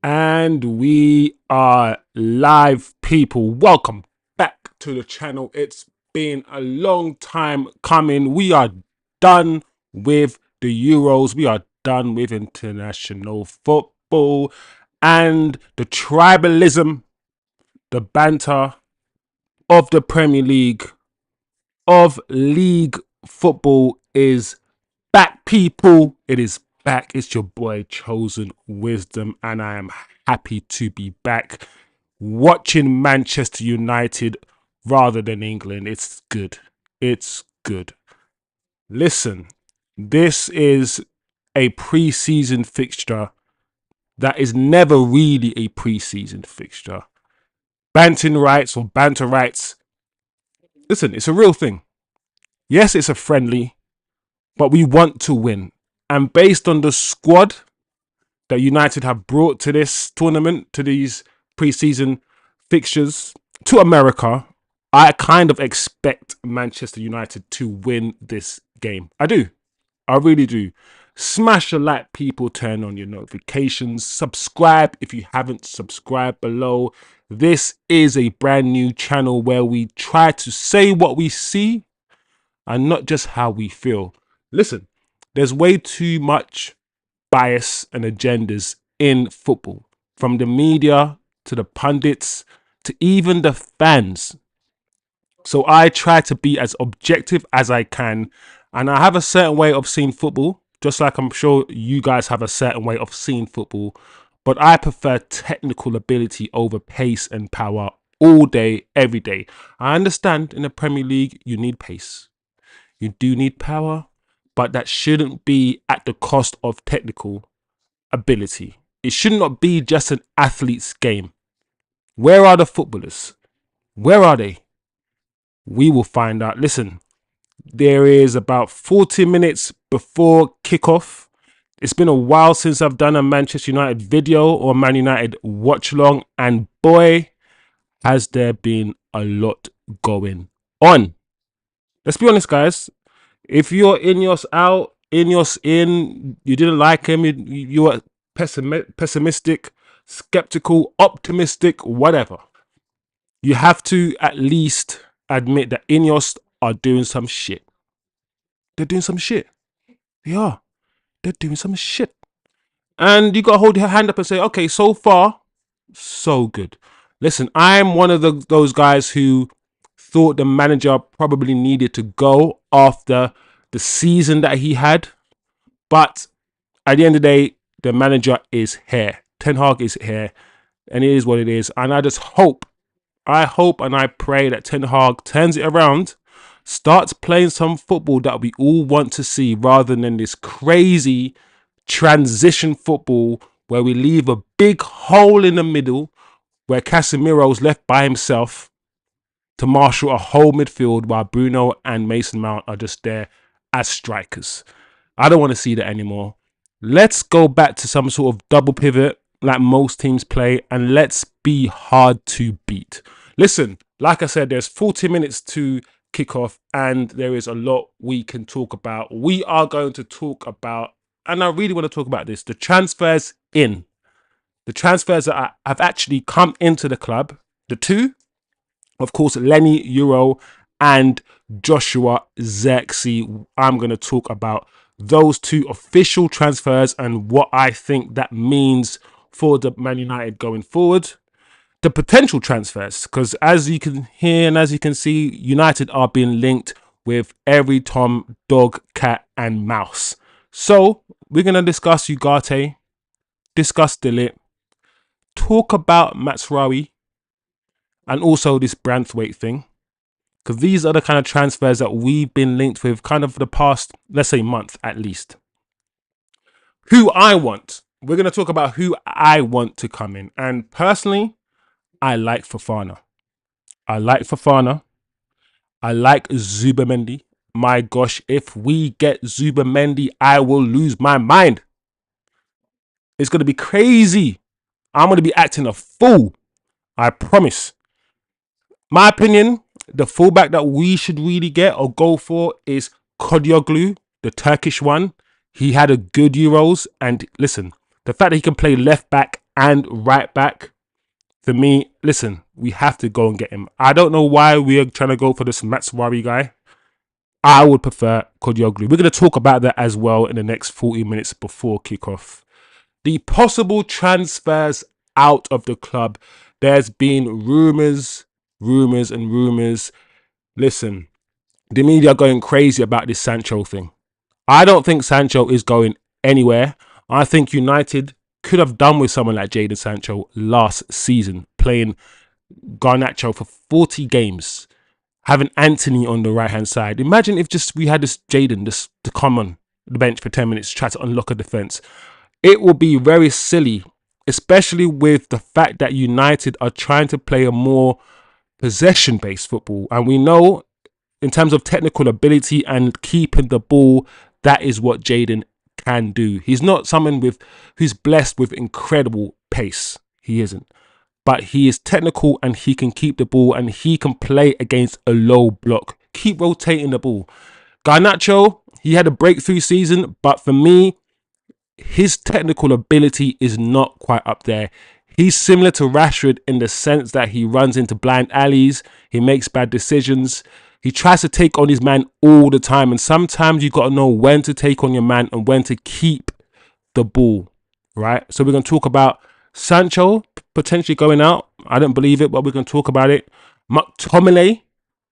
And we are live, people. Welcome back to the channel. It's been a long time coming. We are done with the Euros. We are done with international football. And the tribalism, the banter of the Premier League, of league football is back, people. It is back. It's your boy Chosen Wisdom, and I am happy to be back watching Manchester United rather than England. It's good. It's good. Listen, this is a pre-season fixture that is never really a pre-season fixture. Banting rights or banter rights. Listen, it's a real thing. Yes, it's a friendly, but we want to win. And based on the squad that United have brought to this tournament, to these pre-season fixtures, to America, I kind of expect Manchester United to win this game. I do. I really do. Smash a like, people. Turn on your notifications. Subscribe if you haven't subscribed below. This is a brand new channel where we try to say what we see and not just how we feel. Listen, there's way too much bias and agendas in football, from the media to the pundits to even the fans. So I try to be as objective as I can, and I have a certain way of seeing football, just like I'm sure you guys have a certain way of seeing football, but I prefer technical ability over pace and power all day, every day. I understand in the Premier League you need pace, you do need power, but that shouldn't be at the cost of technical ability. It should not be just an athlete's game. Where are the footballers? Where are they? We will find out. Listen, there is about 40 minutes before kickoff. It's been a while since I've done a Manchester United video or Man United watch along, and boy, has there been a lot going on. Let's be honest, guys. If you're Ineos out, Ineos in, you didn't like him, you were pessimistic, skeptical, optimistic, whatever, you have to at least admit that Ineos are doing some shit. They're doing some shit. They are. They're doing some shit. And you got to hold your hand up and say, okay, so far, so good. Listen, I'm one of those guys who thought the manager probably needed to go after the season that he had. But at the end of the day, the manager is here. Ten Hag is here. And it is what it is. And I just hope, and I pray that Ten Hag turns it around, starts playing some football that we all want to see, rather than this crazy transition football where we leave a big hole in the middle where Casemiro's left by himself to marshal a whole midfield while Bruno and Mason Mount are just there as strikers. I don't want to see that anymore. Let's go back to some sort of double pivot like most teams play, and let's be hard to beat. Listen, like I said, there's 40 minutes to kick off, and there is a lot we can talk about. We are going to talk about, and I really want to talk about this, the transfers in. The transfers that have actually come into the club. The two, of course, Lenny YORO and Joshua Zirkzee. I'm going to talk about those two official transfers and what I think that means for the Man United going forward. The potential transfers, because as you can hear and as you can see, United are being linked with every Tom, dog, cat and mouse. So we're going to discuss Ugarte, discuss Dillit, talk about Matsraoui, and also this Branthwaite thing, because these are the kind of transfers that we've been linked with kind of for the past, let's say, month at least. Who I want. We're going to talk about who I want to come in. And personally, I like Fofana. I like Zubamendi. My gosh, if we get Zubamendi, I will lose my mind. It's going to be crazy. I'm going to be acting a fool. I promise. My opinion, the fullback that we should really get or go for is HOJLUND, the Turkish one. He had a good Euros. And listen, the fact that he can play left back and right back. For me, listen, we have to go and get him. I don't know why we are trying to go for this Matswari guy. I would prefer Kodjoglu. We're going to talk about that as well in the next 40 minutes before kickoff. The possible transfers out of the club. There's been rumours. Listen, the media are going crazy about this Sancho thing. I don't think Sancho is going anywhere. I think United could have done with someone like Jadon Sancho last season, playing Garnacho for 40 games, having Anthony on the right hand side. Imagine if just we had this Jadon just to come on the bench for 10 minutes to try to unlock a defence. It will be very silly, especially with the fact that United are trying to play a more possession-based football. And we know in terms of technical ability and keeping the ball, that is what Jadon can do. He's not someone who's blessed with incredible pace. He isn't. But he is technical and he can keep the ball and he can play against a low block. Keep rotating the ball. Garnacho, he had a breakthrough season, but for me, his technical ability is not quite up there. He's similar to Rashford in the sense that he runs into blind alleys, he makes bad decisions, he tries to take on his man all the time, and sometimes you got to know when to take on your man and when to keep the ball, right? So we're going to talk about Sancho potentially going out. I don't believe it, but we're going to talk about it. McTominay,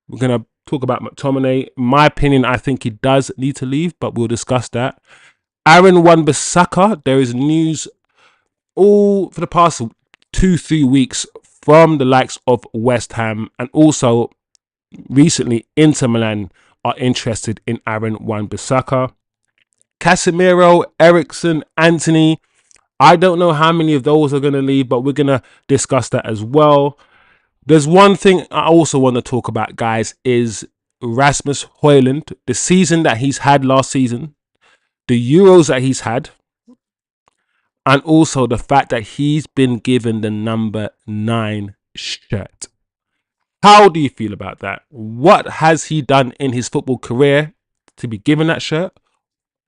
we're going to talk about McTominay. In my opinion, I think he does need to leave, but we'll discuss that. Aaron Wan-Bissaka, there is news all for the past 2-3 weeks from the likes of West Ham, and also recently Inter Milan are interested in Aaron Wan-Bissaka. Casemiro, Eriksen, Anthony, I don't know how many of those are going to leave, but we're going to discuss that as well. There's one thing I also want to talk about, guys, is Rasmus HOJLUND, the season that he's had last season, the Euros that he's had, and also the fact that he's been given the number 9 shirt. How do you feel about that? What has he done in his football career to be given that shirt?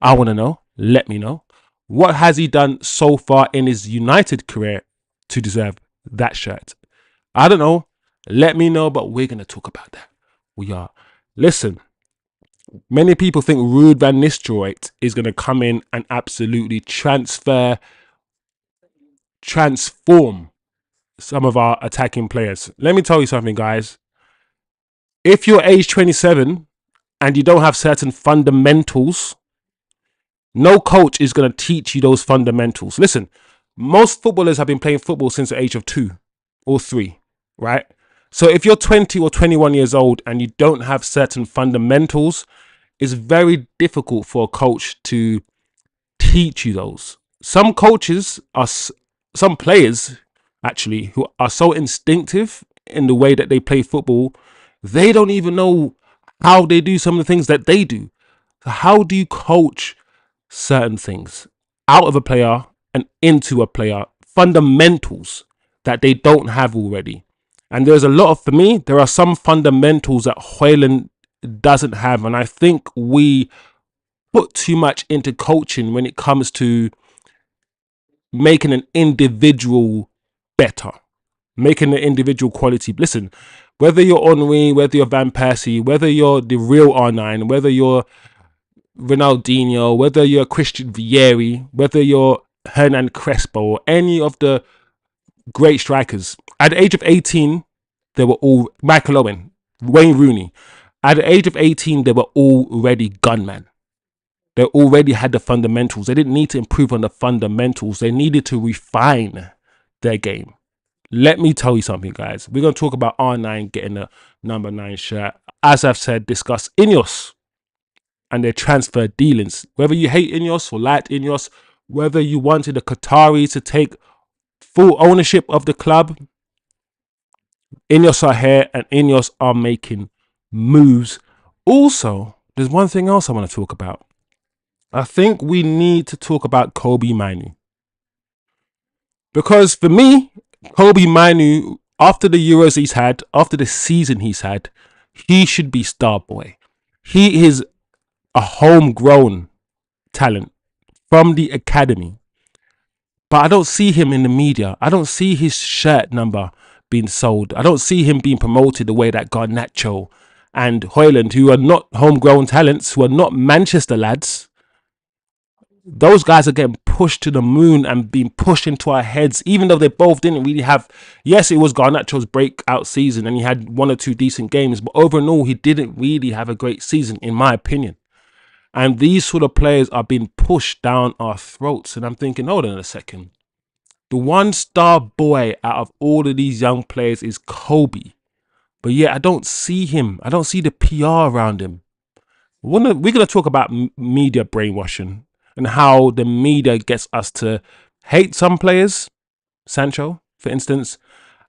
I want to know. Let me know. What has he done so far in his United career to deserve that shirt? I don't know. Let me know, but we're going to talk about that. We are. Listen, many people think Ruud van Nistelrooy is going to come in and absolutely transform some of our attacking players. Let me tell you something, guys. If you're age 27 and you don't have certain fundamentals, no coach is going to teach you those fundamentals. Listen, most footballers have been playing football since the age of 2 or 3, right? So if you're 20 or 21 years old and you don't have certain fundamentals, it's very difficult for a coach to teach you those. Some coaches are, some players actually, who are so instinctive in the way that they play football, they don't even know how they do some of the things that they do. So how do you coach certain things out of a player and into a player? Fundamentals that they don't have already. And there's a lot of, for me, there are some fundamentals that HOJLUND doesn't have. And I think we put too much into coaching when it comes to making an individual better, making the individual quality. Listen, whether you're Henry, whether you're Van Persie, whether you're the real R9, whether you're Ronaldinho, whether you're Christian Vieri, whether you're Hernan Crespo, or any of the great strikers, at the age of 18, they were all Michael Owen, Wayne Rooney. At the age of 18, they were already gunmen. They already had the fundamentals. They didn't need to improve on the fundamentals. They needed to refine their game. Let me tell you something, guys. We're going to talk about R9 getting the number 9 shirt. As I've said, discuss Ineos and their transfer dealings. Whether you hate Ineos or like Ineos, whether you wanted the Qataris to take full ownership of the club, Ineos are here and Ineos are making moves. Also, there's one thing else I want to talk about. I think we need to talk about Kobbie Mainoo. Because for me, Kobbie Mainoo, after the Euros he's had, after the season he's had, he should be star boy. He is a homegrown talent from the academy. but I don't see him in the media. I don't see his shirt number being sold. I don't see him being promoted the way that Garnacho and HOJLUND, who are not homegrown talents, who are not Manchester lads, those guys are getting pushed to the moon and being pushed into our heads, even though they both didn't really have. Yes, it was Garnacho's breakout season and he had one or two decent games, but overall, he didn't really have a great season, in my opinion. And these sort of players are being pushed down our throats. And I'm thinking, hold on a second. The one star boy out of all of these young players is Kobe. But yeah, I don't see him. I don't see the PR around him. We're going to talk about media brainwashing and how the media gets us to hate some players, Sancho, for instance,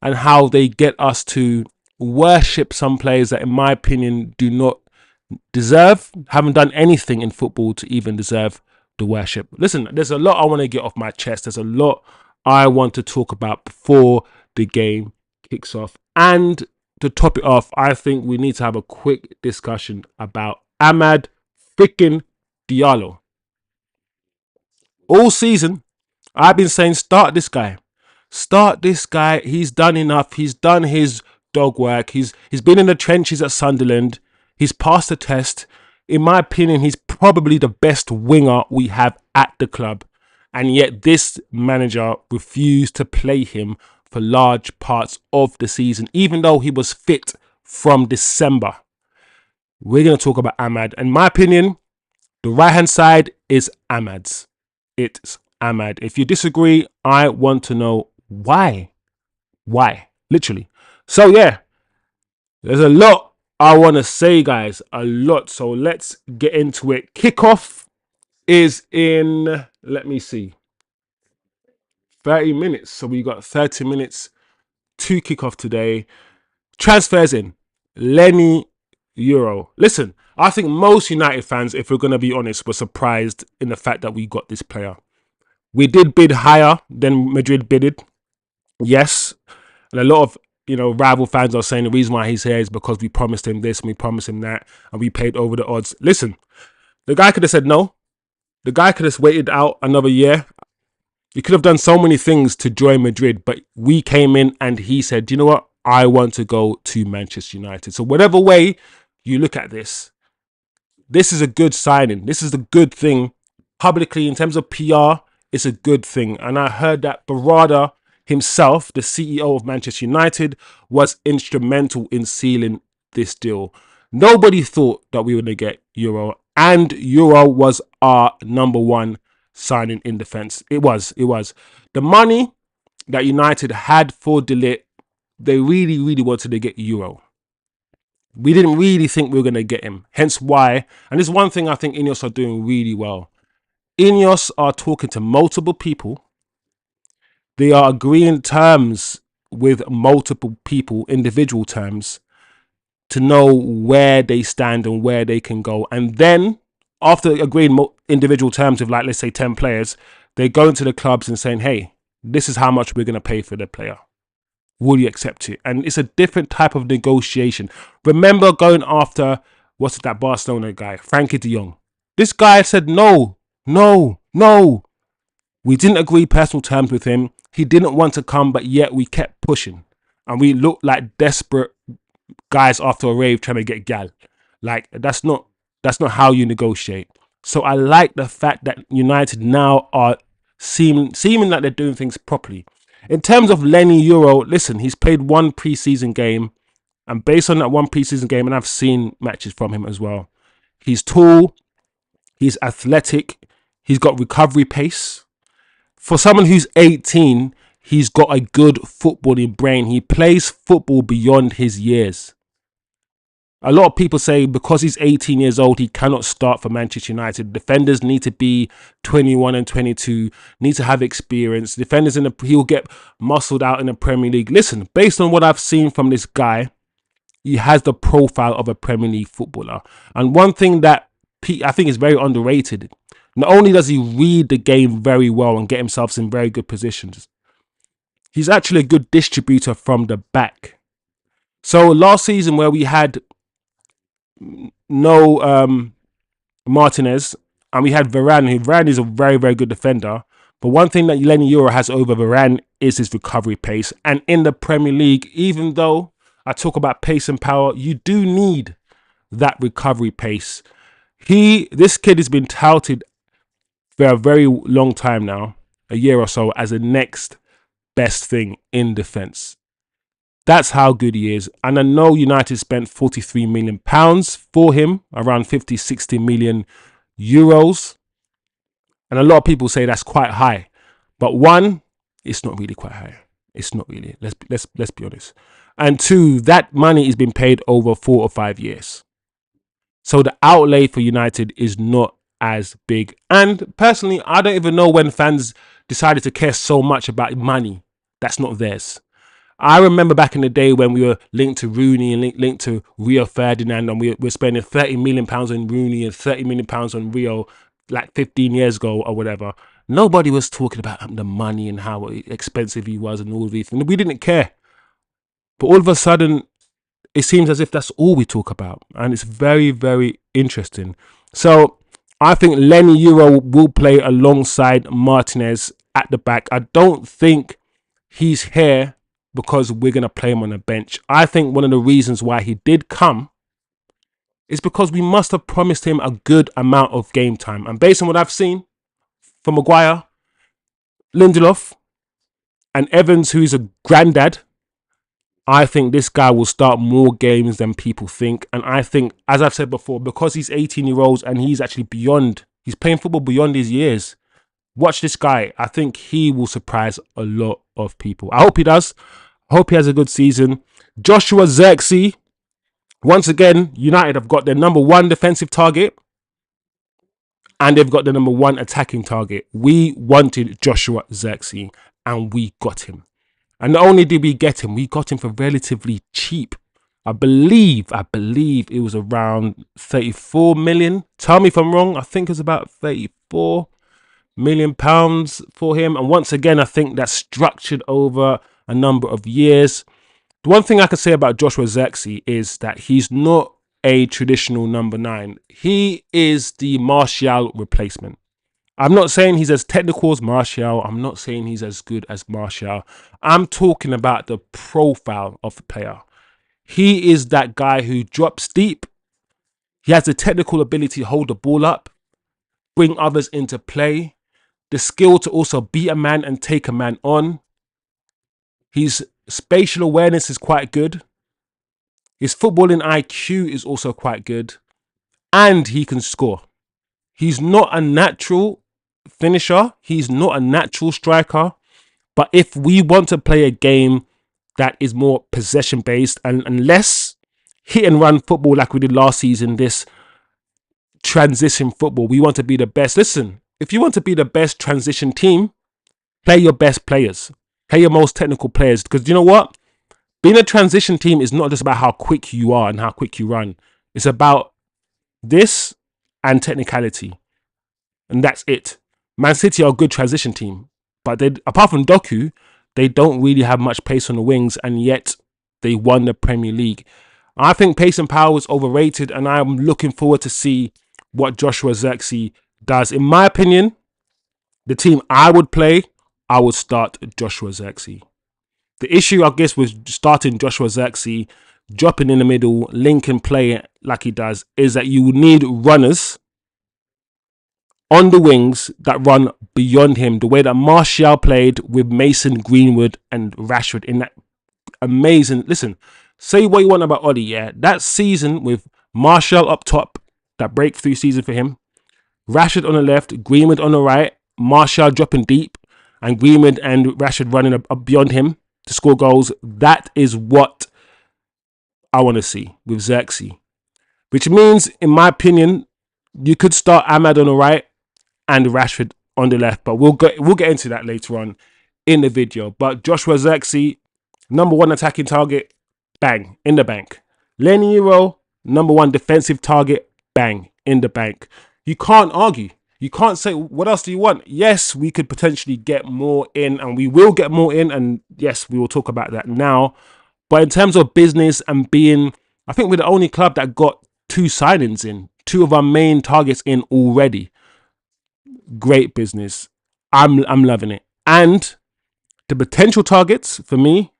and how they get us to worship some players that, in my opinion, do not deserve, haven't done anything in football to even deserve the worship. Listen, there's a lot I want to get off my chest. There's a lot I want to talk about before the game kicks off. And to top it off, I think we need to have a quick discussion about Amad freaking Diallo. All season, I've been saying start this guy. Start this guy. He's done enough. He's done his dog work. He's been in the trenches at Sunderland. He's passed the test. In my opinion, he's probably the best winger we have at the club. And yet this manager refused to play him for large parts of the season, even though he was fit from December. We're going to talk about Amad. In my opinion, the right-hand side is Amad's. It's Amad. If you disagree, I want to know why. Why? Literally. So yeah, there's a lot I want to say, guys. A lot. So let's get into it. Kickoff is in, let me see, 30 minutes. So we got 30 minutes to kick off today. Transfers in. Lenny YORO. Listen, I think most United fans, if we're going to be honest, were surprised in the fact that we got this player. We did bid higher than Madrid bidded. Yes. And a lot of, rival fans are saying the reason why he's here is because we promised him this and we promised him that and we paid over the odds. Listen, the guy could have said no. The guy could have waited out another year. He could have done so many things to join Madrid, but we came in and he said, you know what? I want to go to Manchester United. So whatever way you look at this, this is a good signing. This is a good thing. Publicly, in terms of PR, it's a good thing. And I heard that Barada himself, the CEO of Manchester United, was instrumental in sealing this deal. Nobody thought that we were going to get YORO, and YORO was our number one signing in defence. It was. The money that United had for De Ligt, they really, really wanted to get YORO. We didn't really think we were going to get him. Hence why, and this is one thing I think Ineos are doing really well. Ineos are talking to multiple people. They are agreeing terms with multiple people, individual terms, to know where they stand and where they can go. And then, after agreeing individual terms with, like, let's say 10 players, they go into the clubs and saying, hey, this is how much we're going to pay for the player. Will you accept it? And it's a different type of negotiation. Remember going after, what's it, that Barcelona guy, Frankie de Jong. This guy said no. We didn't agree personal terms with him. He didn't want to come, but yet we kept pushing. And we looked like desperate guys after a rave trying to get gal. Like, that's not how you negotiate. So I like the fact that United now are seeming like they're doing things properly. In terms of Lenny YORO, listen, he's played one preseason game. And based on that one preseason game, and I've seen matches from him as well, he's tall, he's athletic, he's got recovery pace. For someone who's 18, he's got a good footballing brain. He plays football beyond his years. A lot of people say because he's 18 years old, he cannot start for Manchester United. Defenders need to be 21 and 22, need to have experience. Defenders, he'll get muscled out in the Premier League. Listen, based on what I've seen from this guy, he has the profile of a Premier League footballer. And one thing that I think is very underrated, not only does he read the game very well and get himself in very good positions, he's actually a good distributor from the back. So last season where we had no Martinez and we had Varane, Varane is a very, very good defender, But one thing that Lenny YORO has over Varane is his recovery pace. And in the Premier League, even though I talk about pace and power, you do need that recovery pace. This kid has been touted for a very long time now, a year or so, as the next best thing in defence. That's how good he is. And I know United spent £43 million for him, around 50, 60 million euros. And a lot of people say that's quite high. But one, it's not really quite high. It's not really. Let's be honest. And two, that money has been paid over 4 or 5 years. So the outlay for United is not as big. And personally, I don't even know when fans decided to care so much about money that's not theirs. I remember back in the day when we were linked to Rooney and linked to Rio Ferdinand, and we were spending £30 million on Rooney and £30 million on Rio like 15 years ago or whatever. Nobody was talking about the money and how expensive he was and all of these things. We didn't care. But all of a sudden, it seems as if that's all we talk about. And it's very, very interesting. So I think Lenny YORO will play alongside Martinez at the back. I don't think he's here because we're going to play him on the bench. I think one of the reasons why he did come is because we must have promised him a good amount of game time. And based on what I've seen from Maguire, Lindelof, and Evans, who's a granddad, I think this guy will start more games than people think. And I think, as I've said before, because he's 18-year-olds and he's actually he's playing football beyond his years. Watch this guy. I think he will surprise a lot of people. I hope he does. I hope he has a good season. Joshua Zirkzee. Once again, United have got their #1 defensive target. And they've got the #1 attacking target. We wanted Joshua Zirkzee. And we got him. And not only did we get him, we got him for relatively cheap. I believe it was around 34 million. Tell me if I'm wrong. I think it was about 34 million pounds for him. And once again, I think that's structured over a number of years. The one thing I can say about Joshua Zirkzee is that he's not a traditional #9. He is the Martial replacement. I'm not saying he's as technical as Martial. I'm not saying he's as good as Martial. I'm talking about the profile of the player. He is that guy who drops deep. He has the technical ability to hold the ball up, bring others into play, the skill to also beat a man and take a man on. His spatial awareness is quite good. His footballing IQ is also quite good. And he can score. He's not a natural finisher. He's not a natural striker. But if we want to play a game that is more possession based and less hit and run football like we did last season, this transition football, we want to be the best. Listen, if you want to be the best transition team, play your best players. Play your most technical players. Because you know what? Being a transition team is not just about how quick you are and how quick you run. It's about this and technicality. And that's it. Man City are a good transition team. But they, apart from Doku, they don't really have much pace on the wings. And yet, they won the Premier League. I think pace and power is overrated. And I'm looking forward to see what Joshua Zirkzee does. In my opinion, the team I would play, I would start Joshua Zirkzee. The issue, I guess, with starting Joshua Zirkzee, dropping in the middle, linking play like he does, is that you need runners on the wings that run beyond him, the way that Martial played with Mason Greenwood and Rashford in that amazing... Listen, say what you want about Ollie, yeah? That season with Martial up top, that breakthrough season for him, Rashford on the left, Greenwood on the right, Martial dropping deep, and Greenwood and Rashford running up beyond him to score goals. That is what I want to see with Zirkzee. Which means, in my opinion, you could start Ahmad on the right and Rashford on the left. But we'll get into that later on in the video. But Joshua Zirkzee, #1 attacking target, bang, in the bank. Lenny YORO, #1 defensive target, bang, in the bank. You can't argue. You can't say, what else do you want? Yes, we could potentially get more in, and we will get more in. And yes, we will talk about that now. But in terms of business and being, I think we're the only club that got 2 signings in, 2 of our main targets in already. Great business. I'm loving it. And the potential targets for me,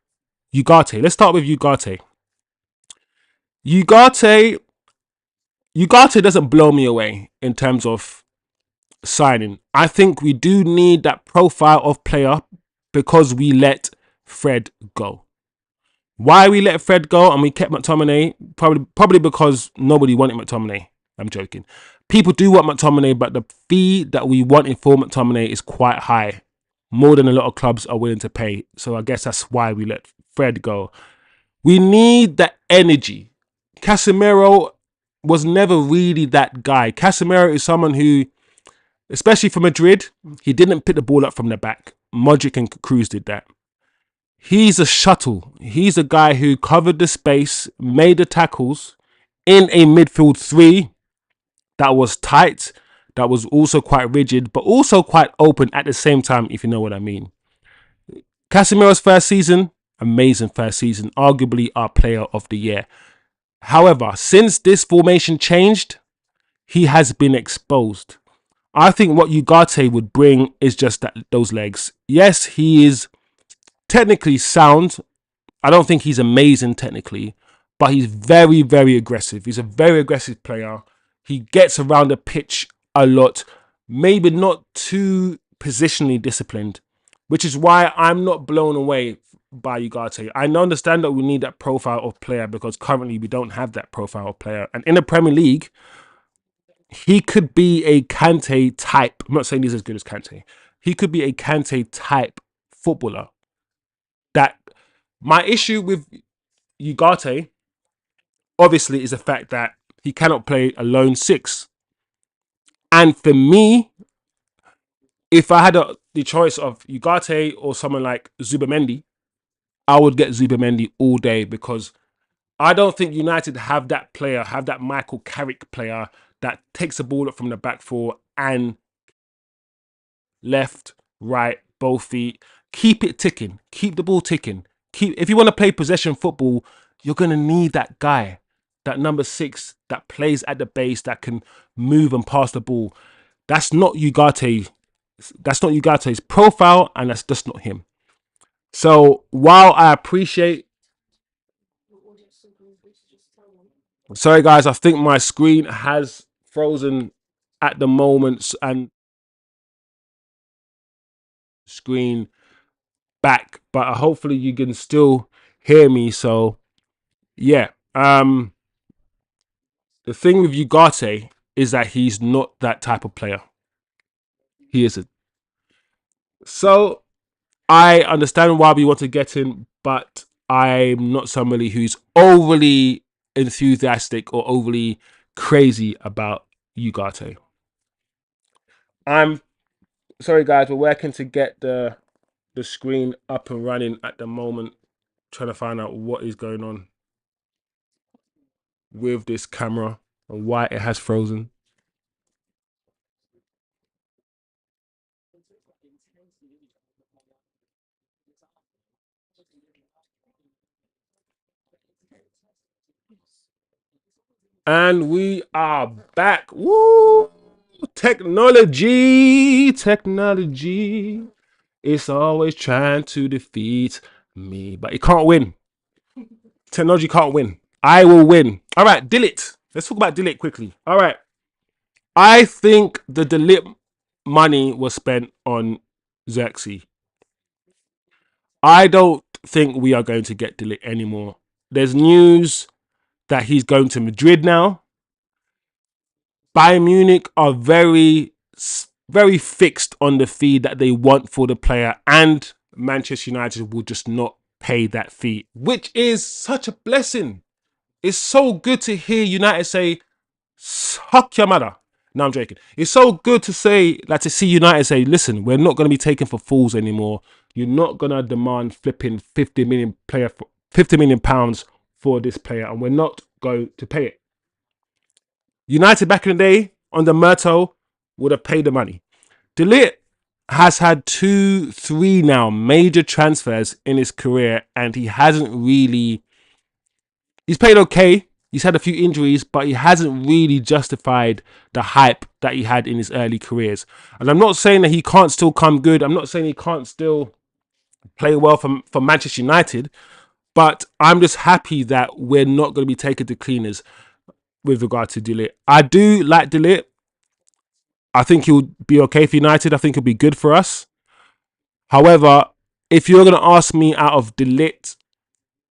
Ugarte. Let's start with Ugarte. Ugarte Ugarte doesn't blow me away in terms of signing. I think we do need that profile of player because we let Fred go. Why we let Fred go and we kept McTominay? Probably because nobody wanted McTominay. I'm joking. People do want McTominay, but the fee that we wanted for McTominay is quite high, more than a lot of clubs are willing to pay. So I guess that's why we let Fred go. We need that energy. Casemiro was never really that guy. Casemiro is someone who, especially for Madrid, he didn't pick the ball up from the back. Modric and Kroos did that. He's a shuttle. He's a guy who covered the space, made the tackles in a midfield three that was tight, that was also quite rigid, but also quite open at the same time, if you know what I mean. Casemiro's first season, amazing first season, arguably our player of the year. However, since this formation changed, he has been exposed. I think what Ugarte would bring is just those legs. Yes, he is technically sound. I don't think he's amazing technically, but he's very, very aggressive. He's a very aggressive player. He gets around the pitch a lot, maybe not too positionally disciplined, which is why I'm not blown away by Ugarte. I understand that we need that profile of player because currently we don't have that profile of player. And in the Premier League, he could be a Kante type. I'm not saying he's as good as Kante. He could be a Kante type footballer. That my issue with Ugarte, obviously, is the fact that he cannot play a lone six. And for me, if I had the choice of Ugarte or someone like Zubamendi, I would get Zubamendi all day because I don't think United have that player, have that Michael Carrick player that takes the ball up from the back four and left, right, both feet. Keep it ticking. Keep the ball ticking. If you want to play possession football, you're going to need that guy, that number 6 that plays at the base, that can move and pass the ball. That's not Ugarte. That's not Ugarte's profile, and that's just not him. So while I appreciate... Sorry, guys, I think my screen has frozen at the moment and screen back, but hopefully you can still hear me. So yeah, the thing with Ugarte is that he's not that type of player. He isn't. So I understand why we want to get him, but I'm not somebody who's overly enthusiastic or overly crazy about Ugarte. I'm sorry, guys, we're working to get the screen up and running at the moment, trying to find out what is going on with this camera and why it has frozen. And we are back. Woo! Technology. It's always trying to defeat me, but it can't win. Technology can't win. I will win. All right, delete. Let's talk about delete quickly. All right. I think the delete money was spent on Zirkzee. I don't think we are going to get delete anymore. There's news that he's going to Madrid now. Bayern Munich are very fixed on the fee that they want for the player, and Manchester United will just not pay that fee, which is such a blessing. It's so good to hear United say, suck your mother. No, I'm joking. It's so good to say, like to see United say, listen, we're not going to be taken for fools anymore. You're not going to demand flipping 50 million pounds for this player, and we're not going to pay it. United back in the day on the Murto would have paid the money. De Ligt has had 2-3 now major transfers in his career, and he hasn't really... He's played okay, He's had a few injuries, but he hasn't really justified the hype that he had in his early careers. And I'm not saying that he can't still come good. I'm not saying he can't still play well for Manchester United. But I'm just happy that we're not going to be taken to cleaners with regard to De Ligt. I do like De Ligt. I think he'll be okay for United. I think he'll be good for us. However, if you're going to ask me out of De Ligt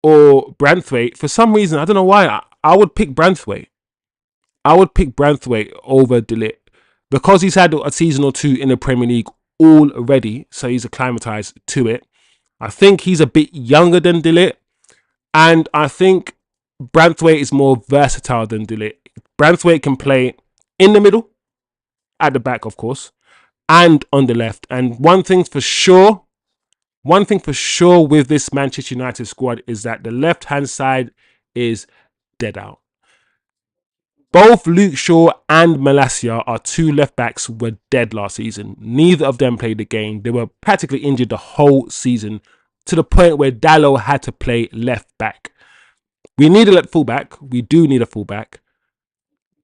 or Branthwaite, for some reason, I don't know why, I would pick Branthwaite. I would pick Branthwaite over De Ligt because he's had a season or two in the Premier League already, so he's acclimatized to it. I think he's a bit younger than De Ligt, and I think Branthwaite is more versatile than De Ligt. Branthwaite can play in the middle, at the back, of course, and on the left. And one thing for sure with this Manchester United squad is that the left-hand side is dead out. Both Luke Shaw and Malacia, our two left backs, were dead last season. Neither of them played the game. They were practically injured the whole season to the point where Dalot had to play left back. We need a fullback. We do need a fullback.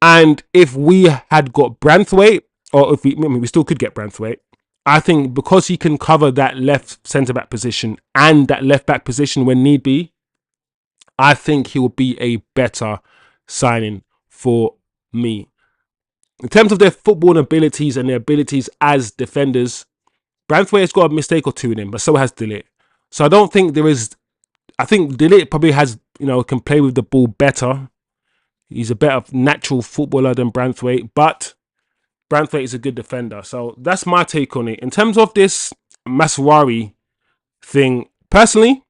And if we had got Branthwaite, or if we still could get Branthwaite, I think because he can cover that left centre-back position and that left-back position when need be, I think he will be a better signing for me. In terms of their football abilities and their abilities as defenders, Branthwaite's got a mistake or two in him, but so has De Ligt. So I don't think there is... I think De Ligt probably has, can play with the ball better. He's a better natural footballer than Branthwaite, but Branthwaite is a good defender. So that's my take on it. In terms of this Maswarari thing, personally,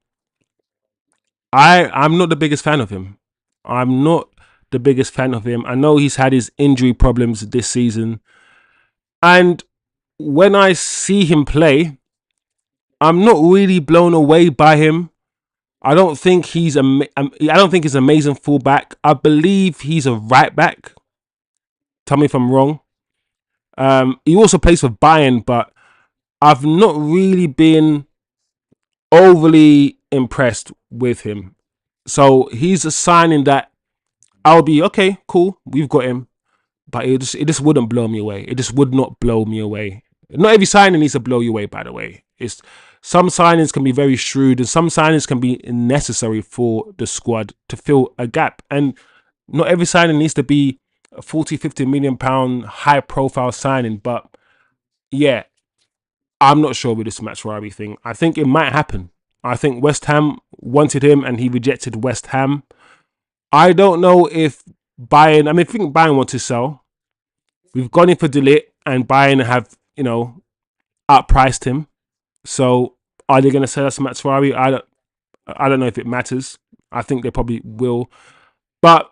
I'm not the biggest fan of him. I'm not the biggest fan of him. I know he's had his injury problems this season. And when I see him play, I'm not really blown away by him. I don't think he's an amazing fullback. I believe he's a right back. Tell me if I'm wrong. He also plays for Bayern, but I've not really been overly impressed with him. So he's a signing that I'll be okay, cool, we've got him, but it just wouldn't blow me away. It just would not blow me away. Not every signing needs to blow you away, by the way. It's some signings can be very shrewd, and some signings can be necessary for the squad to fill a gap. And not every signing needs to be a 40, 50 million pound high profile signing. But yeah, I'm not sure with this Matchwari thing. I think it might happen. I think West Ham wanted him and he rejected West Ham. I don't know if Bayern, I think Bayern want to sell. We've gone in for De Ligt and Bayern have, outpriced him. So are they going to sell us Matsuari? I don't know if it matters. I think they probably will. But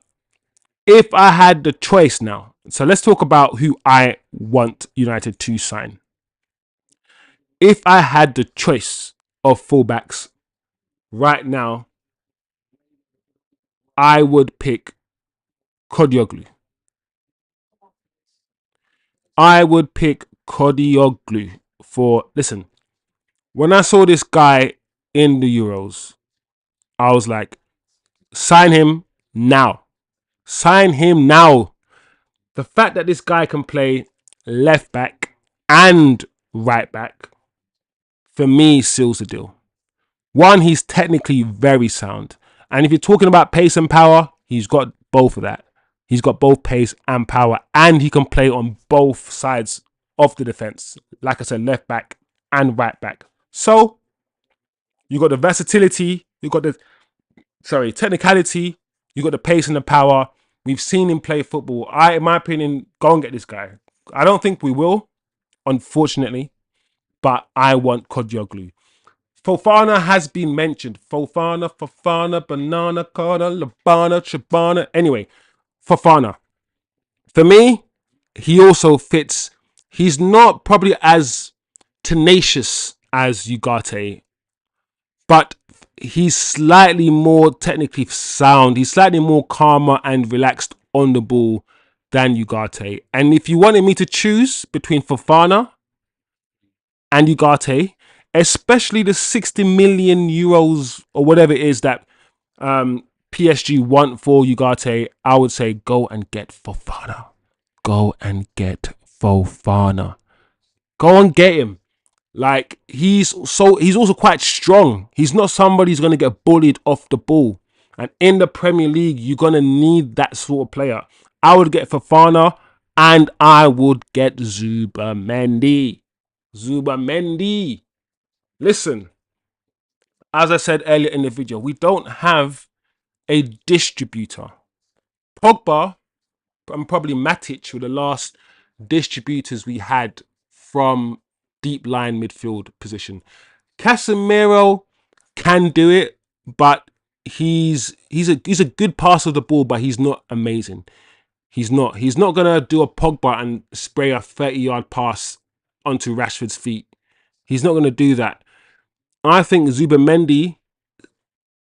if I had the choice now, so let's talk about who I want United to sign. If I had the choice of fullbacks right now, I would pick Kodioglu. I would pick Kodioglu for, listen, when I saw this guy in the Euros, I was like, sign him now. Sign him now. The fact that this guy can play left back and right back, for me, seals the deal. One, he's technically very sound. And if you're talking about pace and power, he's got both of that. He's got both pace and power. And he can play on both sides of the defense. Like I said, left back and right back. So, you got the versatility. You got the, technicality. You got the pace and the power. We've seen him play football. In my opinion, go and get this guy. I don't think we will, unfortunately. But I want Kodioglu. Fofana has been mentioned. Fofana, Banana, Carter, Labana, Shabana. Anyway, Fofana. For me, he also fits. He's not probably as tenacious as Ugarte, but he's slightly more technically sound. He's slightly more calmer and relaxed on the ball than Ugarte. And if you wanted me to choose between Fofana and Ugarte, especially the 60 million euros or whatever it is that PSG want for ugarte, I would say go and get Fofana. Go and get Fofana. Go and get him. Like, he's also quite strong. He's not somebody who's going to get bullied off the ball. And in the Premier League, you're going to need that sort of player. I would get Fofana and I would get Zubamendi. Zubamendi. Listen, as I said earlier in the video, we don't have a distributor. Pogba and probably Matic were the last distributors we had from deep line midfield position. Casemiro can do it, but he's a good passer of the ball, but he's not amazing. He's not gonna do a Pogba and spray a 30-yard pass onto Rashford's feet. He's not gonna do that. I think Zubamendi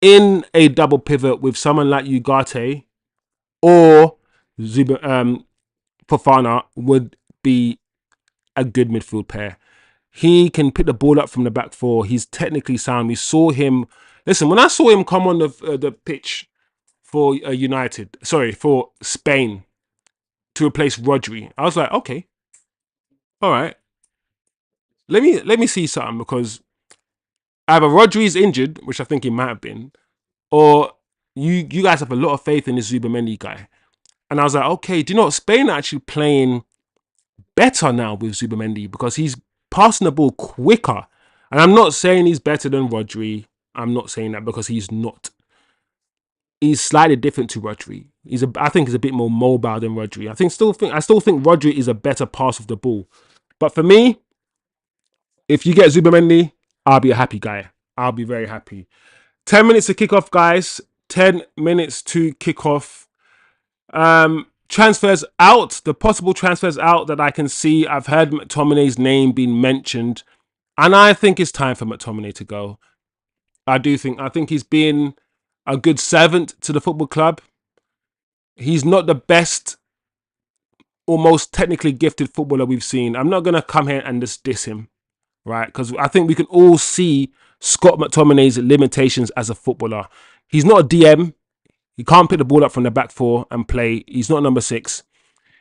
in a double pivot with someone like Ugarte or Fofana would be a good midfield pair. He can pick the ball up from the back four. He's technically sound. We saw him. Listen, when I saw him come on the pitch for for Spain to replace Rodri, I was like, okay, all right. Let me see something, because either Rodri's injured, which I think he might have been, or you guys have a lot of faith in this Zubamendi guy. And I was like, okay, do you know what? Spain are actually playing better now with Zubamendi because he's passing the ball quicker. And I'm not saying he's better than Rodri. I'm not saying that, because he's not. He's slightly different to Rodri. I think he's a bit more mobile than Rodri. I still think Rodri is a better pass of the ball. But for me, if you get Zubamendi, I'll be a happy guy. I'll be very happy. 10 minutes to kick off, guys. 10 minutes to kick off. Transfers out. The possible transfers out that I can see. I've heard McTominay's name being mentioned, and I think it's time for McTominay to go. I think he's been a good servant to the football club. He's not the best or most technically gifted footballer we've seen. I'm not going to come here and just diss him, right? Because I think we can all see Scott McTominay's limitations as a footballer. He's not a DM. He can't pick the ball up from the back four and play. He's not number 6.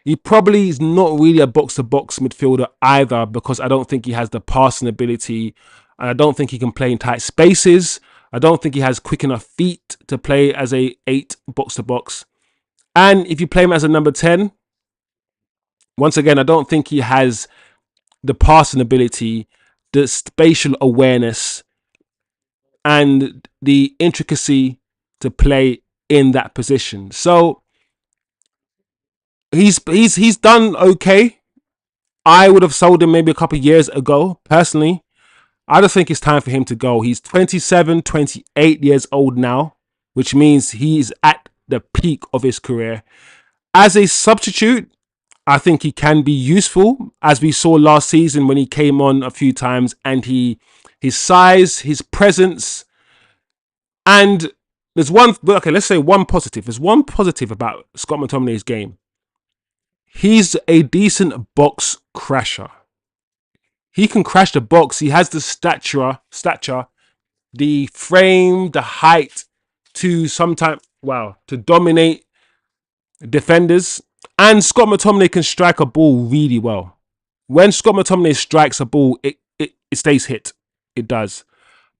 He probably is not really a box-to-box midfielder either, because I don't think he has the passing ability, and I don't think he can play in tight spaces. I don't think he has quick enough feet to play as a 8 box-to-box. And if you play him as a number 10, once again, I don't think he has the passing ability, the spatial awareness, and the intricacy to play in that position. So he's done okay. I would have sold him maybe a couple of years ago, personally. I just think it's time for him to go. He's 27, 28 years old now, which means he's at the peak of his career. As a substitute, I think he can be useful, as we saw last season when he came on a few times, and his size, his presence, and let's say one positive. There's one positive about Scott McTominay's game. He's a decent box crasher. He can crash the box. He has the stature, the frame, the height to to dominate defenders. And Scott McTominay can strike a ball really well. When Scott McTominay strikes a ball, it stays hit. It does.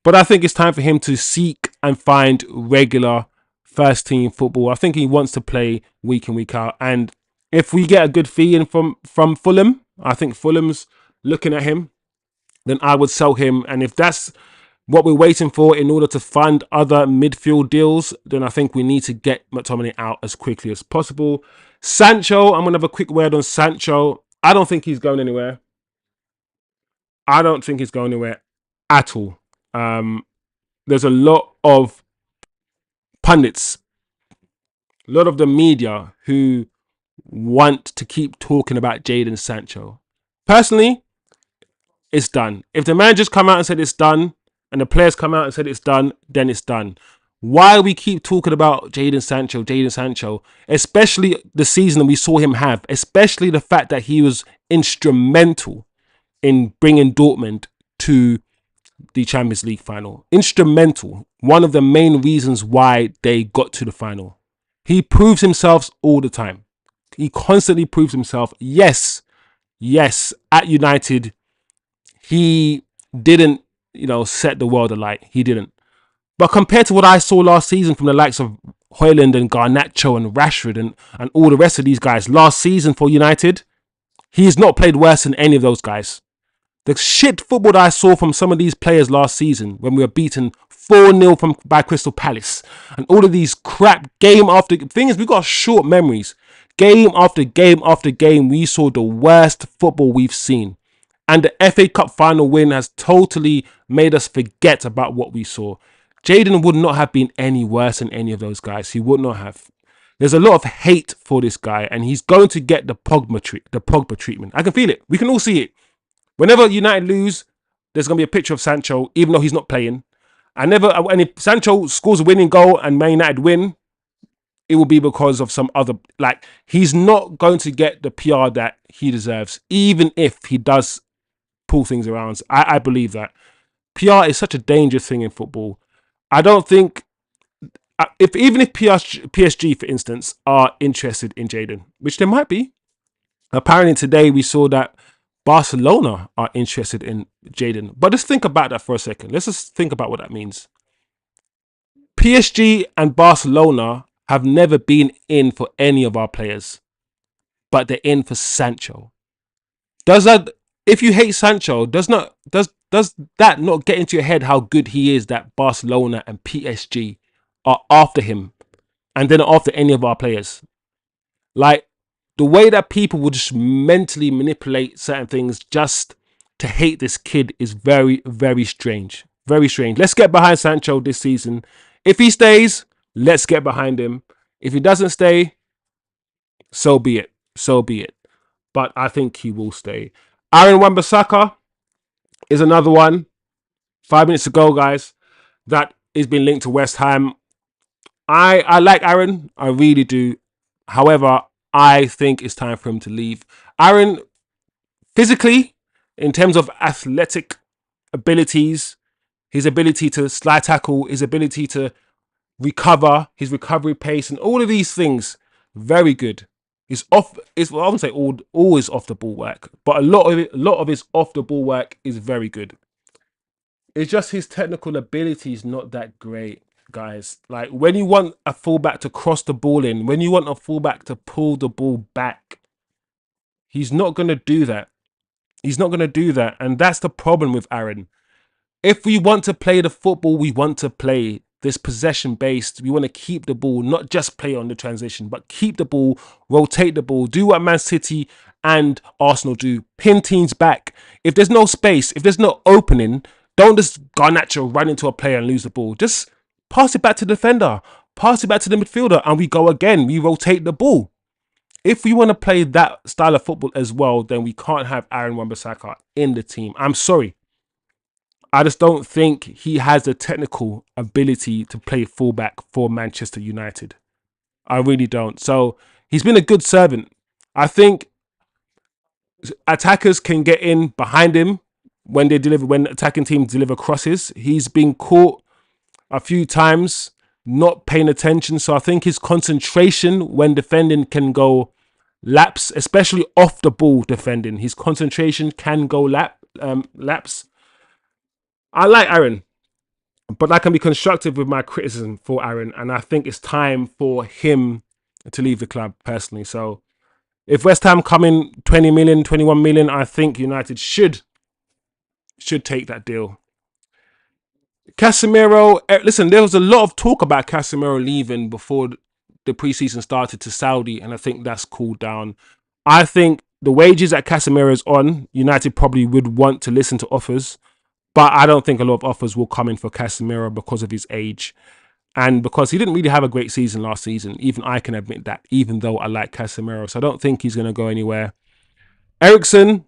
But I think it's time for him to seek and find regular first team football. I think he wants to play week in, week out. And if we get a good fee in from Fulham, I think Fulham's looking at him, then I would sell him. And if that's what we're waiting for in order to fund other midfield deals, then I think we need to get McTominay out as quickly as possible. Sancho, I'm going to have a quick word on Sancho. I don't think he's going anywhere. I don't think he's going anywhere at all. There's a lot of pundits, a lot of the media who want to keep talking about Jadon Sancho. Personally, it's done. If the managers come out and said it's done, and the players come out and said it's done, then it's done. Why we keep talking about Jadon Sancho, especially the season that we saw him have, especially the fact that he was instrumental in bringing Dortmund to the Champions League final. Instrumental. one of the main reasons why they got to the final. He proves himself all the time. He constantly proves himself. Yes, at United, he didn't, set the world alight. He didn't. But compared to what I saw last season from the likes of HOJLUND and Garnacho and Rashford and all the rest of these guys last season for United, he's not played worse than any of those guys. The shit football that I saw from some of these players last season when we were beaten 4-0 by Crystal Palace and all of these crap game after... Thing is, we got short memories. Game after game after game, we saw the worst football we've seen. And the FA Cup final win has totally made us forget about what we saw. Jadon would not have been any worse than any of those guys. He would not have. There's a lot of hate for this guy, and he's going to get the Pogba treatment. I can feel it. We can all see it. Whenever United lose, there's going to be a picture of Sancho, even though he's not playing. And if Sancho scores a winning goal and Man United win, it will be because of some other... Like, he's not going to get the PR that he deserves, even if he does pull things around. I believe that. PR is such a dangerous thing in football. I don't think... Even if PSG, for instance, are interested in Jadon, which they might be. Apparently today we saw that Barcelona are interested in Jadon. But just think about that for a second. Let's just think about what that means. PSG and Barcelona have never been in for any of our players, but they're in for Sancho. Does that, if you hate Sancho, does that not get into your head how good he is that Barcelona and PSG are after him and then after any of our players? Like, the way that people would just mentally manipulate certain things just to hate this kid is very, very strange. Very strange. Let's get behind Sancho this season. If he stays, let's get behind him. If he doesn't stay, so be it. So be it. But I think he will stay. Aaron Wan-Bissaka is another one. 5 minutes ago, guys, that is been linked to West Ham. I like Aaron. I really do. However, I think it's time for him to leave. Aaron, physically, in terms of athletic abilities, his ability to slide tackle, his ability to recover, his recovery pace, and all of these things, very good. He's off. I wouldn't say always off the ball work, but a lot of his off the ball work is very good. It's just his technical ability is not that great, guys. Like, when you want a fullback to cross the ball in, when you want a fullback to pull the ball back, he's not going to do that. He's not going to do that. And that's the problem with Aaron. If we want to play the football we want to play, this possession based, we want to keep the ball, not just play on the transition, but keep the ball, rotate the ball, do what Man City and Arsenal do, pin teams back. If there's no space, if there's no opening, don't just garnacho run into a player and lose the ball. Just pass it back to the defender, pass it back to the midfielder, and we go again. We rotate the ball. If we want to play that style of football as well, then we can't have Aaron Wan-Bissaka in the team. I'm sorry. I just don't think he has the technical ability to play fullback for Manchester United. I really don't. So he's been a good servant. I think attackers can get in behind him when attacking teams deliver crosses. He's been caught a few times not paying attention. So I think his concentration when defending can go lapse, especially off the ball defending. His concentration can go lapse. I like Aaron, but I can be constructive with my criticism for Aaron, and I think it's time for him to leave the club personally. So if West Ham come in 20 million, 21 million, I think United should take that deal. Casemiro, listen, there was a lot of talk about Casemiro leaving before the preseason started to Saudi, and I think that's cooled down. I think the wages that Casemiro is on, United probably would want to listen to offers. But I don't think a lot of offers will come in for Casemiro because of his age. And because he didn't really have a great season last season. Even I can admit that, even though I like Casemiro. So I don't think he's going to go anywhere. Eriksen,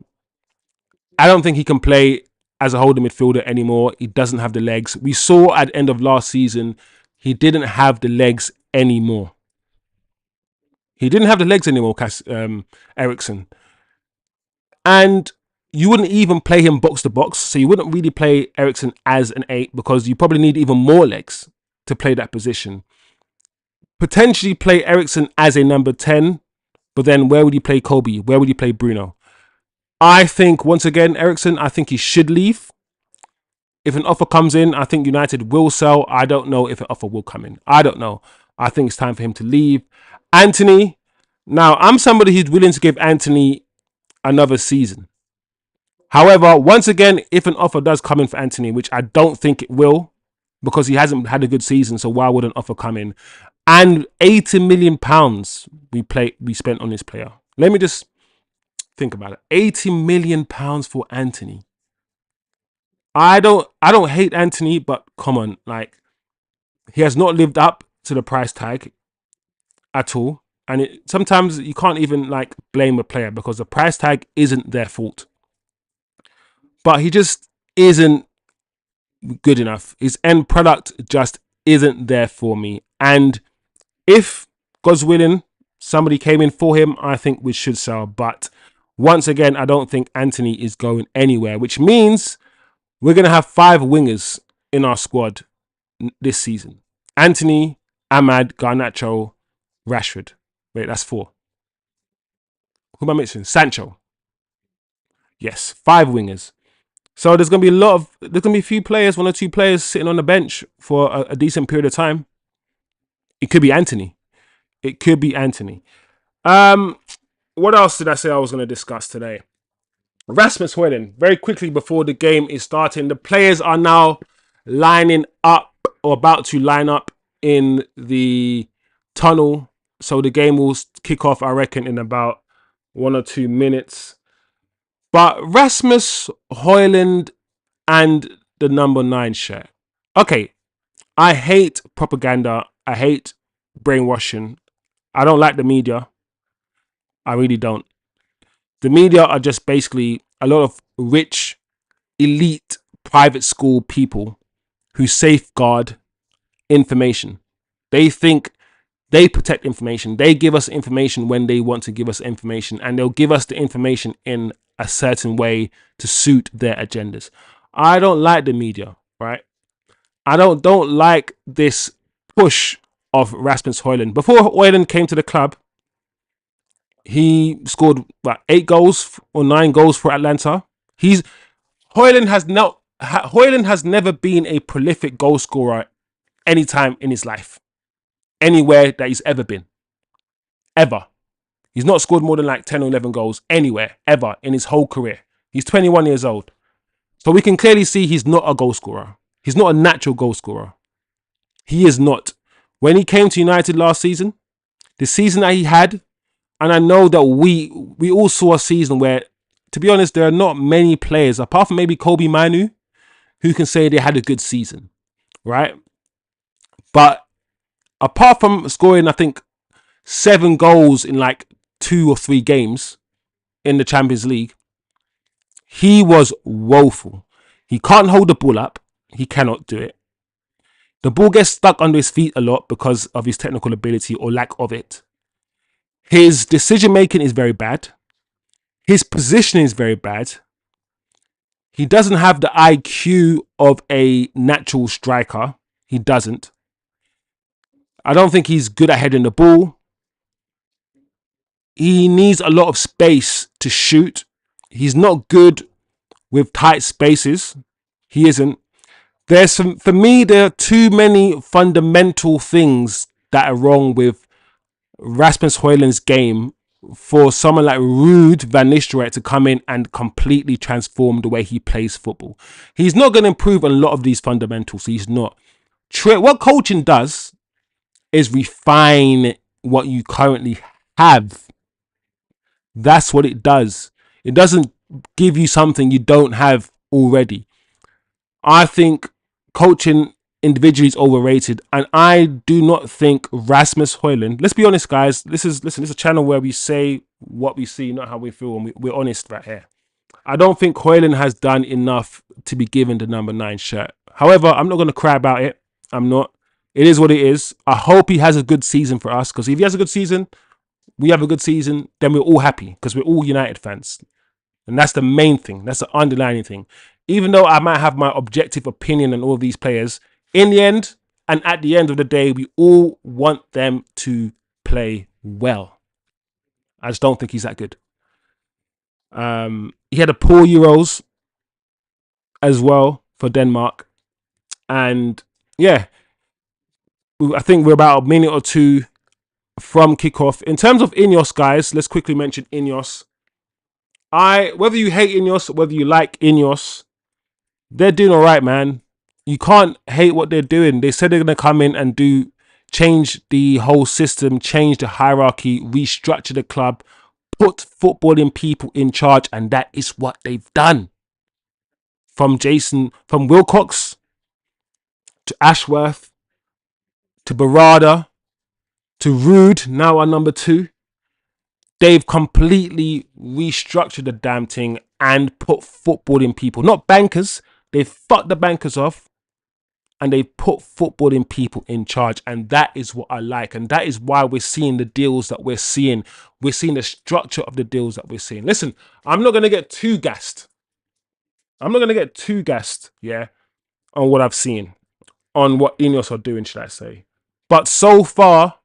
I don't think he can play as a holding midfielder anymore. He doesn't have the legs. We saw at the end of last season, he didn't have the legs anymore. He didn't have the legs anymore, Eriksen. And you wouldn't even play him box to box. So you wouldn't really play Eriksen as an 8 because you probably need even more legs to play that position. Potentially play Eriksen as a number 10, but then where would you play Kobe? Where would you play Bruno? I think, once again, Eriksen, I think he should leave. If an offer comes in, I think United will sell. I don't know if an offer will come in. I don't know. I think it's time for him to leave. Antony. Now, I'm somebody who's willing to give Antony another season. However, once again, if an offer does come in for Antony, which I don't think it will, because he hasn't had a good season, so why would an offer come in? And £80 million we spent on this player. Let me just think about it. £80 million for Antony. I don't hate Antony, but come on, like, he has not lived up to the price tag at all. And sometimes you can't even like blame a player because the price tag isn't their fault. But he just isn't good enough. His end product just isn't there for me. And if, God's willing, somebody came in for him, I think we should sell. But once again, I don't think Antony is going anywhere, which means we're going to have 5 wingers in our squad this season. Antony, Ahmad, Garnacho, Rashford. Wait, that's 4. Who am I missing? Sancho. Yes, 5 wingers. So there's going to be there's going to be a few players, 1 or 2 players sitting on the bench for a decent period of time. It could be Antony. It could be Antony. What else did I say I was going to discuss today? Rasmus Højlund. Very quickly before the game is starting, the players are now lining up or about to line up in the tunnel. So the game will kick off, I reckon, in about 1 or 2 minutes. But Rasmus Højlund and the number 9 shirt. Okay, I hate propaganda. I hate brainwashing. I don't like the media. I really don't. The media are just basically a lot of rich, elite, private school people who safeguard information. They think they protect information. They give us information when they want to give us information, and they'll give us the information in a certain way to suit their agendas. I don't like the media, right? I don't like this push of Rasmus Højlund. Before Højlund came to the club, he scored 8 goals or 9 goals for Atlanta. Højlund has never been a prolific goal scorer anytime in his life, anywhere that he's ever been, ever. He's not scored more than like 10 or 11 goals anywhere, ever, in his whole career. He's 21 years old. So we can clearly see he's not a goal scorer. He's not a natural goal scorer. He is not. When he came to United last season, the season that he had, and I know that we all saw a season where, to be honest, there are not many players, apart from maybe Kobe Manu, who can say they had a good season, right? But apart from scoring, I think, 7 goals in like 2 or 3 games in the Champions League, he was woeful. He can't hold the ball up. He cannot do it. The ball gets stuck under his feet a lot because of his technical ability or lack of it. His decision making is very bad. His positioning is very bad. He doesn't have the IQ of a natural striker. He doesn't. I don't think he's good at heading the ball. He needs a lot of space to shoot. He's not good with tight spaces. He isn't. For me, there are too many fundamental things that are wrong with Rasmus Højlund's game for someone like Ruud van Nistelrooy to come in and completely transform the way he plays football. He's not going to improve on a lot of these fundamentals. He's not. What coaching does is refine what you currently have. That's what it does. It doesn't give you something you don't have already. I think coaching individually is overrated, and I do not think Rasmus Højlund, let's be honest, guys, this is a channel where we say what we see, not how we feel, and we're honest right here. I don't think Højlund has done enough to be given the number 9 shirt. However, I'm not going to cry about it. I'm not. It is what it is. I hope he has a good season for us, because if he has a good season, we have a good season, then we're all happy, because we're all United fans. And that's the main thing. That's the underlying thing. Even though I might have my objective opinion on all these players, in the end and at the end of the day, we all want them to play well. I just don't think he's that good. He had a poor Euros as well for Denmark. And yeah, I think we're about a minute or two from kickoff. In terms of Ineos, guys, let's quickly mention Ineos. Whether you hate Ineos, whether you like Ineos, they're doing all right, man. You can't hate what they're doing. They said they're going to come in and change the whole system, change the hierarchy, restructure the club, put footballing people in charge, and that is what they've done. From Wilcox to Ashworth to Barada to Rude, now our number 2. They've completely restructured the damn thing and put footballing people, not bankers. They fucked the bankers off and they put footballing people in charge. And that is what I like. And that is why we're seeing the deals that we're seeing. We're seeing the structure of the deals that we're seeing. Listen, I'm not going to get too gassed. Yeah, on what I've seen, on what Ineos are doing, should I say. But so far,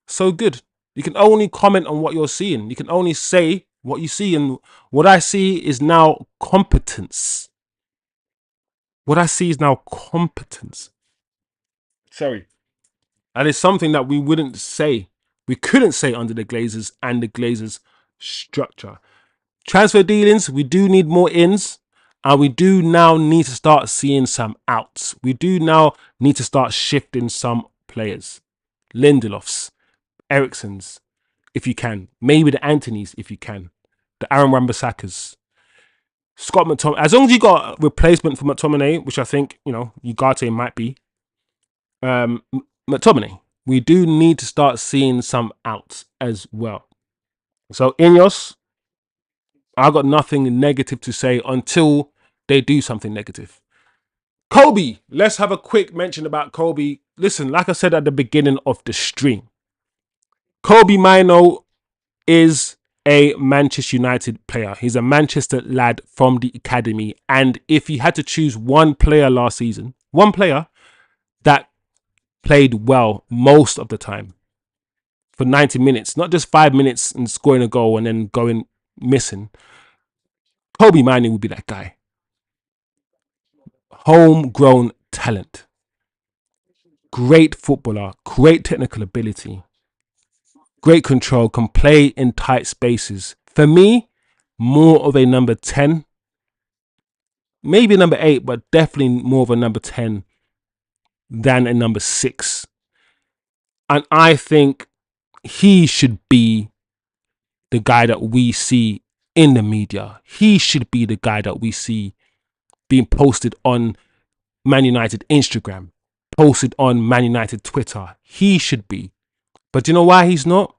so good. You can only comment on what you're seeing. You can only say what you see. And what I see is now competence. Sorry. That is something that we couldn't say under the Glazers and the Glazers structure. Transfer dealings, we do need more ins. And we do now need to start seeing some outs. We do now need to start shifting some players. Lindelofs, Ericssons, if you can. Maybe the Antonys, if you can. The Aaron Wan-Bissakas. Scott McTominay. As long as you got a replacement for McTominay, which I think, Ugarte might be. McTominay. We do need to start seeing some outs as well. So, Ineos, I got nothing negative to say until they do something negative. Kobe. Let's have a quick mention about Kobe. Listen, like I said at the beginning of the stream, Kobe Mino is a Manchester United player. He's a Manchester lad from the academy. And if you had to choose one player last season, one player that played well most of the time for 90 minutes, not just 5 minutes and scoring a goal and then going missing, Kobe Mino would be that guy. Homegrown talent. Great footballer, great technical ability, great control, can play in tight spaces. For me, more of a number 10, maybe a number 8, but definitely more of a number 10 than a number 6. And I think he should be the guy that we see in the media. He should be the guy that we see being posted on Man United Instagram, posted on Man United Twitter. He should be. But you know why he's not?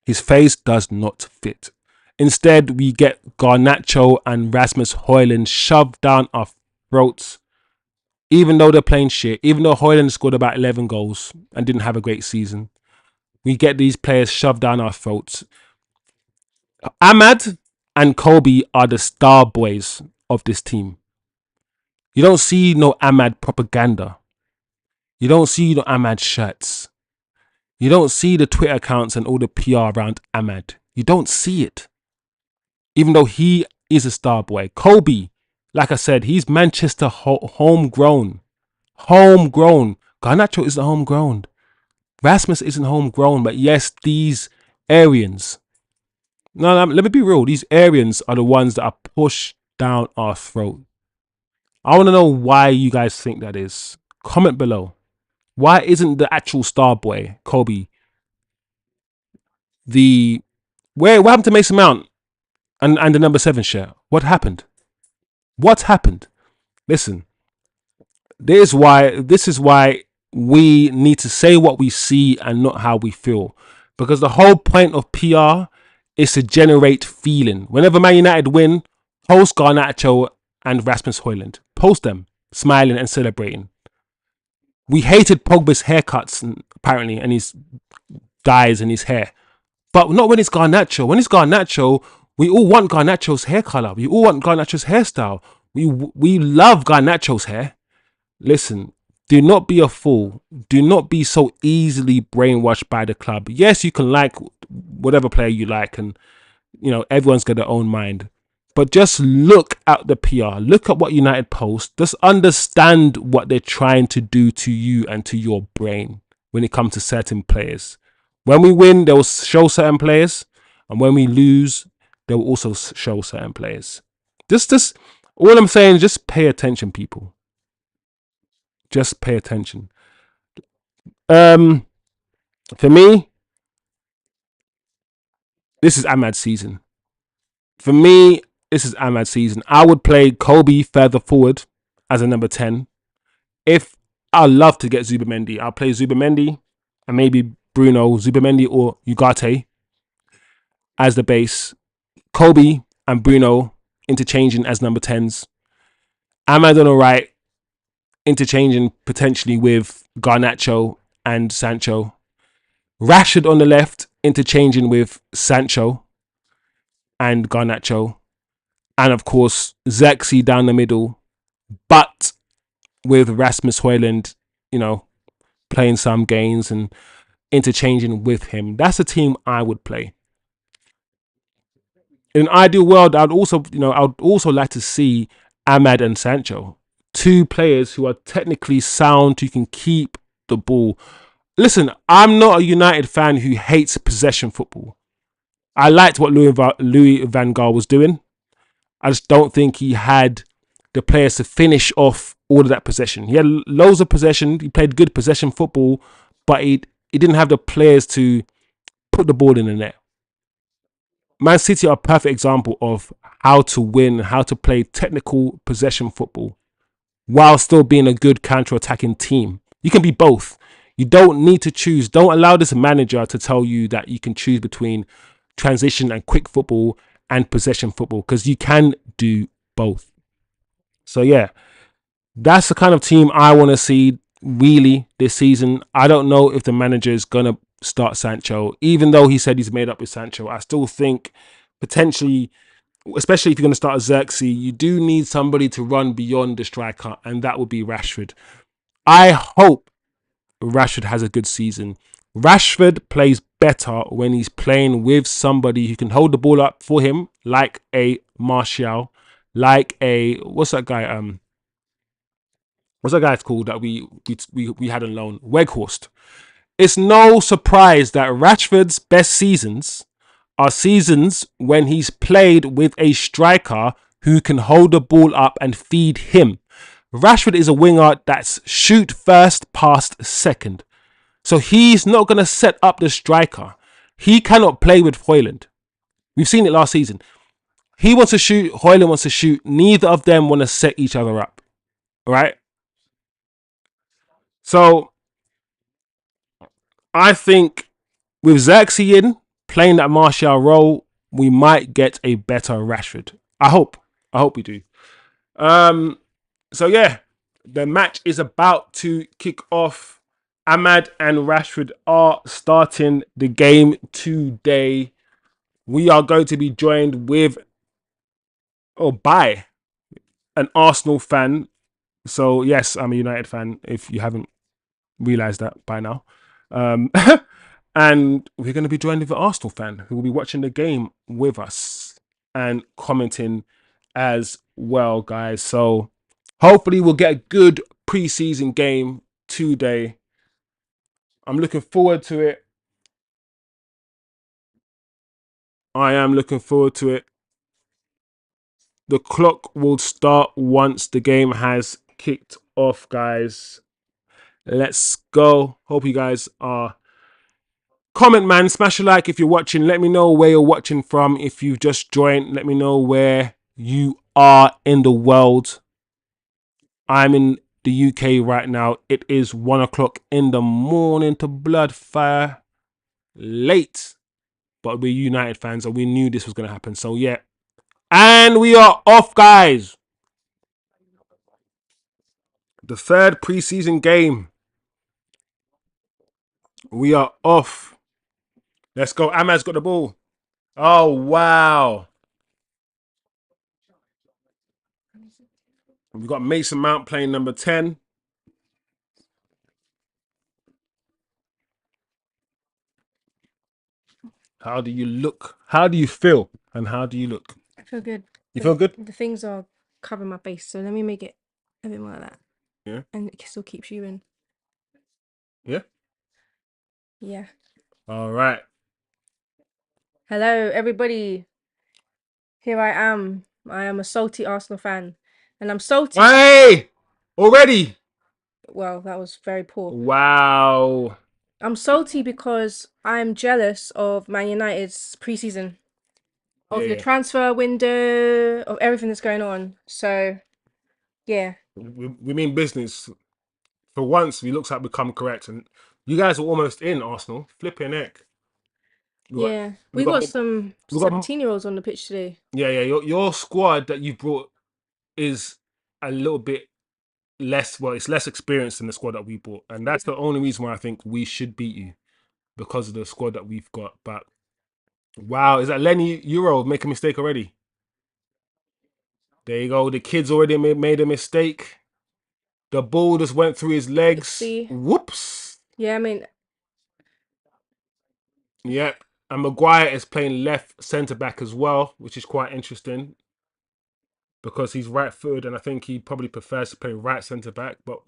His face does not fit. Instead, we get Garnacho and Rasmus HOJLUND shoved down our throats, even though they're playing shit, even though HOJLUND scored about 11 goals and didn't have a great season. We get these players shoved down our throats. Ahmad and Kobe are the star boys of this team. You don't see no Ahmad propaganda. You don't see no Ahmad shirts. You don't see the Twitter accounts and all the PR around Ahmad. You don't see it. Even though he is a star boy. Kobe, like I said, he's Manchester homegrown. Homegrown. Garnacho isn't homegrown. Rasmus isn't homegrown. But yes, these Aryans. No, let me be real. These Aryans are the ones that are pushed down our throat. I want to know why you guys think that is. Comment below. Why isn't the actual star boy, Kobe, what happened to Mason Mount and the number 7 shirt? What happened? What happened? Listen, this is why we need to say what we see and not how we feel. Because the whole point of PR is to generate feeling. Whenever Man United win, post Garnacho and Rasmus HOJLUND. Post them, smiling and celebrating. We hated Pogba's haircuts, apparently, and his dyes in his hair. But not when it's Garnacho. When it's Garnacho, We all want Garnacho's hair color. We all want Garnacho's hairstyle. We love Garnacho's hair. Listen, do not be a fool. Do not be so easily brainwashed by the club. Yes, you can like whatever player you like, and everyone's got their own mind. But just look at the PR. Look at what United post. Just understand what they're trying to do to you and to your brain when it comes to certain players. When we win, they will show certain players, and when we lose, they will also show certain players. Just all I'm saying is just pay attention, people. Just pay attention. For me, this is Ahmad's season. For me, this is Ahmad's season. I would play Kobe further forward as a number 10. If I love to get Zubamendi, I'll play Zubamendi and maybe Bruno, Zubamendi or Ugarte as the base. Kobe and Bruno interchanging as number 10s. Ahmad on the right, interchanging potentially with Garnacho and Sancho. Rashford on the left, interchanging with Sancho and Garnacho. And of course, zirkzee down the middle, but with Rasmus HOJLUND, playing some games and interchanging with him. That's a team I would play. In an ideal world, I'd also like to see Ahmad and Sancho, two players who are technically sound, who can keep the ball. Listen, I'm not a United fan who hates possession football. I liked what Louis van Gaal was doing. I just don't think he had the players to finish off all of that possession. He had loads of possession. He played good possession football, but he didn't have the players to put the ball in the net. Man City are a perfect example of how to win, how to play technical possession football while still being a good counter-attacking team. You can be both. You don't need to choose. Don't allow this manager to tell you that you can choose between transition and quick football and possession football, because you can do both. So yeah, that's the kind of team I want to see really this season. I don't know if the manager is going to start Sancho, even though he said he's made up with Sancho. I still think potentially, especially if you're going to start a zirkzee, you do need somebody to run beyond the striker, and that would be Rashford. I hope Rashford has a good season. Rashford plays better when he's playing with somebody who can hold the ball up for him, like a Martial, like a what's that guy? What's that guy called that we had on loan? Weghorst. It's no surprise that Rashford's best seasons are seasons when he's played with a striker who can hold the ball up and feed him. Rashford is a winger that's shoot first, pass second. So he's not going to set up the striker. He cannot play with HOJLUND. We've seen it last season. He wants to shoot, HOJLUND wants to shoot. Neither of them want to set each other up. Right? So I think with zirkzee in, playing that Martial role, we might get a better Rashford. I hope we do. So yeah, the match is about to kick off. Ahmad and Rashford are starting the game today. We are going to be joined with or by an Arsenal fan. So yes, I'm a United fan, if you haven't realised that by now. And we're going to be joined with an Arsenal fan who will be watching the game with us and commenting as well, guys. So hopefully we'll get a good pre-season game today. I'm looking forward to it. I am looking forward to it. The clock will start once the game has kicked off, guys. Let's go. Hope you guys are. Comment, man. Smash a like if you're watching. Let me know where you're watching from. If you've just joined, let me know where you are in the world. I'm in the UK right now. It is 1 o'clock in the morning to Bloodfire. Late. But we're United fans and we knew this was going to happen. So yeah. And we are off, guys. The third preseason game. We are off. Let's go. Ahmad's got the ball. Oh, wow. We've got Mason Mount playing number 10. How do you look? How do you feel? And how do you look? I feel good. You feel good? The things are covering my face, so let me make it a bit more like that. Yeah. And it still keeps you in. Yeah. Yeah. All right. Hello, everybody. Here I am. I am a salty Arsenal fan. And I'm salty. Hey! Already? Well, that was very poor. Wow. I'm salty because I'm jealous of Man United's preseason, Yeah, of the yeah. transfer window, of everything that's going on. So, yeah. We mean business. For once, we looks like we come correct. And you guys are almost in, Arsenal. Flipping heck. We got, Yeah. we We got got more. some We got, 17-year-olds on the pitch today. yeah, yeah. Your squad that you brought is a little bit less, well, it's less experienced than the squad that we bought. And that's the only reason why I think we should beat you, because of the squad that we've got. But wow, is that Lenny Euro make a mistake already? There you go. The kid's already made a mistake. The ball just went through his legs. See? Whoops. Yeah, I mean, Yep. And Maguire is playing left centre back as well, which is quite interesting because he's right footed, and I think he probably prefers to play right centre back. But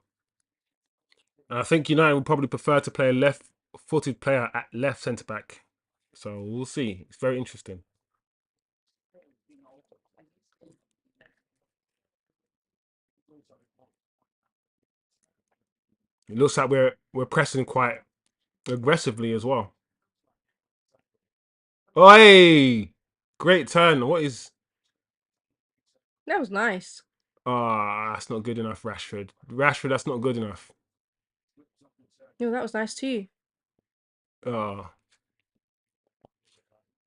I think United would probably prefer to play a left footed player at left centre back. So we'll see. It's very interesting. It looks like we're pressing quite aggressively as well. Oi! Great turn. What is that was nice. that's not good enough, Rashford. Rashford, that's not good enough. No, that was nice too. Uh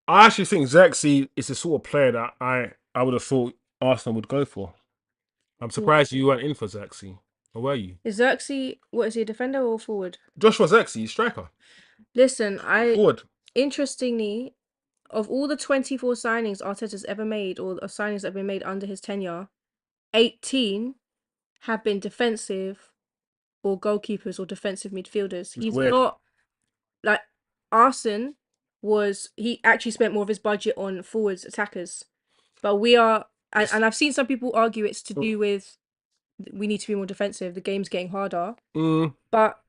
I actually think zirkzee is the sort of player that I would have thought Arsenal would go for. I'm surprised you weren't in for zirkzee. Or were you? Is Zirkzee, what is he, a defender or forward? Joshua Zirkzee, striker. Listen, Forward. interestingly, of all the 24 signings Arteta's ever made, or signings that have been made under his tenure, 18 have been defensive or goalkeepers or defensive midfielders. It's He's weird. not like Arsene he actually spent more of his budget on forwards attackers. But we are, and I've seen some people argue it's to do with we need to be more defensive. The game's getting harder. Mm, But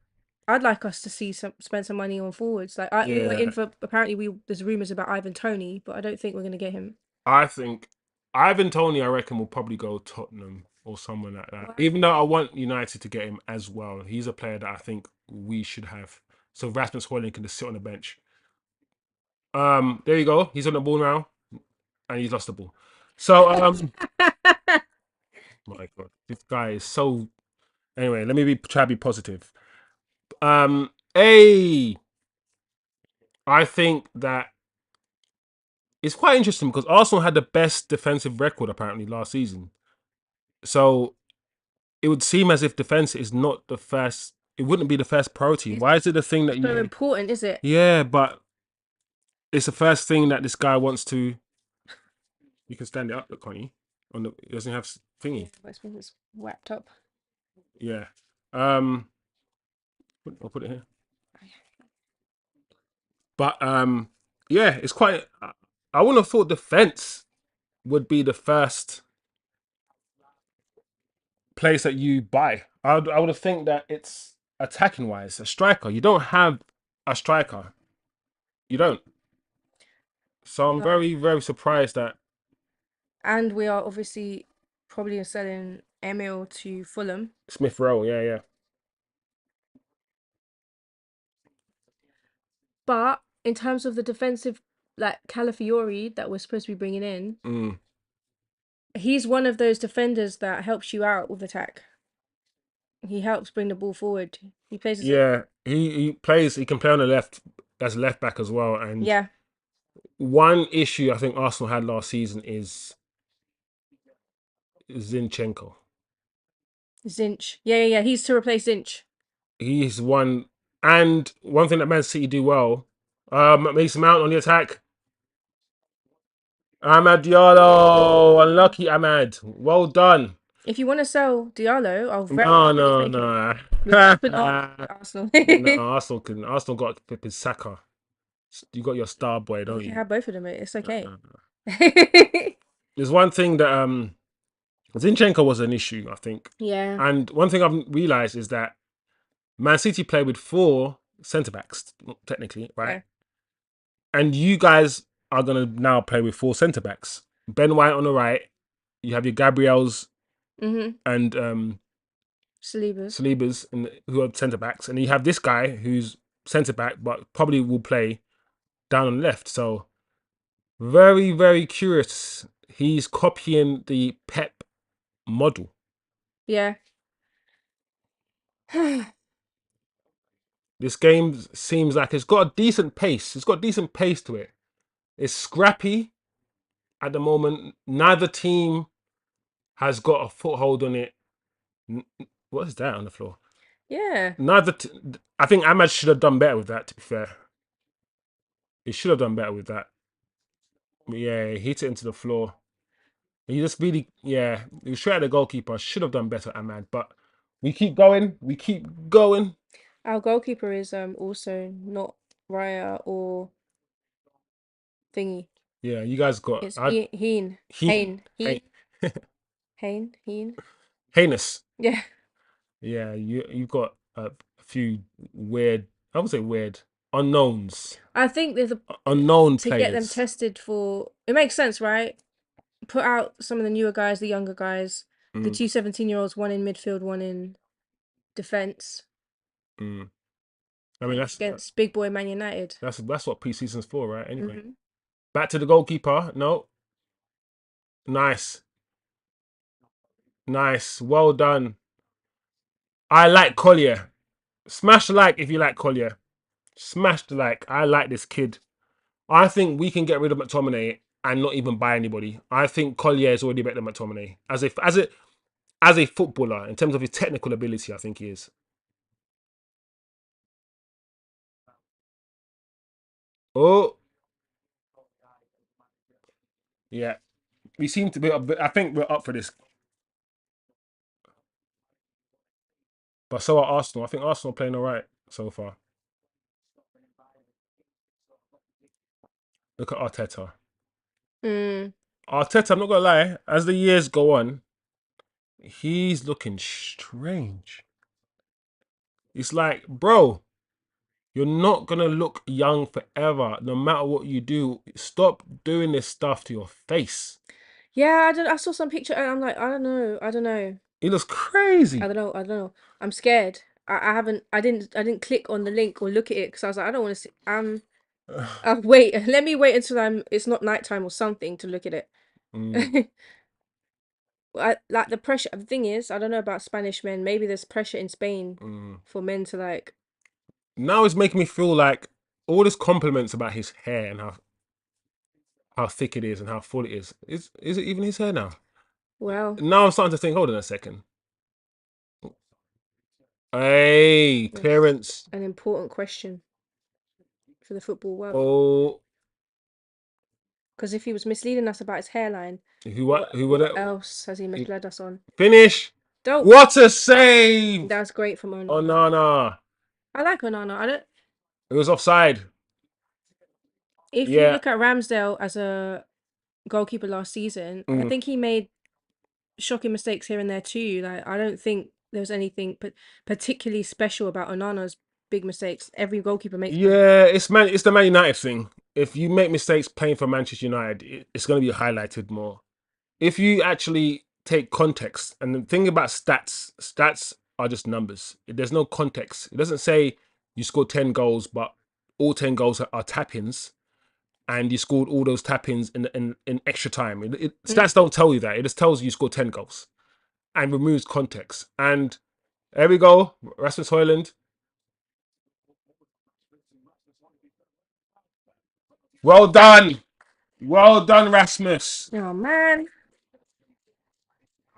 I'd like us to spend some money on forwards. Like we were in yeah. for apparently there's rumors about Ivan Toney, but I don't think we're gonna get him. I think Ivan Toney, I reckon, will probably go Tottenham or someone like that. Wow. Even though I want United to get him as well. He's a player that I think we should have. So Rasmus Højlund can just sit on the bench. There you go. He's on the ball now. And he's lost the ball. So my god, this guy is so. Anyway, let me try to be positive. A, I think that it's quite interesting because Arsenal had the best defensive record apparently last season. So it would seem as if defense is not the first. It wouldn't be the first priority. It's Why is it the thing that so you? important, is it? Yeah, but it's the first thing that this guy wants to. You can stand it up, can't you? On the, it doesn't have thingy. I suppose it's wrapped up. Yeah. I'll put it here. But yeah, it's quite. I wouldn't have thought defense would be the first place that you buy. I would have think that it's attacking wise, a striker. You don't have a striker. You don't. So I'm No. very very surprised that And we are obviously probably selling Emil to Fulham. Smith Rowe. Yeah, yeah. But in terms of the defensive, like Calafiori that we're supposed to be bringing in, Mm. he's one of those defenders that helps you out with attack. He helps bring the ball forward. He plays the same. Yeah, he plays. He can play on the left as left back as well. And Yeah, one issue I think Arsenal had last season is Zinchenko. Zinch. Yeah. He's to replace Zinch. He's one, and one thing that Man City do well. Mason Mount on the attack. Ahmad Diallo, unlucky Ahmad. Well done. If you want to sell Diallo, I'll very No, happily no, take it. no. We're swapping arms with Arsenal. No, Arsenal got Pippin Saka. You got your star boy, You don't can you? have both of them. It's No, okay. no, no. There's one thing that Zinchenko was an issue, I think. Yeah. And one thing I've realized is that Man City play with 4 centre backs, technically, right? Yeah. And you guys are gonna now play with 4 centre backs. Ben White on the right. You have your Gabriels Mhm. and Salibas. Salibas, who are centre backs, and you have this guy who's centre back, but probably will play down on the left. So very, very curious. He's copying the Pep model. Yeah. This game seems like it's got a decent pace. It's got decent pace to it. It's scrappy at the moment. Neither team has got a foothold on it. What is that on the floor? Yeah. I think Ahmad should have done better with that. To be fair, he should have done better with that. But yeah, he hit it into the floor. He just really, yeah, he was straight at the goalkeeper. Should have done better, Ahmad. But we keep going. We keep going. Our goalkeeper is also not Raya or thingy. Yeah, you guys got It's Heen. he, Heen. Heen. heinous. Yeah. Yeah, you've got a few weird. I would say weird unknowns, I think there's a unknown to get them players. tested for. It makes sense, right? Put out some of the newer guys, the younger guys, the Mm, two 17-year-olds, one in midfield, one in defense, mm. I mean, against big boy Man United. that's what preseason's for, right? Anyway, Hmm. back to the goalkeeper. No, nice, nice, well done. I like Collier. Smash the like if you like Collier. Smash the like. I like this kid. I think we can get rid of McTominay and not even buy anybody. I think Collier is already better than McTominay as a footballer in terms of his technical ability. I think he is. Oh, yeah. We seem to be. I think we're up for this. But so are Arsenal. I think Arsenal are playing all right so far. Look at Arteta. Mm. Arteta, I'm not gonna lie. As the years go on, he's looking strange. It's like, bro, you're not gonna look young forever, no matter what you do. Stop doing this stuff to your face. Yeah, I saw some picture and I'm like, I don't know. I don't know. It looks crazy. I don't know. I'm scared. I haven't. I didn't click on the link or look at it because I was like, I don't want to see. Wait. Let me wait until it's not nighttime or something to look at it. Mm, Like the pressure. The thing is, I don't know about Spanish men. Maybe there's pressure in Spain mm. for men to like. Now it's making me feel like all this compliments about his hair and how thick it is and how full it is. Is it even his hair now? Well, Now I'm starting to think, hold on a second. Hey, that's clearance. an important question for the football world. Oh, Because if he was misleading us about his hairline, who would what that? else has he misled us on? Finish. Dope. What a save. That's great from Oh, Onana. no, no. I like Onana. I don't. It was offside. If you Yeah. look at Ramsdale as a goalkeeper last season, I Mm. think he made shocking mistakes here and there too. Like I don't think there was anything particularly special about Onana's big mistakes. Every goalkeeper makes them. Yeah, it's the Man United thing. If you make mistakes playing for Manchester United, it's going to be highlighted more. If you actually take context, and the thing about stats are just numbers. There's no context. It doesn't say you scored 10 goals, but all 10 goals are tap-ins, and you scored all those tap-ins in extra time. Mm. Stats don't tell you that. It just tells you scored 10 goals and removes context. And there we go. Rasmus Højlund. Well done. Well done, Rasmus. Oh man,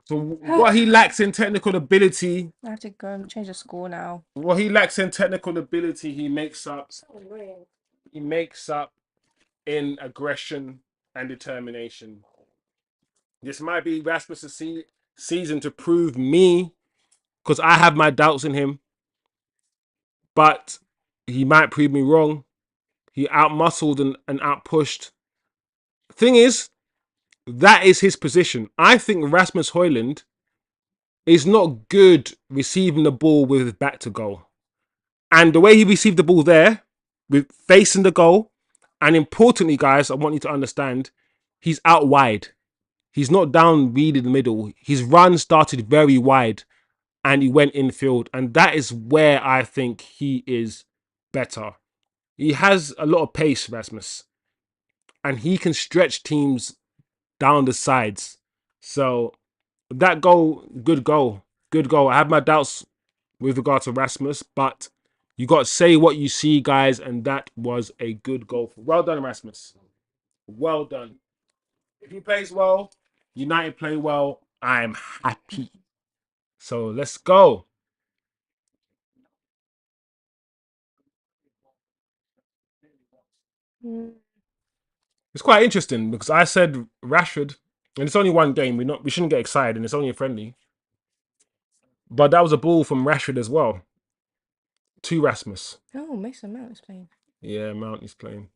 So I what he lacks in technical ability, have to go and change the score now. he makes up. So annoying. He makes up in aggression and determination. This might be Rasmus's season to prove me, because I have my doubts in him, but he might prove me wrong. He outmuscled and outpushed. Thing is, that is his position. I think Rasmus Højlund is not good receiving the ball with his back to goal. And the way he received the ball there, with facing the goal, and importantly, guys, I want you to understand, he's out wide. He's not down really the middle. His run started very wide and he went infield. And that is where I think he is better. He has a lot of pace, Rasmus, and he can stretch teams down the sides. So that goal, good goal, good goal. I have my doubts with regard to Rasmus, but you got to say what you see, guys, and that was a good goal. Well done, Rasmus. Well done. If he plays well, United play well, I'm happy. So let's go. Mm. It's quite interesting because I said Rashford, and it's only one game. We shouldn't get excited, and it's only a friendly. But that was a ball from Rashford as well to Rasmus. Oh, Mason Mount is playing. Yeah, Mount is playing.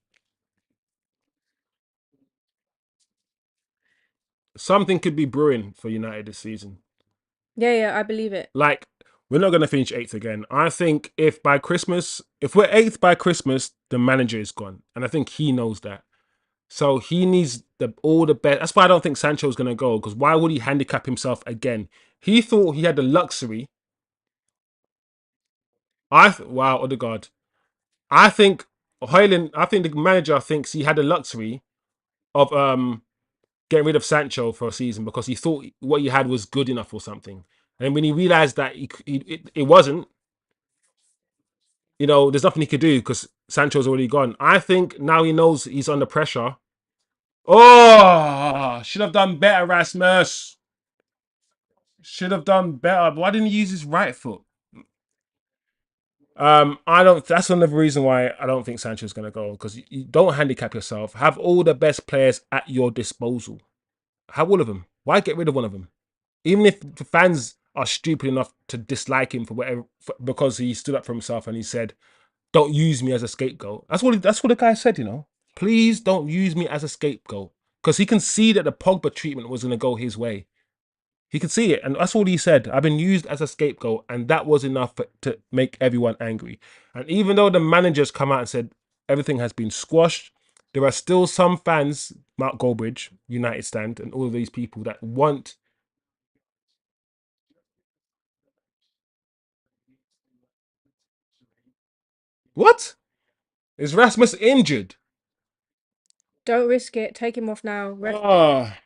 Something could be brewing for United this season. Yeah, I believe it. Like, we're not going to finish 8th again. I think if by Christmas, if we're 8th by Christmas, the manager is gone. And I think he knows that. So he needs all the best. That's why I don't think Sancho's going to go. Because why would he handicap himself again? He thought he had the luxury. Wow, Odegaard. I think Højlund, I think the manager thinks he had the luxury of getting rid of Sancho for a season because he thought what he had was good enough or something. And when he realized that it wasn't, there's nothing he could do because Sancho's already gone. I think now he knows he's under pressure. Oh, should have done better, Rasmus. Should have done better. Why didn't he use his right foot? I don't. That's another reason why I don't think Sancho's gonna go because you don't handicap yourself. Have all the best players at your disposal. Have all of them. Why get rid of one of them? Even if the fans are stupid enough to dislike him for whatever, because he stood up for himself and he said, "Don't use me as a scapegoat." That's what the guy said. Please don't use me as a scapegoat because he can see that the Pogba treatment was gonna go his way. He could see it, and that's all he said. I've been used as a scapegoat, and that was enough to make everyone angry. And even though the managers come out and said everything has been squashed, there are still some fans, Mark Goldbridge, United stand, and all of these people that want. What? Is Rasmus injured? Don't risk it. Take him off now. Ah,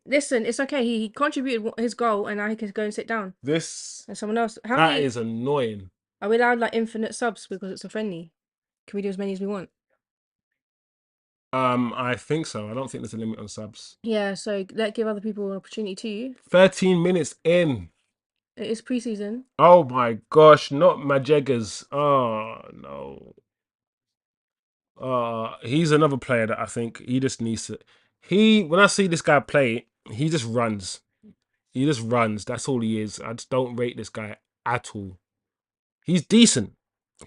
Listen, it's okay. He contributed his goal, and now he can go and sit down. this And someone else. How that many is annoying. are we allowed? Like infinite subs because it's a friendly. Can we do as many as we want? I think so. I don't think there's a limit on subs. Yeah. So give other people an opportunity too. 13 minutes in. It is preseason. Oh my gosh, not Majegas. Oh no. He's another player that I think he just needs to. When I see this guy play, he just runs. He just runs. That's all he is. I just don't rate this guy at all. He's decent.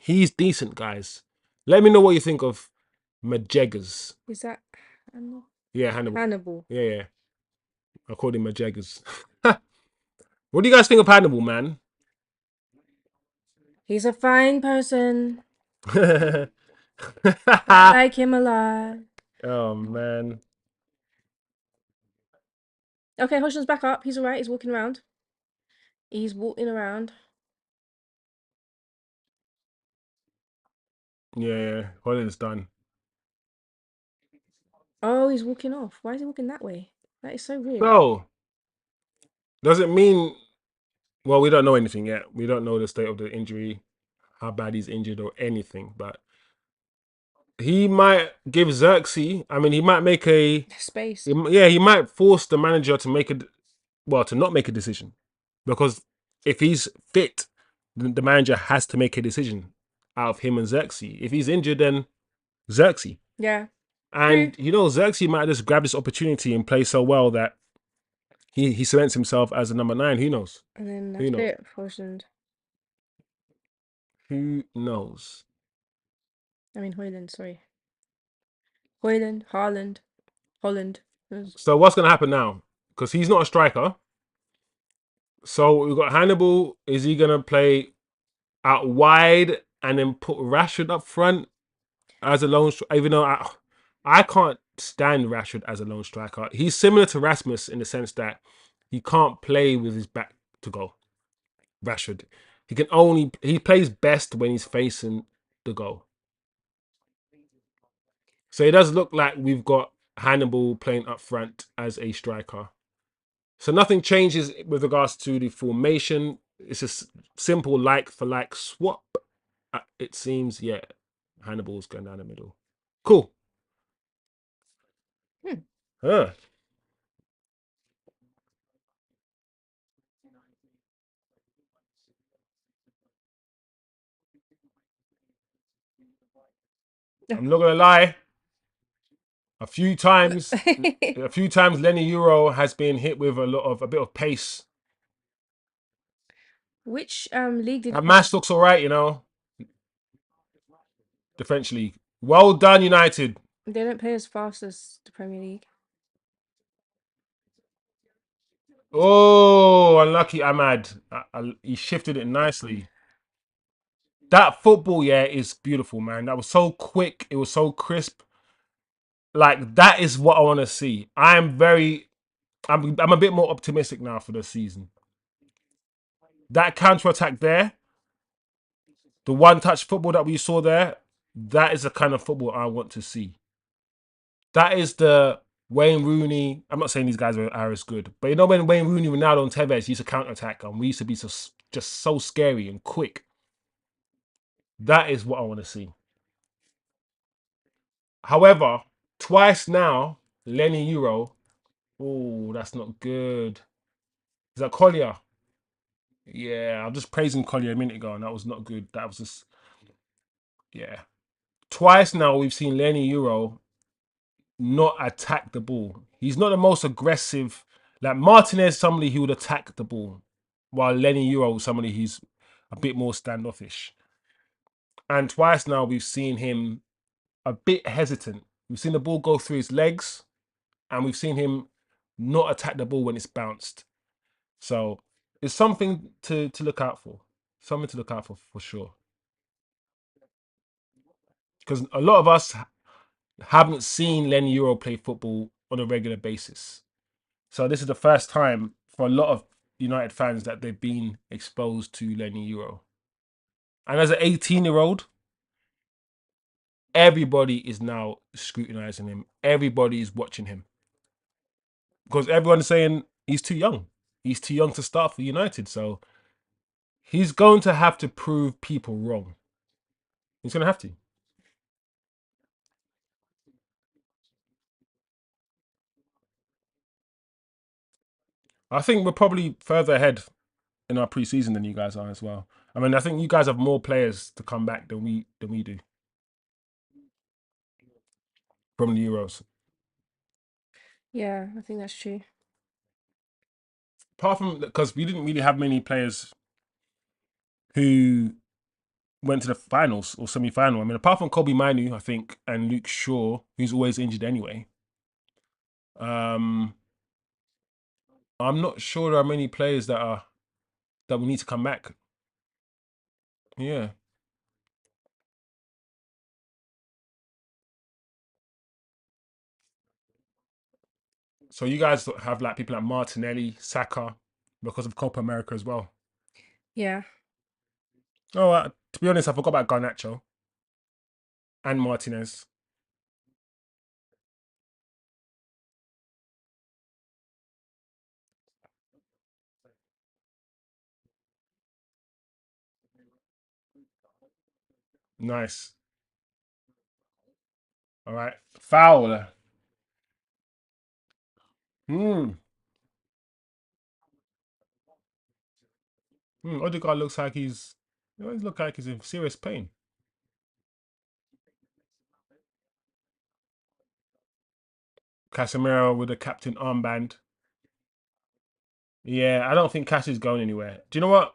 He's decent, guys. Let me know what you think of Majegas. Is that Hannibal? Yeah, Hannibal. Hannibal. Yeah. I called him Majegas. What do you guys think of Hannibal, man? He's a fine person. I like him a lot. Oh man. Okay, HOJLUND's back up. He's alright. He's walking around. He's walking around. Yeah. Holland's done. Oh, he's walking off. Why is he walking that way? That is so weird. So, does it mean? Well, we don't know anything yet. We don't know the state of the injury, how bad he's injured or anything. But he might give zirkzee. I mean, he might make Space. he might force the manager to to not make a decision, because if he's fit, the manager has to make a decision out of him and zirkzee. If he's injured, then zirkzee. Yeah. And zirkzee might just grab this opportunity and play so well that he cements himself as a number 9. Who knows? And then Who that's knows? it. HOJLUND. Who knows? I mean HOJLUND. Sorry, HOJLUND, Haaland, Holland. So what's gonna happen now? Because he's not a striker. So we've got Hannibal. Is he gonna play out wide and then put Rashford up front as a lone? Even though I can't stand Rashford as a lone striker. He's similar to Rasmus in the sense that he can't play with his back to goal. Rashford, he plays best when he's facing the goal. So it does look like we've got Hannibal playing up front as a striker. So nothing changes with regards to the formation. It's a simple like for like swap. It seems, yeah, Hannibal's going down the middle. Cool. Hmm. Huh. I'm not gonna lie. A few times, a few times, Lenny Euro has been hit with a bit of pace. Which league did That match looks all right, the French league. Well done, United. they don't play as fast as the Premier League? Oh, unlucky Ahmad. He shifted it nicely. That football, yeah, is beautiful, man. That was so quick. It was so crisp. Like that is what I want to see. I'm a bit more optimistic now for the season. That counter attack there, the one touch football that we saw there, that is the kind of football I want to see. That is the Wayne Rooney. I'm not saying these guys are as good, but when Wayne Rooney, Ronaldo, and Tevez used to counter attack, and we used to be just so scary and quick. That is what I want to see. However, twice now, Lenny Euro. Oh, that's not good. Is that Collier? Yeah, I'm just praising Collier a minute ago, and that was not good. That was just, yeah. Twice now we've seen Lenny Euro not attack the ball. He's not the most aggressive. Like Martinez, somebody who would attack the ball, while Lenny Euro, somebody who's a bit more standoffish. And twice now we've seen him a bit hesitant. We've seen the ball go through his legs, and we've seen him not attack the ball when it's bounced. So it's something to look out for. Something to look out for sure. Because a lot of us haven't seen Lenny Euro play football on a regular basis. So this is the first time for a lot of United fans that they've been exposed to Lenny Euro. And as an 18-year-old, everybody is now scrutinizing him. Everybody is watching him. Because everyone's saying he's too young. He's too young to start for United. So he's going to have to prove people wrong. He's going to have to. I think we're probably further ahead in our preseason than you guys are as well. I mean, I think you guys have more players to come back than we do from the Euros. Yeah, I think that's true. Apart from because we didn't really have many players who went to the finals or semi-final. I mean, apart from Kobe Manu, I think, and Luke Shaw, who's always injured anyway. Um, I'm not sure there are many players that we need to come back. Yeah. So you guys have like people like Martinelli, Saka, because of Copa America as well. Yeah. Oh, to be honest, I forgot about Garnacho and Martinez. Nice. All right. Foul. Hmm. Odegaard looks like he always look like he's in serious pain. Casemiro with a captain armband. Yeah, I don't think Cash is going anywhere. Do you know what?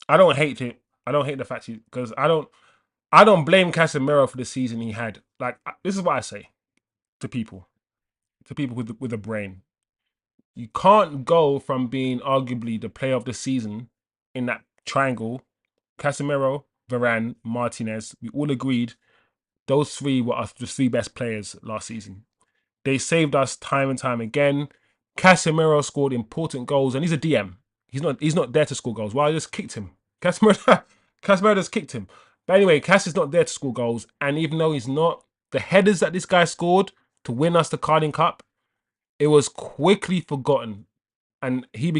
I don't hate it. I don't hate the fact because I don't blame Casemiro for the season he had. Like this is what I say to people, with a brain. You can't go from being arguably the player of the season in that triangle, Casemiro, Varane, Martinez. We all agreed those three were the three best players last season. They saved us time and time again. Casemiro scored important goals, and he's a DM. He's not there to score goals. Well, I just kicked him. Casemiro, Casemiro just kicked him. But anyway, Cass is not there to score goals, and even though he's not, the headers that this guy scored to win us the Carling Cup, it was quickly forgotten, and he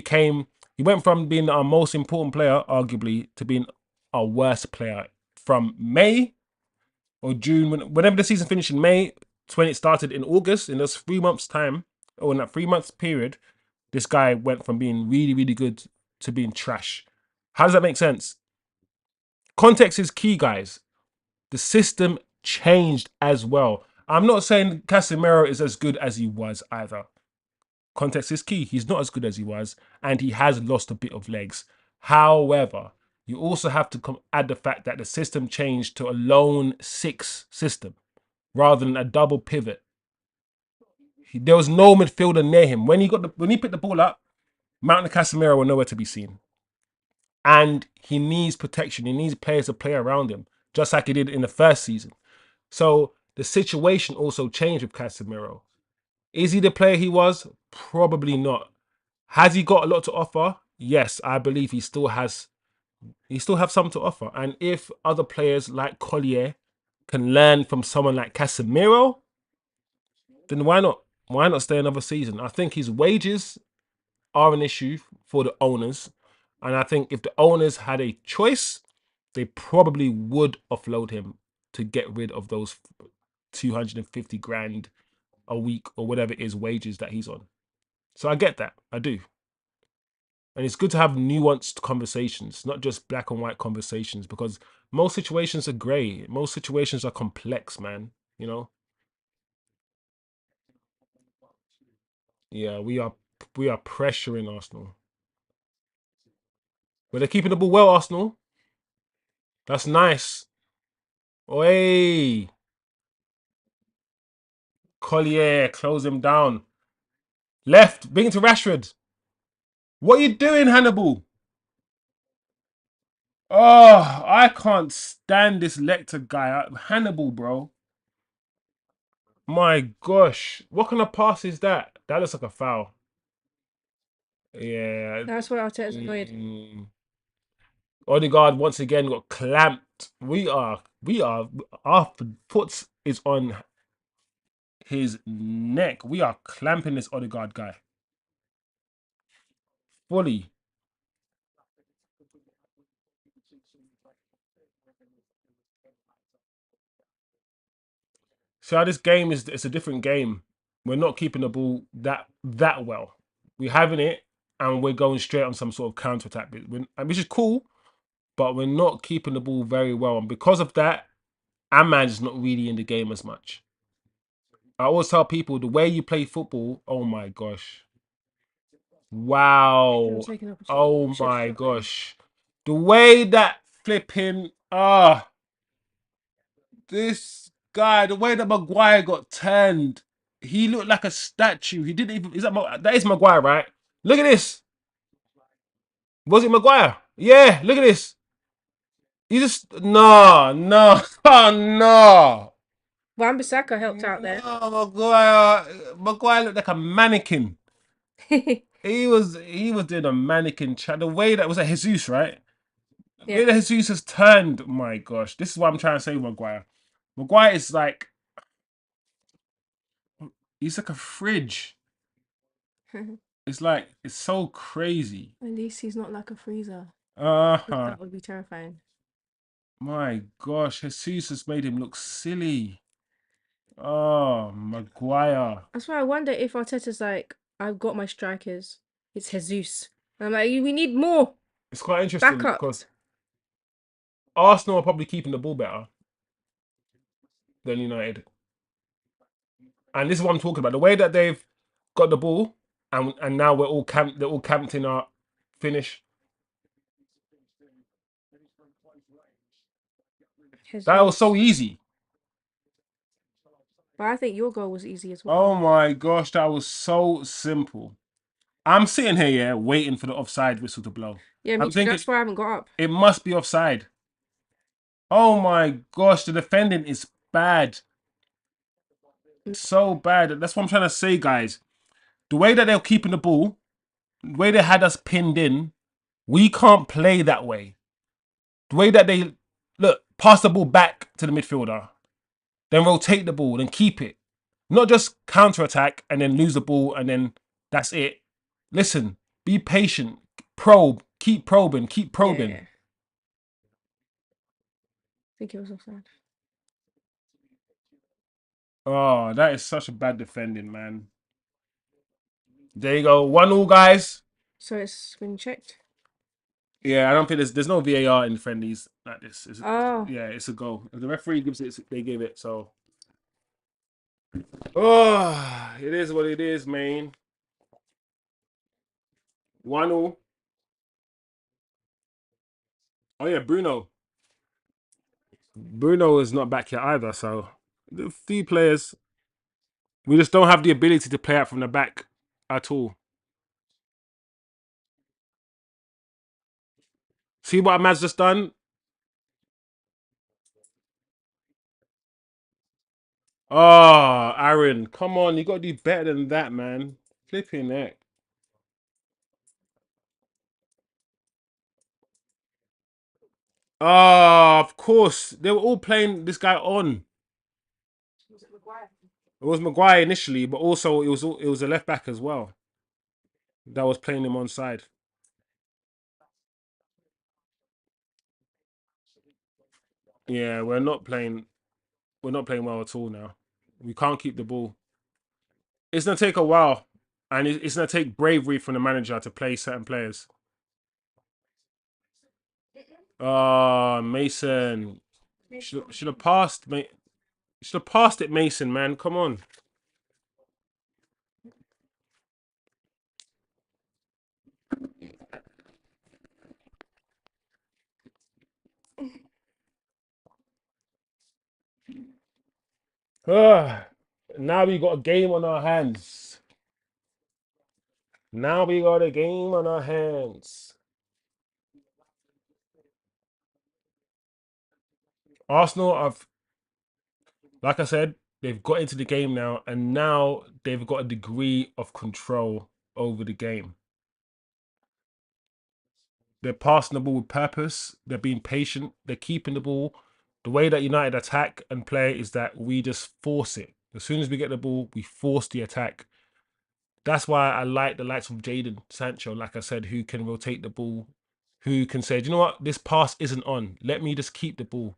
went from being our most important player, arguably, to being our worst player from May or June, whenever the season finished in May, when it started in August, in those 3 months' time, or in that 3 months period, this guy went from being really, really good to being trash. How does that make sense? Context is key, guys. The system changed as well. I'm not saying Casemiro is as good as he was either. Context is key. He's not as good as he was, and he has lost a bit of legs. However, you also have to add the fact that the system changed to a lone six system rather than a double pivot. There was no midfielder near him when when he picked the ball up. Mount and Casemiro were nowhere to be seen, and he needs protection. He needs players to play around him, just like he did in the first season. So the situation also changed with Casemiro. Is he the player he was? Probably not. Has he got a lot to offer? Yes, I believe he still has. He still have some to offer. And if other players like Collier can learn from someone like Casemiro, then why not? Why not stay another season? I think his wages are an issue for the owners, and I think if the owners had a choice, they probably would offload him to get rid of those 250 grand a week or whatever it is wages that he's on. So I get that. I do. And it's good to have nuanced conversations, not just black and white conversations, because most situations are grey. Most situations are complex, man. You know? Yeah, we are pressuring Arsenal. But they're keeping the ball well, Arsenal. That's nice. Oi. Collier, close him down. Left, bring it to Rashford. What are you doing, Hannibal? Oh, I can't stand this Lecter guy. Hannibal, bro. My gosh. What kind of pass is that? That looks like a foul. Yeah. That's why Arteta's annoyed. Odegaard once again got clamped. Our foot is on his neck. We are clamping this Odegaard guy fully. See how this game is? It's a different game. We're not keeping the ball that well. We're having it and we're going straight on some sort of counter attack, which is cool. But we're not keeping the ball very well, and because of that, our man's not really in the game as much. I always tell people the way you play football. Oh my gosh! Wow! Oh my gosh! The way that flipping this guy, the way that Maguire got turned, he looked like a statue. He didn't even. That is Maguire, right? Look at this. Was it Maguire? Yeah. Look at this. You just no, oh no. Wan-Bissaka helped out there. No, Maguire looked like a mannequin. He was doing a mannequin chat. The way that was like Jesus, right? The way Yeah. that Jesus has turned, my gosh. This is what I'm trying to say with Maguire. Maguire is like he's like a fridge. It's so crazy. At least he's not like a freezer. Uh-huh. That would be terrifying. My gosh, Jesus has made him look silly. Oh, Maguire. That's why I wonder if Arteta's like, I've got my strikers. It's Jesus. And I'm like, we need more It's quite interesting backup. because Arsenal are probably keeping the ball better than United. And this is what I'm talking about. The way that they've got the ball, and now we're all camped. They're all camped in our finish. His That was so goals. easy. But I think your goal was easy as well. Oh my gosh, that was so simple. I'm sitting here, yeah, waiting for the offside whistle to blow. Yeah, me I'm too. thinking That's why I haven't got up. it must be offside. Oh my gosh, the defending is bad. So bad. That's what I'm trying to say, guys. The way that they're keeping the ball, the way they had us pinned in, we can't play that way. The way that they look, pass the ball back to the midfielder, then rotate the ball, then keep it. Not just counter attack and then lose the ball and then that's it. Listen, be patient, probe, keep probing, keep Yeah, yeah, probing. yeah. I think it was offside. Oh, that is such a bad defending, man. There you go. 1-1, guys. So it's been checked. Yeah, I don't think there's no VAR in friendlies like this. Oh, Yeah, it's a goal. If the referee gives it, they give it. So, oh, it is what it is, man. 1-1. Oh yeah, Bruno. Bruno is not back yet either. So, the few players, we just don't have the ability to play out from the back at all. See what Ahmad's just done? Oh, Aaron, come on, you gotta do better than that, man. Flipping heck. Oh, of course. They were all playing this guy on. It was Maguire initially, but also it was a left back as well that was playing him on side. Yeah, we're not playing well at all now. We can't keep the ball. It's gonna take a while, and it's gonna take bravery from the manager to play certain players. Mason should have passed, mate. Should have passed it, Mason. Man, come on. Now we got a game on our hands. Now we got a game on our hands. Arsenal have, like I said, they've got into the game now, and now they've got a degree of control over the game. They're passing the ball with purpose. They're being patient. They're keeping the ball. The way that United attack and play is that we just force it. As soon as we get the ball, we force the attack. That's why I like the likes of Jadon Sancho, like I said, who can rotate the ball, who can say, do you know what, this pass isn't on. Let me just keep the ball.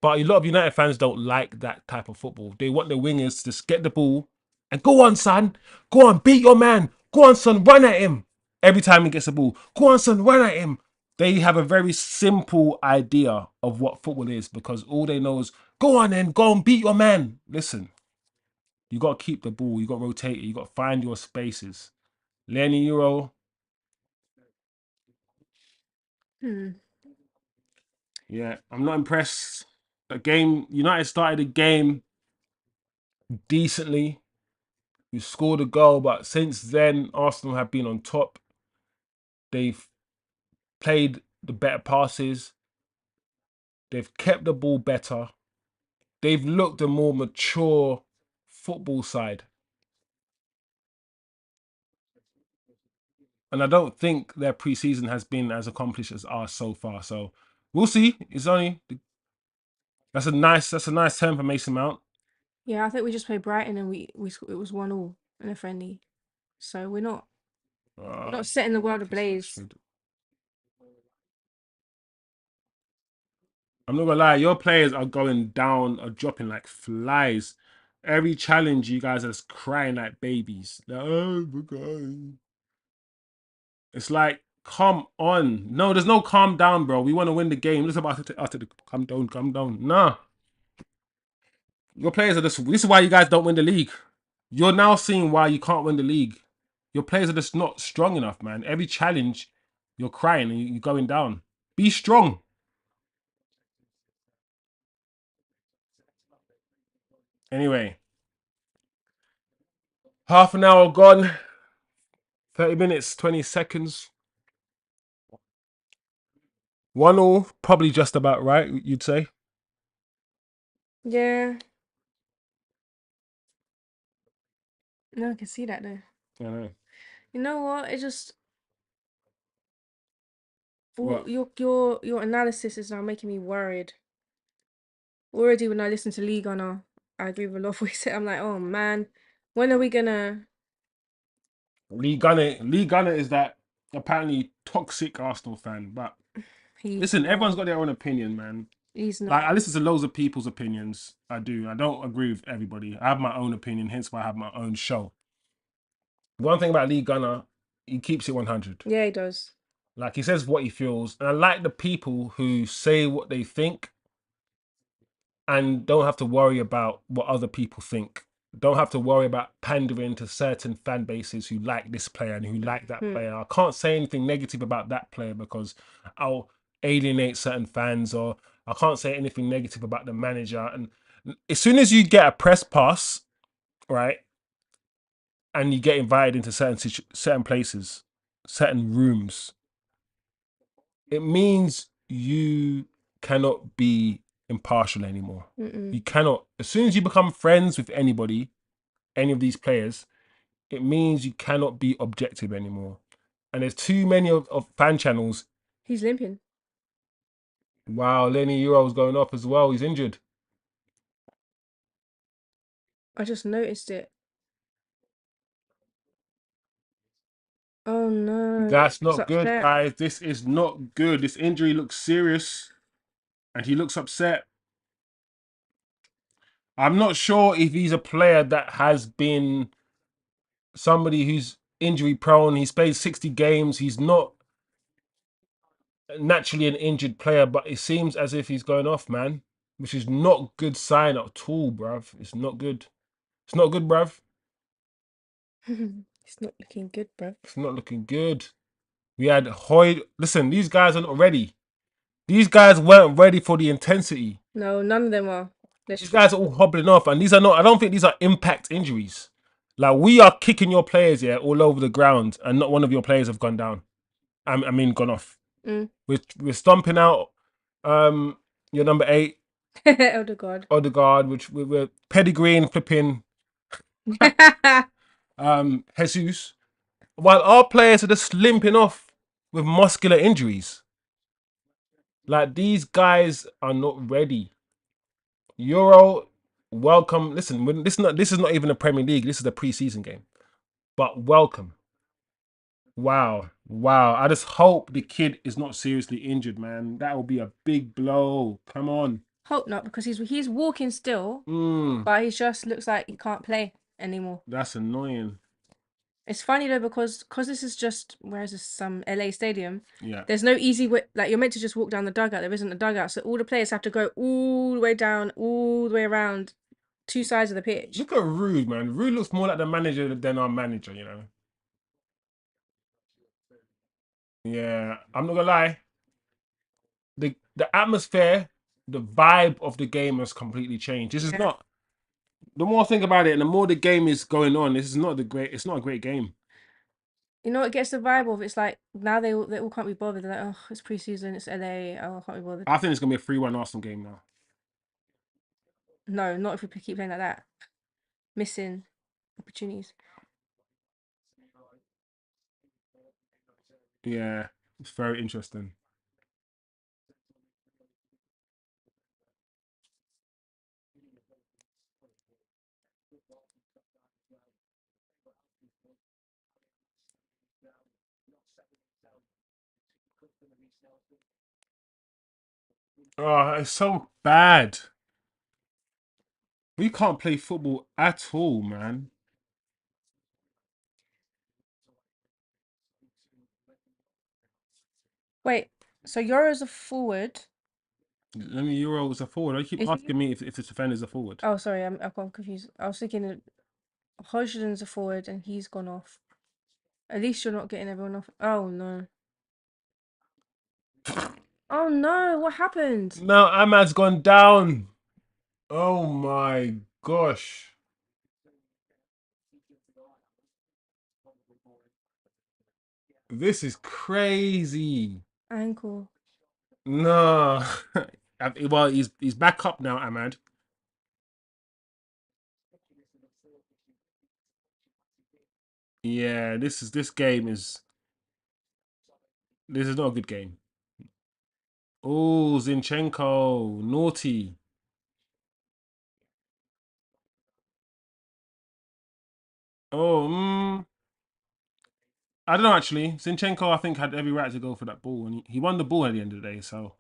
But a lot of United fans don't like that type of football. They want the wingers to just get the ball and go on, son. Go on, beat your man. Go on, son, run at him. Every time he gets the ball, go on, son, run at him. They have a very simple idea of what football is because all they know is go on and go and beat your man. Listen, you got to keep the ball. You got to rotate it. You got to find your spaces. Lenny Euro, hmm. yeah, I'm not impressed. The game, United started the game decently. We scored a goal, but since then, Arsenal have been on top. They've played the better passes. They've kept the ball better. They've looked a more mature football side. And I don't think their preseason has been as accomplished as ours so far. So we'll see. It's only that's a nice turn for Mason Mount. Yeah, I think we just played Brighton and it was 1-1 in a friendly. So we're not setting the world ablaze. I'm not gonna lie, your players are going down, are dropping like flies. Every challenge, you guys are just crying like babies. Like, oh my god. It's like, come on. No, there's no calm down, bro. We want to win the game. This is about to calm down, calm down. Nah. Your players are just, this is why you guys don't win the league. You're now seeing why you can't win the league. Your players are just not strong enough, man. Every challenge, you're crying and you're going down. Be strong. Anyway, half an hour gone. 30 minutes, 20 seconds. 1-1, probably just about right, you'd say. Yeah. No, I can see that though. I know. You know what? It just What? your analysis is now making me worried. Already when I listen to Lee Gunner, I agree with a lot of what he said. I'm like, oh man, when are we gonna? Lee Gunner is that apparently toxic Arsenal fan. But He's listen, everyone's not. got their own opinion, man. He's Like, not. I listen to loads of people's opinions. I do. I don't agree with everybody. I have my own opinion, hence why I have my own show. One thing about Lee Gunner, he keeps it 100. Yeah, he does. Like, he says what he feels. And I like the people who say what they think and don't have to worry about what other people think. Don't have to worry about pandering to certain fan bases who like this player and who like that Hmm. player. I can't say anything negative about that player because I'll alienate certain fans, or I can't say anything negative about the manager. And as soon as you get a press pass, right, and you get invited into certain places, certain rooms, it means you cannot be impartial anymore. Mm-mm. You cannot. As soon as you become friends with anybody, any of these players, it means you cannot be objective anymore. And there's too many of fan channels. He's limping. Wow, Lenny Euro's going up as well. He's injured. I just noticed it. Oh no, That's he's not good, upset. guys. This is not good. This injury looks serious and he looks upset. I'm not sure if he's a player that has been somebody who's injury prone. He's played 60 games. He's not naturally an injured player, but it seems as if he's going off, man, which is not good sign at all, bruv. It's not good. It's not good, bruv. It's not looking good, bro. It's not looking good. We had Hoy. Listen, these guys are not ready. These guys weren't ready for the intensity. No, none of them are. Let's These guys are all hobbling off, and these are not. I don't think these are impact injuries. Like, we are kicking your players, yeah, all over the ground, and not one of your players have gone down. I mean, gone off. Mm. We're stomping out your number 8, Odegaard. Odegaard, which we're pedigreeing, flipping Jesus, while our players are just limping off with muscular injuries. Like, these guys are not ready. Euro, welcome. Listen, this is not even a Premier League. This is a pre-season game. But welcome. Wow, wow. I just hope the kid is not seriously injured, man. That will be a big blow. Come on. Hope not, because he's walking still, but he just looks like he can't play anymore. That's annoying. It's funny though, because this is just, where is this, some LA stadium. Yeah. There's no easy way. Like, you're meant to just walk down the dugout. There isn't a dugout, so all the players have to go all the way down, all the way around, two sides of the pitch. Look at Rude, man. Rude looks more like the manager than our manager, you know. Yeah, I'm not gonna lie. The atmosphere, the vibe of the game has completely changed. This is Yeah. not. The more I think about it, and the more the game is going on, this is not the great. It's not a great game. You know, it gets the vibe of, it's like now they all can't be bothered. They're like, oh, it's preseason, it's LA, oh, I can't be bothered. I think it's gonna be a 3-1 Arsenal game now. No, not if we keep playing like that. Missing opportunities. Yeah, it's very interesting. Oh, it's so bad. We can't play football at all, man. Wait, so Yoro's a forward. Let me Euro was a forward. I keep Is he? asking me if the defender's a forward. Oh, sorry, I'm confused. I was thinking HOJLUND's a forward and he's gone off. At least you're not getting everyone off. Oh no. Oh no, what happened? No, Ahmad's gone down. Oh my gosh. This is crazy. Ankle. No. Well, he's back up now, Ahmad. Yeah, this is not a good game. Oh, Zinchenko, naughty. Oh, I don't know actually. Zinchenko, I think, had every right to go for that ball, and he won the ball at the end of the day. So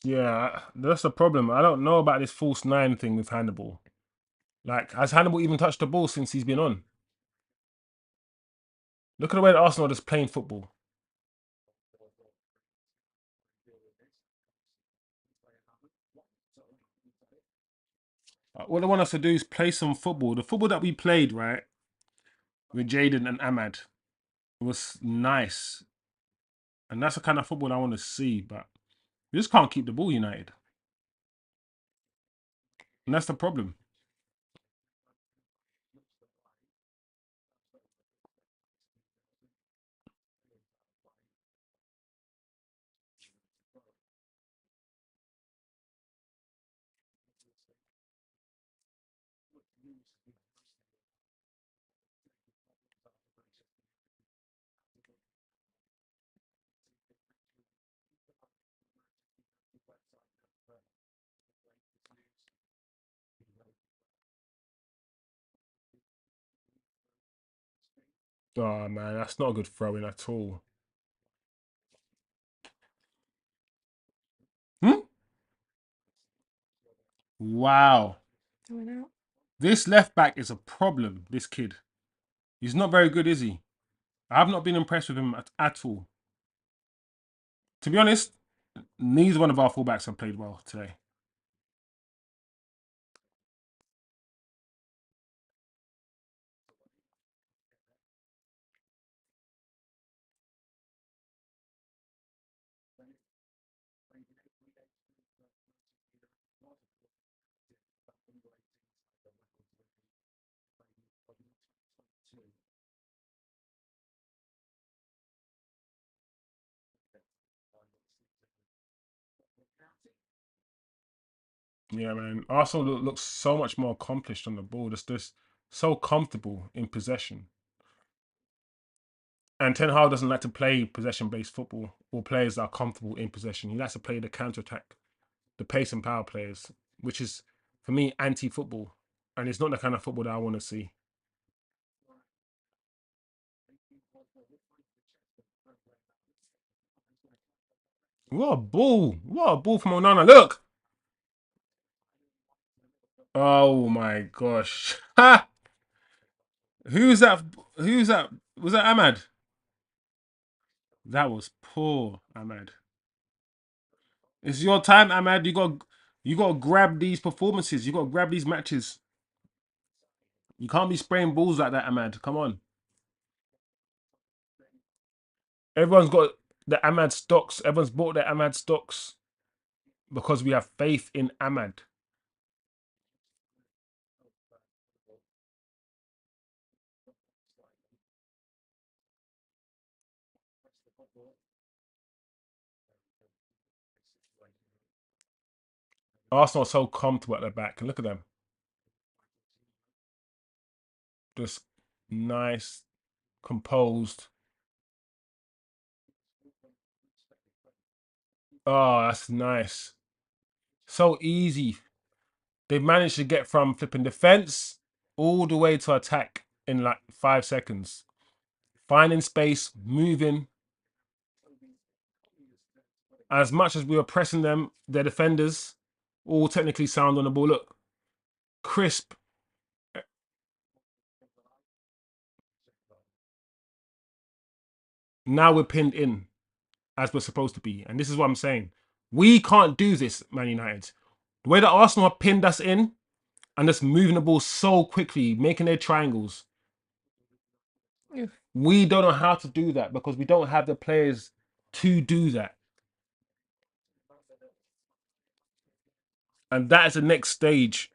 yeah, that's the problem. I don't know about this false nine thing with Hannibal. Like, has Hannibal even touched the ball since he's been on? Look at the way that Arsenal are just playing football. What they want us to do is play some football. The football that we played, right, with Jaden and Ahmad was nice. And that's the kind of football I want to see, but we just can't keep the ball united. And that's the problem. Oh man, that's not a good throwing at all. Hmm? Wow. Throwing out. This left back is a problem, this kid. He's not very good, is he? I have not been impressed with him at all. To be honest, neither one of our fullbacks have played well today. Yeah, man. Arsenal looks so much more accomplished on the ball. Just so comfortable in possession. And Ten Hag doesn't like to play possession-based football or players that are comfortable in possession. He likes to play the counter-attack, the pace and power players, which is, for me, anti-football. And it's not the kind of football that I want to see. What a ball. What a ball from Onana. Look. Oh my gosh. Ha! Who's that? Who's that? Was that Ahmad? That was poor, Ahmad. It's your time, Ahmad. You got to grab these performances. You got to grab these matches. You can't be spraying balls like that, Ahmad. Come on. Everyone's got the Ahmad stocks. Everyone's bought their Ahmad stocks because we have faith in Ahmad. Arsenal are so comfortable at the back. And look at them. Just nice, composed. Oh, that's nice. So easy. They've managed to get from flipping defense all the way to attack in like 5 seconds. Finding space, moving. As much as we were pressing them, their defenders all technically sound on the ball. Look, crisp. Now we're pinned in as we're supposed to be. And this is what I'm saying. We can't do this, Man United. The way that Arsenal have pinned us in and just moving the ball so quickly, making their triangles. Yeah. We don't know how to do that because we don't have the players to do that. And that is the next stage.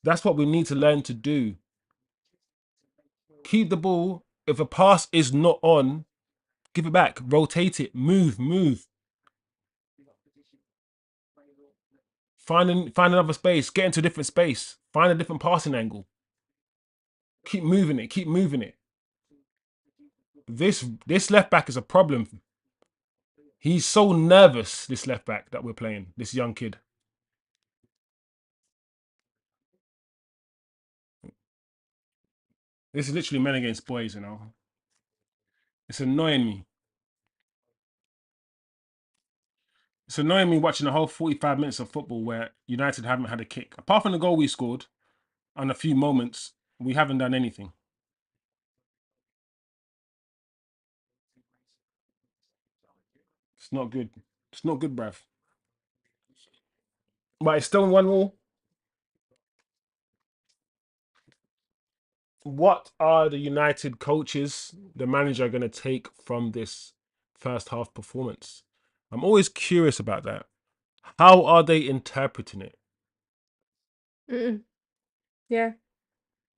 That's what we need to learn to do. Keep the ball. If a pass is not on, give it back. Rotate it. Move. Find another space. Get into a different space. Find a different passing angle. Keep moving it. This left back is a problem. He's so nervous, this left back that we're playing, this young kid. This is literally men against boys, you know. It's annoying me. It's annoying me watching the whole 45 minutes of football where United haven't had a kick. Apart from the goal we scored and a few moments, we haven't done anything. It's not good. It's not good, bruv. But it's still 1-1. What are the United coaches, the manager, going to take from this first half performance? I'm always curious about that. How are they interpreting it? Yeah.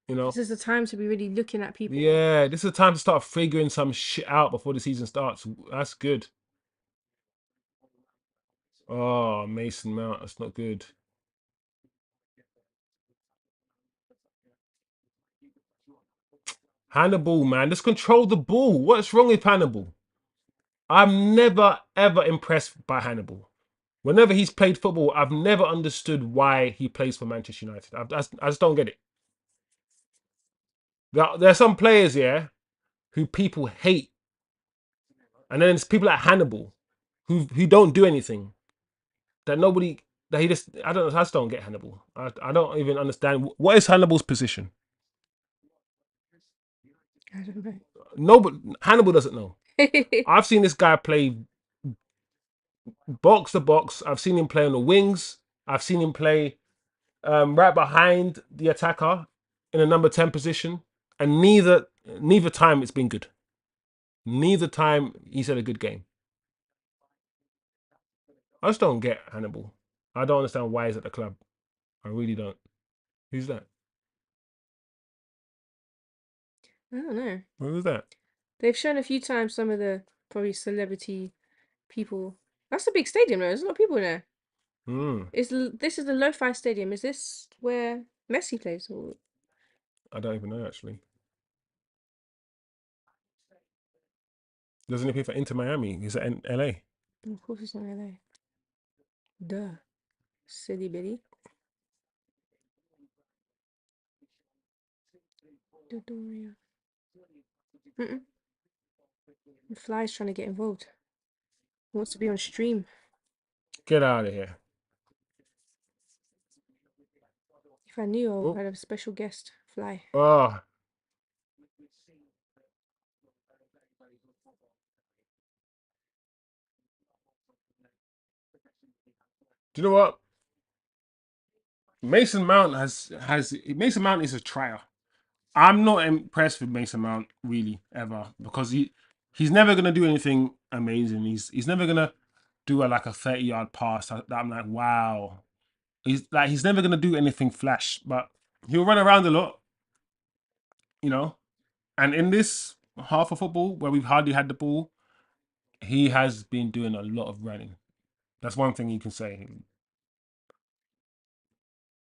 You know? This is the time to be really looking at people. Yeah, this is the time to start figuring some shit out before the season starts. That's good. Oh, Mason Mount, that's not good. Hannibal, man, just control the ball. What's wrong with Hannibal? I'm never, ever impressed by Hannibal. Whenever he's played football, I've never understood why he plays for Manchester United. I just don't get it. There are some players, yeah, who people hate. And then there's people like Hannibal who don't do anything. That nobody, that he just, I just don't get Hannibal. I don't even understand. What is Hannibal's position? I don't know. No, but Hannibal doesn't know. I've seen this guy play box to box. I've seen him play on the wings. I've seen him play right behind the attacker in a number 10 position. And neither time it's been good. Neither time he's had a good game. I just don't get Hannibal. I don't understand why he's at the club. I really don't. Who's that? I don't know. Who's that? They've shown a few times some of the probably celebrity people. That's a big stadium, though. There's a lot of people in there. Hmm. This is the Lo-Fi Stadium? Is this where Messi plays? Or... I don't even know actually. Doesn't he play for Inter Miami? He's at LA. Of course, it's not LA. Duh, silly bitty. Dodoria. Mm-mm. The Fly's trying to get involved. He wants to be on stream. Get out of here. If I knew, Oh, I'd have a special guest. Fly. oh. Do you know what? Mason Mount Mason Mount is a trier. I'm not impressed with Mason Mount really ever because he's never gonna do anything amazing. He's never gonna do like a 30-yard pass that I'm like, wow. He's never gonna do anything flash, but he'll run around a lot, you know. And in this half of football where we've hardly had the ball, he has been doing a lot of running. That's one thing you can say.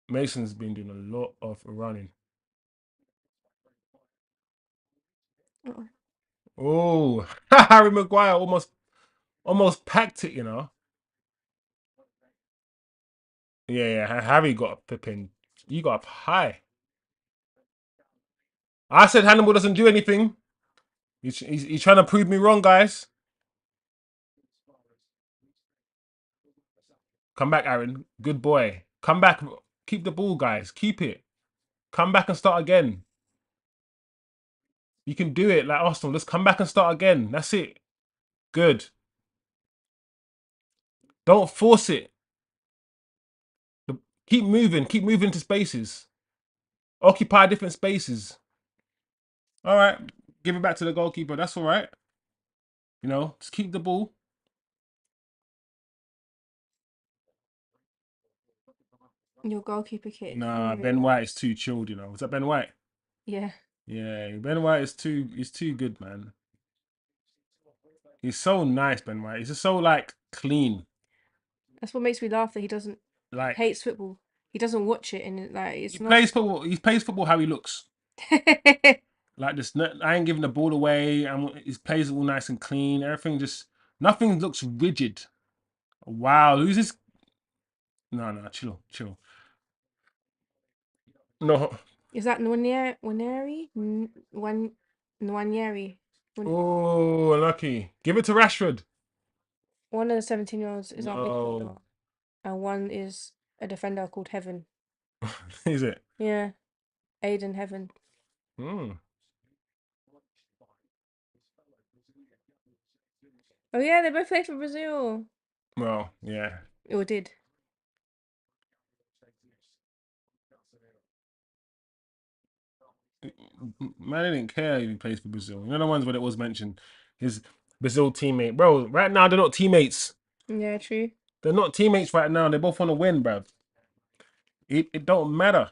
Mason's been doing a lot of running. Uh-oh. Oh, Harry Maguire almost packed it, you know. Yeah, Harry got up flipping. You got up high. I said Hannibal doesn't do anything. He's trying to prove me wrong, guys. Come back, Aaron. Good boy. Come back. Keep the ball, guys. Keep it. Come back and start again. You can do it like Arsenal. Let's come back and start again. That's it. Good. Don't force it. Keep moving. Keep moving to spaces. Occupy different spaces. All right. Give it back to the goalkeeper. That's all right. You know, just keep the ball. Your goalkeeper kit. Nah, Ben White is too chilled, you know. Was that Ben White? Yeah. Yeah, Ben White is too good, man. He's so nice, Ben White. He's just so like clean. That's what makes me laugh that he doesn't Like hates football. He doesn't watch it, and like he it's not. plays football. He plays football how he looks. Like this, I ain't giving the ball away. And he plays it all nice and clean. Everything just nothing looks rigid. Wow, who's this? No, chill, chill. No. Is that Nwaneri? Nwaneri? Oh, lucky. Give it to Rashford. One of the 17-year-olds is our No. midfielder, and one is a defender called Heaven. Is it? Yeah, Aiden Heaven. Hmm. Oh yeah, they both played for Brazil. Well, yeah. Or did. Man, I didn't care if he plays for Brazil. You know the ones where it was mentioned, his Brazil teammate, bro. Right now they're not teammates. Yeah, true. They're not teammates right now. They both want to win, bruv. It don't matter.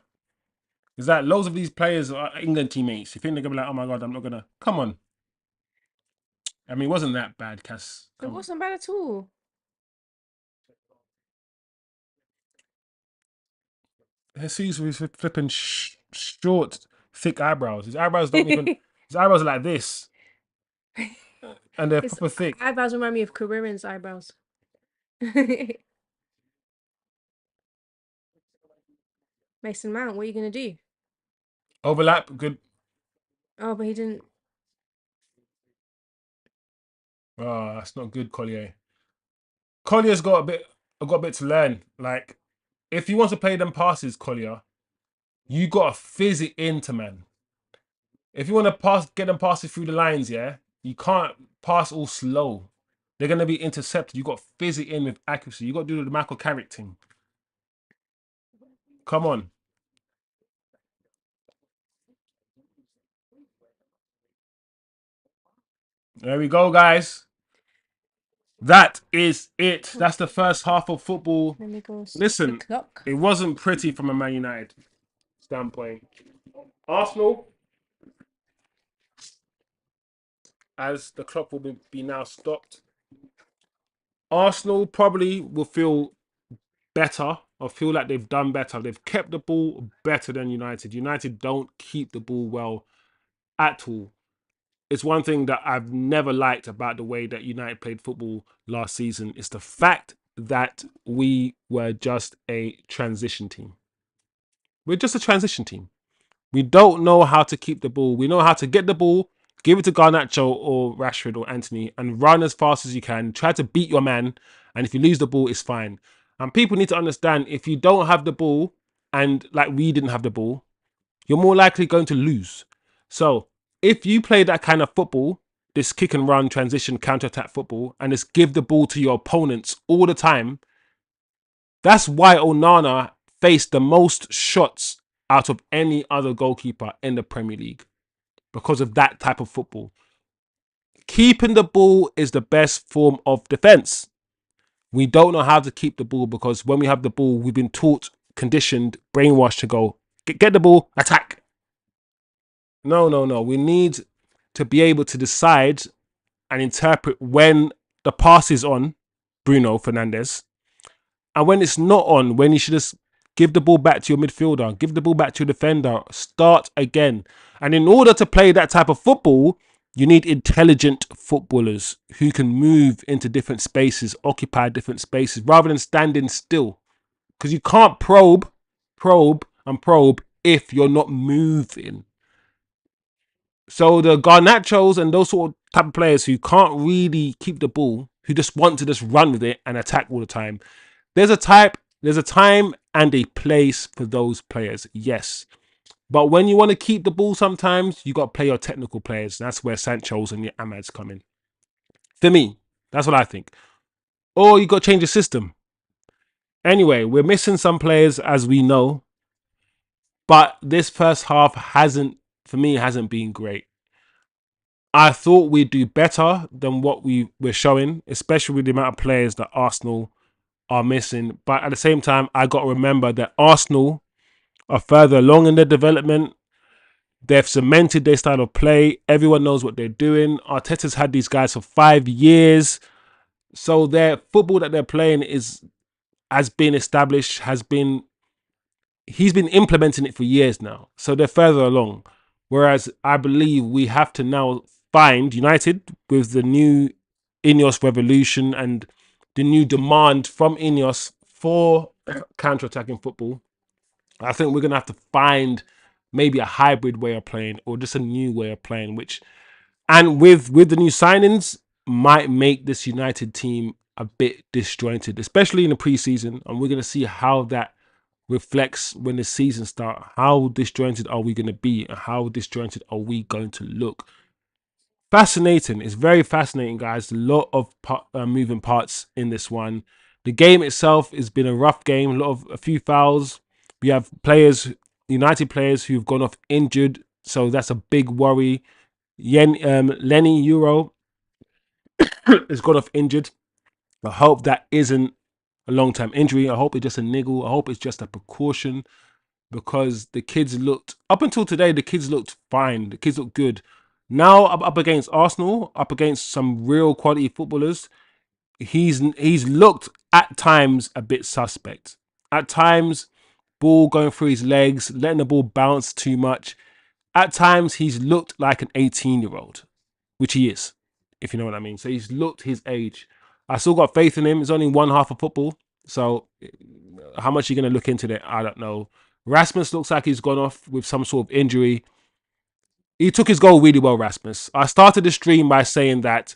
Is that loads of these players are England teammates? You think they're gonna be like, oh my god, I'm not gonna. Come on. I mean, it wasn't that bad, Cass. It Come on. wasn't bad at all. Jesus was flipping short, thick eyebrows. His eyebrows don't even. His eyebrows are like this, and they're His proper thick. eyebrows remind me of Karirin's eyebrows. Mason Mount, what are you gonna do? Overlap, good. Oh, but he didn't. Oh, that's not good, Collier. Collier's got a bit to learn. Like, if you want to play them passes, Collier, you gotta fizz it into man. If you want to get them passes through the lines, yeah, you can't pass all slow. They're gonna be intercepted. You got to fizz it in with accuracy. You got to do the Michael Carrick thing. Come on, there we go, guys. That is it. That's the first half of football. Let me go stop the Listen, clock. it wasn't pretty from a Man United standpoint. Arsenal, as the clock will be now stopped. Arsenal probably will feel better or feel like they've done better. They've kept the ball better than United. United don't keep the ball well at all. It's one thing that I've never liked about the way that United played football last season. It's the fact that we were just a transition team. We're just a transition team. We don't know how to keep the ball. We know how to get the ball, give it to Garnacho or Rashford or Anthony, and run as fast as you can. Try to beat your man, and if you lose the ball, it's fine. And people need to understand if you don't have the ball, and like we didn't have the ball, you're more likely going to lose. So if you play that kind of football, this kick and run, transition, counter attack football, and just give the ball to your opponents all the time, that's why Onana faced the most shots out of any other goalkeeper in the Premier League because of that type of football. Keeping the ball is the best form of defense. We don't know how to keep the ball because when we have the ball, we've been taught, conditioned, brainwashed to go, get the ball, attack. No. We need to be able to decide and interpret when the pass is on, Bruno Fernandes, and when it's not on, when you should just give the ball back to your midfielder, give the ball back to your defender, start again. And in order to play that type of football, you need intelligent footballers who can move into different spaces, occupy different spaces, rather than standing still. Because you can't probe if you're not moving. So the Garnachos and those sort of type of players who can't really keep the ball, who just want to just run with it and attack all the time, there's a time and a place for those players, yes. But when you want to keep the ball, sometimes you got to play your technical players. That's where Sancho's and your Amads come in. For me, that's what I think. Or you got to change the system. Anyway, we're missing some players, as we know. But this first half for me, hasn't been great. I thought we'd do better than what we were showing, especially with the amount of players that Arsenal are missing. But at the same time, I got to remember that Arsenal are further along in their development. They've cemented their style of play. Everyone knows what they're doing. Arteta's had these guys for 5 years. So their football that they're playing has been established, he's been implementing it for years now. So they're further along. Whereas I believe we have to now find United with the new Ineos revolution and the new demand from Ineos for counter-attacking football. I think we're going to have to find maybe a hybrid way of playing or just a new way of playing, which, and with the new signings, might make this United team a bit disjointed, especially in the preseason. And we're going to see how that reflects when the season starts. How disjointed are we going to be, and how disjointed are we going to look? Fascinating. It's very fascinating, guys. A lot of moving parts in this one. The game itself has been a rough game. A few fouls. We have United players who've gone off injured, so that's a big worry. Lenny YORO has gone off injured. I hope that isn't a long-term injury. I hope it's just a niggle. I hope it's just a precaution, because the kids looked, up until today, the kids looked fine. The kids looked good. Now up against Arsenal, up against some real quality footballers, he's looked at times a bit suspect. At times, ball going through his legs, letting the ball bounce too much. At times, he's looked like an 18-year-old, which he is, if you know what I mean. So he's looked his age. I still got faith in him. It's only one half of football. So how much you're going to look into that, I don't know. Rasmus looks like he's gone off with some sort of injury. He took his goal really well, Rasmus. I started the stream by saying that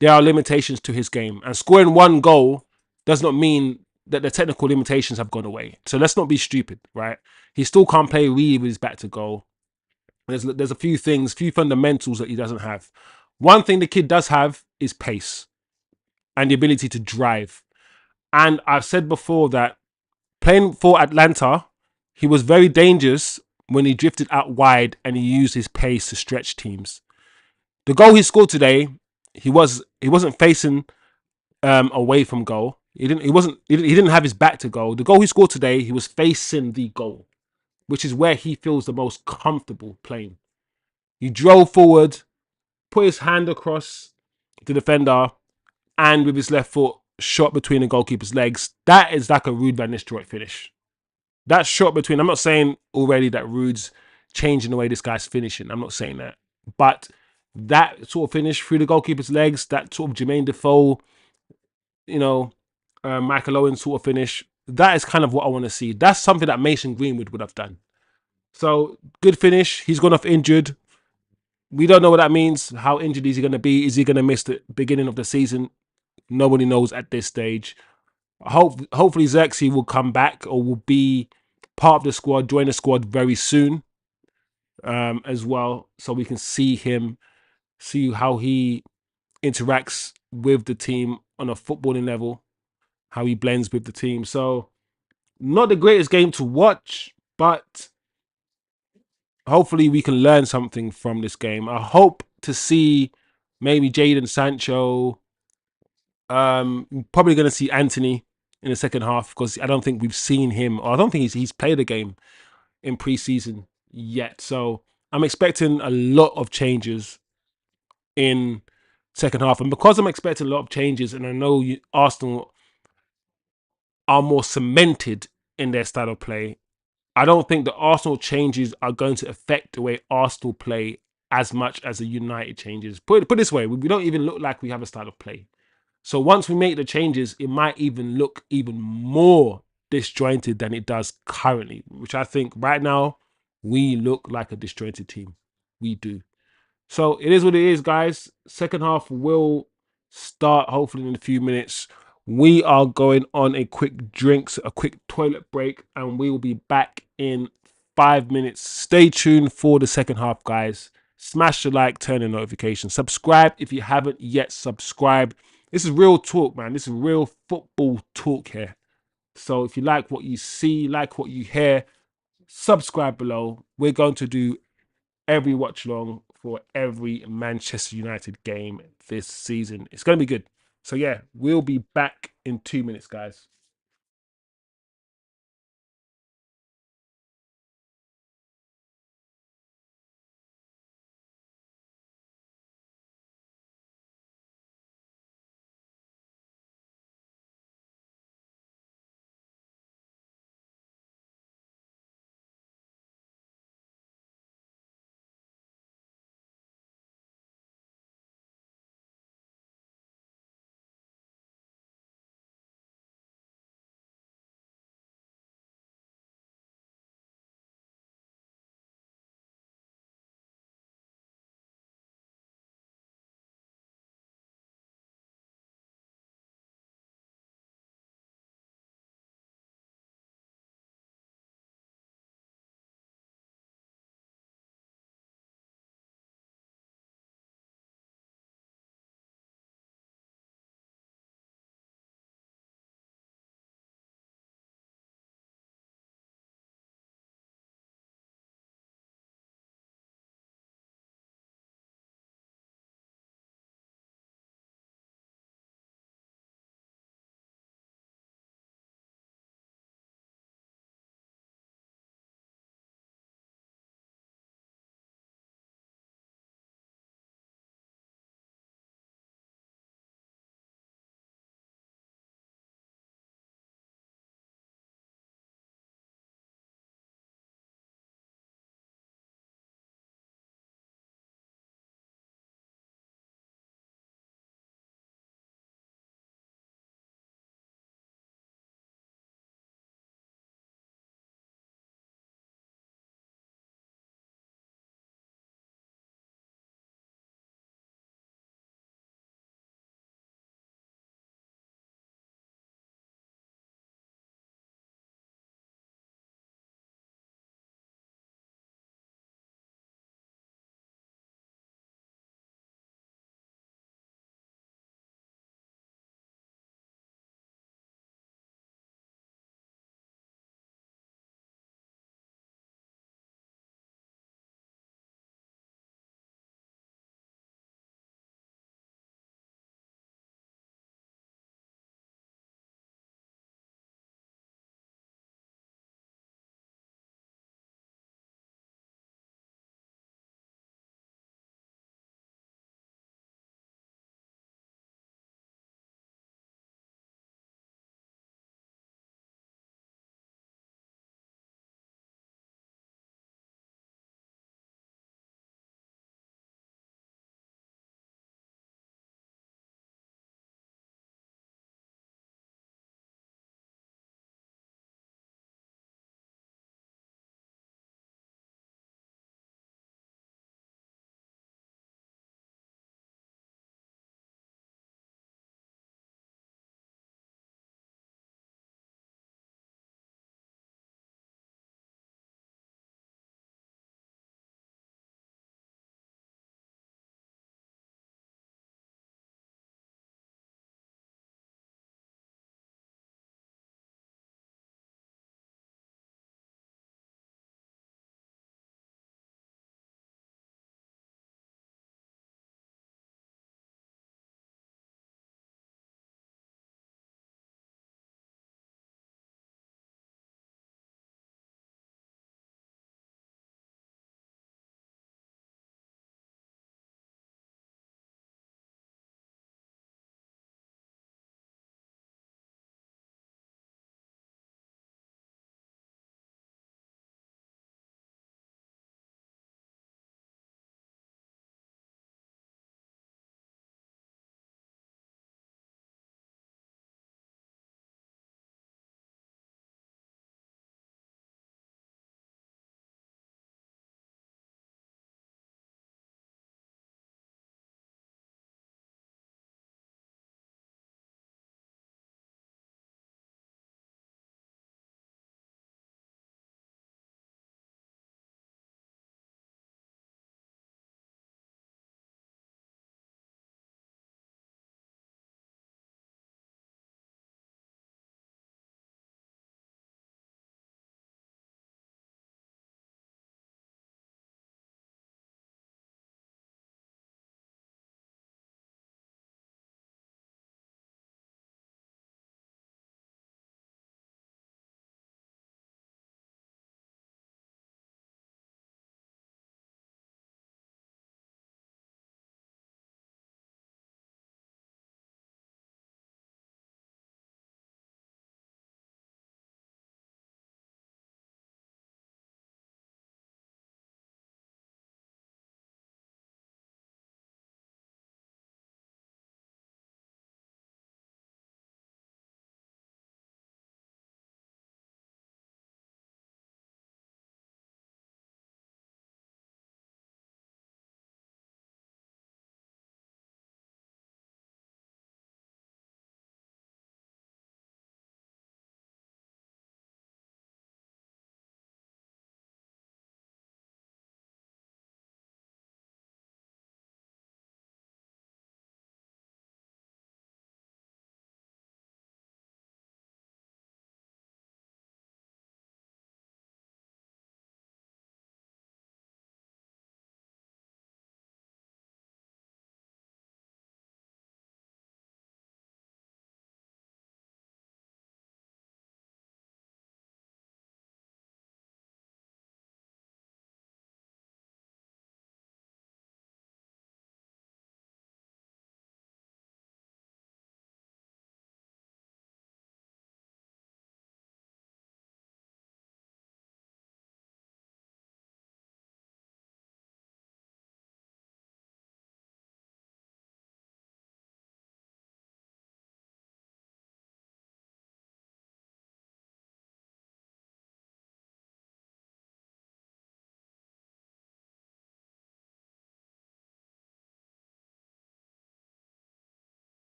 there are limitations to his game, and scoring one goal does not mean that the technical limitations have gone away. So let's not be stupid, right? He still can't play really with his back to goal. There's a few fundamentals that he doesn't have. One thing the kid does have is pace and the ability to drive. And I've said before that playing for Atlanta, he was very dangerous when he drifted out wide and he used his pace to stretch teams. The goal he scored today, he wasn't facing away from goal. He didn't have his back to goal. The goal he scored today, he was facing the goal, which is where he feels the most comfortable playing. He drove forward, put his hand across the defender, and with his left foot shot between the goalkeeper's legs. That is like a Ruud van Nistelrooy finish. That shot between, I'm not saying already that Ruud's changing the way this guy's finishing. I'm not saying that. But that sort of finish through the goalkeeper's legs, that sort of Jermaine Defoe, Michael Owen sort of finish, that is kind of what I want to see. That's something that Mason Greenwood would have done. So, good finish. He's gone off injured. We don't know what that means. How injured is he going to be? Is he going to miss the beginning of the season? Nobody knows at this stage. Hopefully Zirkzee will come back or will be part of the squad, join the squad very soon as well, so we can see how he interacts with the team on a footballing level, how he blends with the team. So not the greatest game to watch, but hopefully we can learn something from this game. I hope to see maybe Jadon Sancho. Probably going to see Anthony in the second half, because I don't think we've seen him, or I don't think he's played a game in preseason yet. So I'm expecting a lot of changes in second half, and because I'm expecting a lot of changes, and I know Arsenal are more cemented in their style of play, I don't think the Arsenal changes are going to affect the way Arsenal play as much as the United changes. Put it this way, we don't even look like we have a style of play. So once we make the changes, it might even look even more disjointed than it does currently, which I think right now we look like a disjointed team. We do. So it is what it is, guys. Second half will start hopefully in a few minutes. We are going on a quick drinks, a quick toilet break, and we will be back in 5 minutes. Stay tuned for the second half, guys. Smash the like, turn the notification, subscribe if you haven't yet subscribed. This is real talk, man. This is real football talk here. So if you like what you see, like what you hear, subscribe below. We're going to do every watch along for every Manchester United game this season. It's going to be good. So yeah, we'll be back in 2 minutes, guys.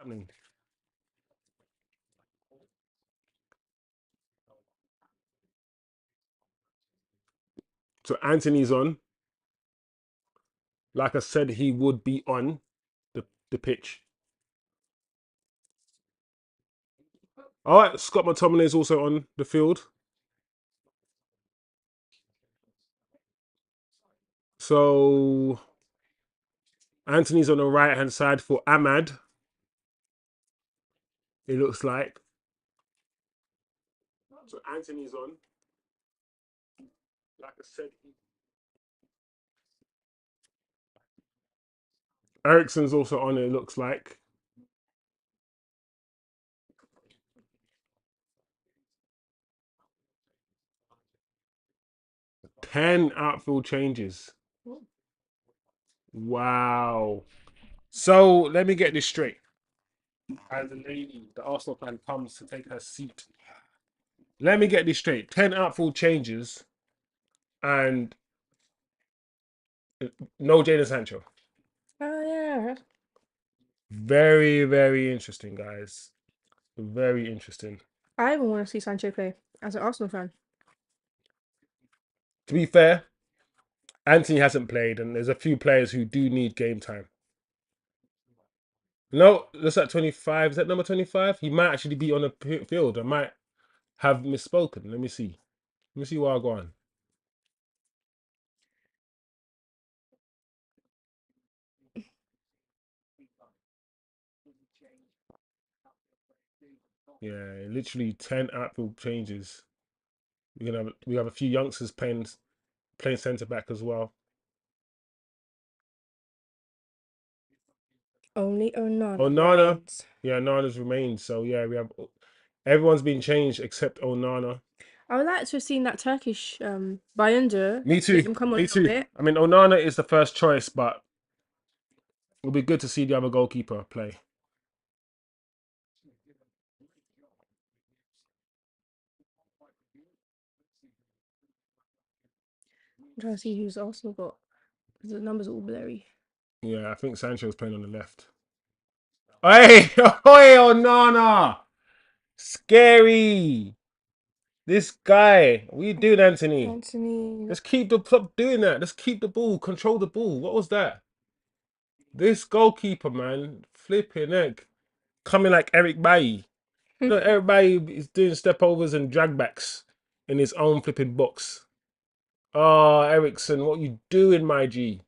I mean, so Anthony's on. Like I said, he would be on the pitch. All right, Scott McTominay is also on the field. So Anthony's on the right hand side for Ahmad. It looks like. So Anthony's on. Like I said, Ericsson's also on. It looks like 10 outfield changes. Wow. So let me get this straight. As the lady, the Arsenal fan, comes to take her seat, let me get this straight. 10 outfield changes and no Jadon Sancho. Oh yeah. Very, very interesting, guys. Very interesting. I even want to see Sancho play as an Arsenal fan. To be fair, Anthony hasn't played, and there's a few players who do need game time. No, that's at 25. Is that number 25? He might actually be on the field. I might have misspoken. Let me see. Let me see where I go on. Yeah, literally 10 outfield changes. We have a few youngsters playing centre back as well. Only Onana Onana, remains. yeah, Nana's remained. So yeah, we have everyone's been changed except Onana. I would like to have seen that Turkish Bayındır. Me Get too. them come on a Me little too. bit. I mean, Onana is the first choice, but it'll be good to see the other goalkeeper play. I'm trying to see who's Arsenal got. The numbers are all blurry. Yeah, I think Sancho's playing on the left. Hey, hey, Onana! Scary. This guy. What are you doing, Anthony? Anthony. Let's keep the stop doing that. Let's keep the ball. Control the ball. What was that? This goalkeeper, man, flipping heck, coming like Eric Bailly. No, everybody is doing step overs and dragbacks in his own flipping box. Oh, Ericsson, what you doing, my G?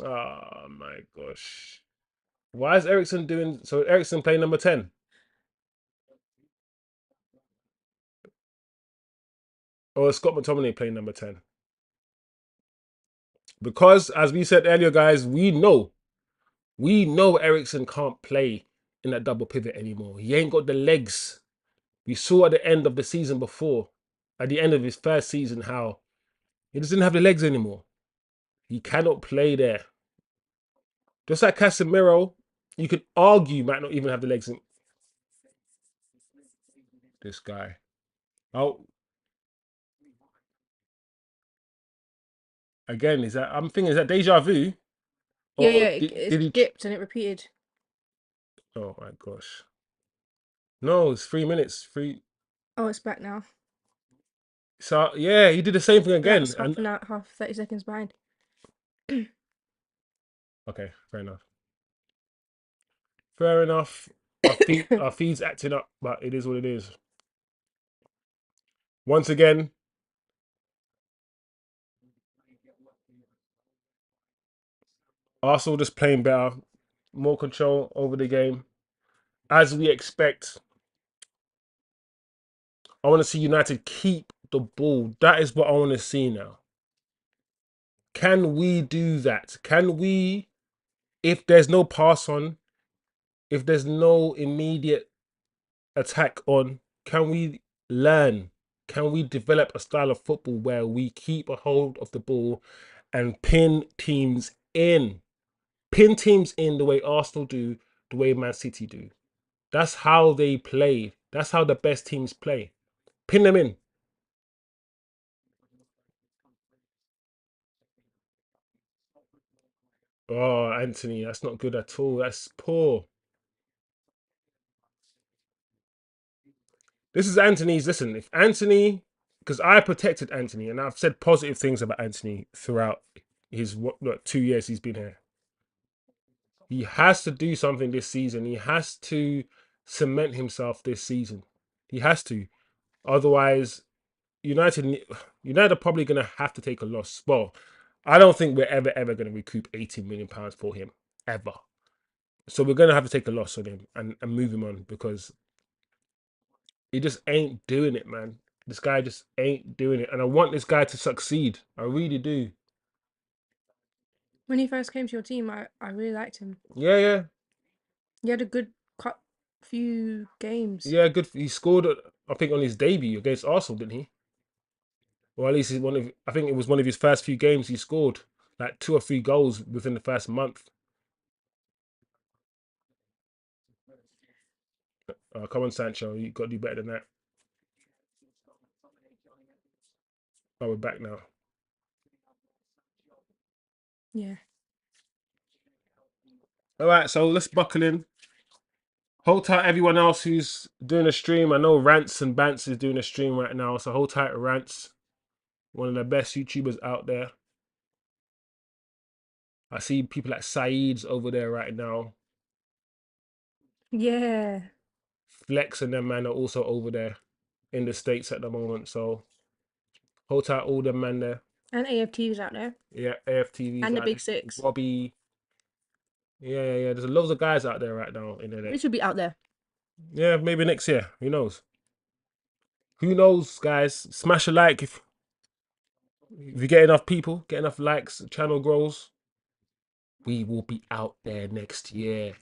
Oh my gosh. Why is Ericsson doing so? Ericsson playing number 10. Or is Scott McTominay playing number 10? Because as we said earlier, guys, we know Ericsson can't play in that double pivot anymore. He ain't got the legs. We saw at the end of the season before, at the end of his first season, how he doesn't have the legs anymore. He cannot play there. Just like Casemiro, you could argue might not even have the legs in this guy. Oh, again, I'm thinking, is that deja vu? Yeah, Or yeah, did it he? dipped and it repeated. Oh my gosh. No, it's 3 minutes. Oh, it's back now. So yeah, he did the same thing again. That's And half 30 seconds behind. okay, fair enough. Fair enough. Our feed's acting up, but it is what it is. Once again, Arsenal just playing better, more control over the game. As we expect, I want to see United keep the ball. That is what I want to see now. Can we do that? Can we, if there's no pass on, if there's no immediate attack on, can we learn? Can we develop a style of football where we keep a hold of the ball and pin teams in? Pin teams in the way Arsenal do, the way Man City do. That's how they play. That's how the best teams play. Pin them in. Oh, Anthony, that's not good at all. That's poor. This is Anthony's. Listen, if Anthony, because I protected Anthony and I've said positive things about Anthony throughout his 2 years he's been here. He has to do something this season. He has to cement himself this season. He has to. Otherwise, United United are probably going to have to take a loss. Well, I don't think we're ever going to recoup 18 million pounds for him ever. So we're going to have to take a loss on him and move him on because he just ain't doing it, man. This guy just ain't doing it, and I want this guy to succeed. I really do. When he first came to your team, I really liked him. Yeah, yeah, He had a good few games. yeah. Good. He scored, I think, on his debut against Arsenal, didn't he? Or at least he's one of. I think it was one of his first few games. He scored like 2 or 3 goals within the first month. Come on, Sancho, you got to do better than that. Oh, we're back now. Yeah. All right, so let's buckle in. Hold tight, everyone else who's doing a stream. I know Rants and Bants is doing a stream right now, so hold tight, Rants. One of the best YouTubers out there. I see people like Saeed's over there right now. Yeah. Flex and them man are also over there in the States at the moment. So hold tight, all them man there. And AFT was out there. Yeah, AFTV's And the out Big there. Six. Bobby. Yeah. There's loads of guys out there right now in We there. should be out there. Yeah, maybe next year. Who knows? Who knows, guys? Smash a like if you get enough people, get enough likes, the channel grows. We will be out there next year.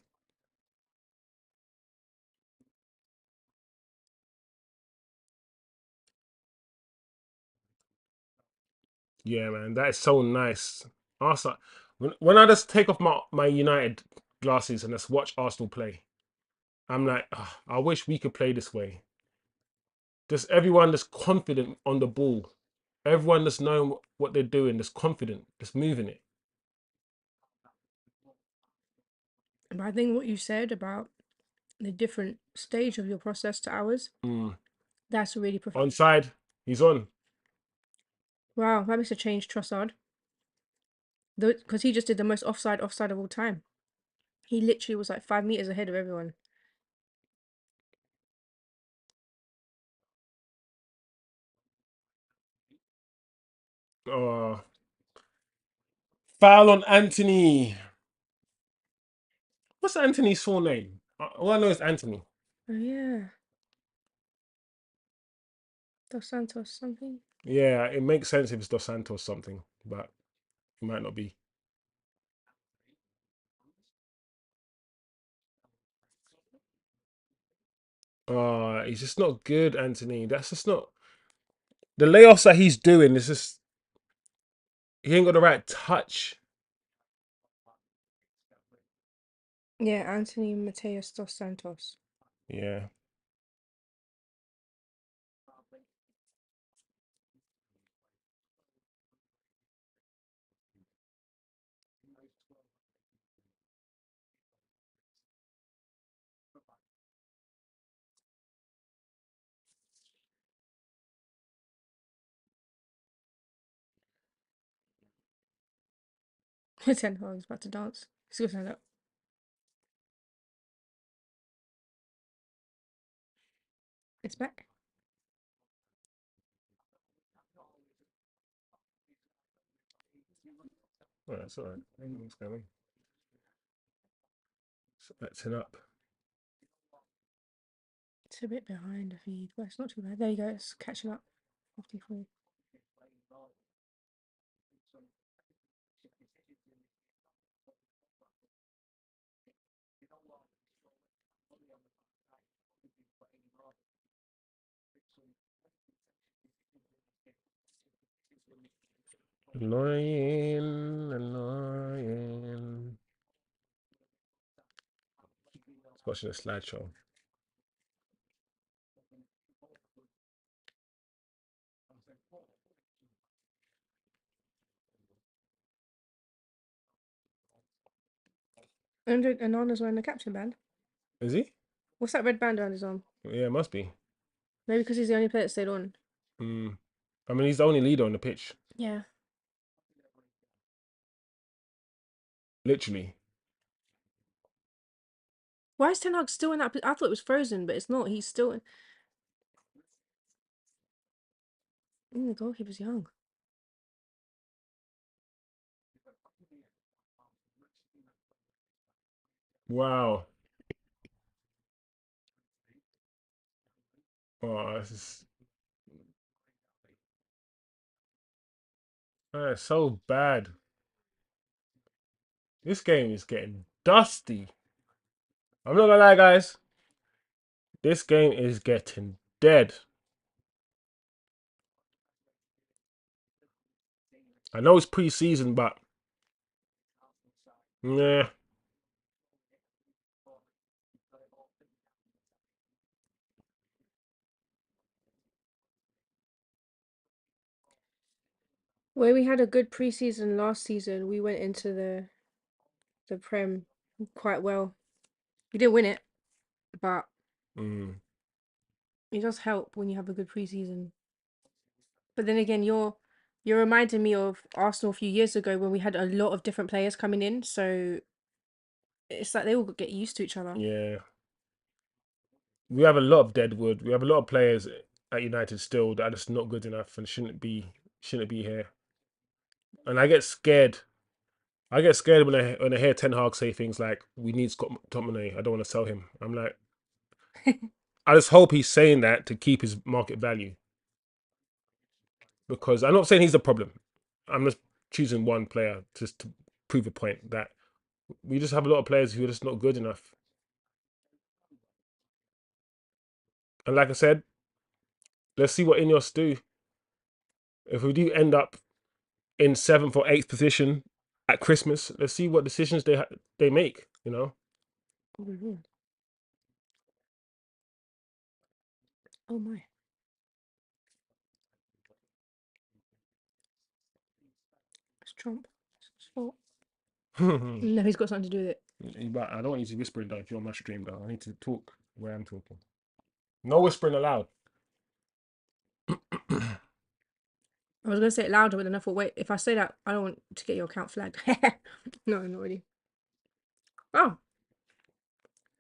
Yeah, man, that is so nice. Arsenal. When I just take off my United glasses and just watch Arsenal play, I'm like, "Ah, I wish we could play this way. Just everyone just confident on the ball. Everyone just knowing what they're doing, just confident, just moving it. But I think what you said about the different stage of your process to ours, Mm. that's really profound. Onside, he's on. Wow, that makes a change, Trossard. Because he just did the most offside of all time. He literally was like 5 meters ahead of everyone. Oh, foul on Anthony. What's Anthony's full name? All I know is Anthony. Oh yeah. Dos Santos something. Yeah, it makes sense if it's Dos Santos something, but it might not be. He's just not good, Anthony. That's just not the layoffs that he's doing. Is just he ain't got the right touch. Yeah, Anthony Mateus dos Santos. Yeah, Ten Hag's about to dance. He's gonna stand up. It's back. well, that's all right. What's going on? So acting up. It's a bit behind the feed, but it's not too bad. There you go, it's catching up. 53. Annoying. It's watching a slideshow. And Onana's wearing the captain band. Is he? What's that red band around his arm? Yeah, it must be. Maybe because he's the only player that stayed on. Mm. I mean, he's the only leader on the pitch, Yeah. literally. Why is Ten Hag still in that? I thought it was frozen, but it's not. He's still in. The goalkeeper's young. Wow. Oh, this is so bad. This game is getting dusty. I'm not gonna lie, guys. This game is getting dead. I know it's pre-season, but yeah. Where we had a good preseason last season, we went into the Prem quite well. We didn't win it, but Mm, it does help when you have a good preseason. But then again, you're reminding me of Arsenal a few years ago when we had a lot of different players coming in, so it's like they all get used to each other. yeah. We have a lot of deadwood. We have a lot of players at United still that are just not good enough and shouldn't be here. And I get scared. I get scared when I hear Ten Hag say things like, "We need Scott McTominay. I don't want to sell him." I'm like, I just hope he's saying that to keep his market value, because I'm not saying he's the problem. I'm just choosing one player just to prove a point that we just have a lot of players who are just not good enough. And like I said, let's see what Ineos do. If we do end up in 7th or 8th position at Christmas, let's see what decisions they make. Mhm. Oh my, it's Trump. It's his fault. No, he's got something to do with it. But I don't want you to whisper though if you're on my stream though. I need to talk where I'm talking. No whispering allowed. I was gonna say it louder, but then I thought, wait, if I say that, I don't want to get your account flagged. No, not really. Oh,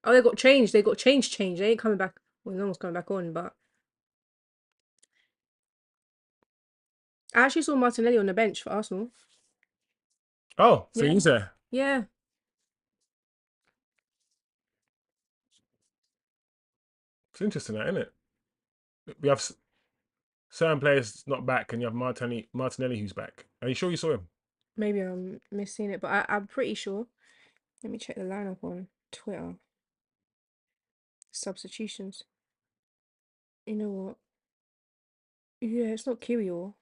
oh, they got changed. They got changed. They ain't coming back. Well, no one's coming back on. But I actually saw Martinelli on the bench for Arsenal. Oh, so Yeah, he's there. yeah. It's interesting, that isn't it? We have certain players not back, and you have Martinelli who's back. Are you sure you saw him? Maybe I'm missing it, but I'm pretty sure. Let me check the lineup on Twitter. Substitutions. You know what? Yeah, it's not Kirill.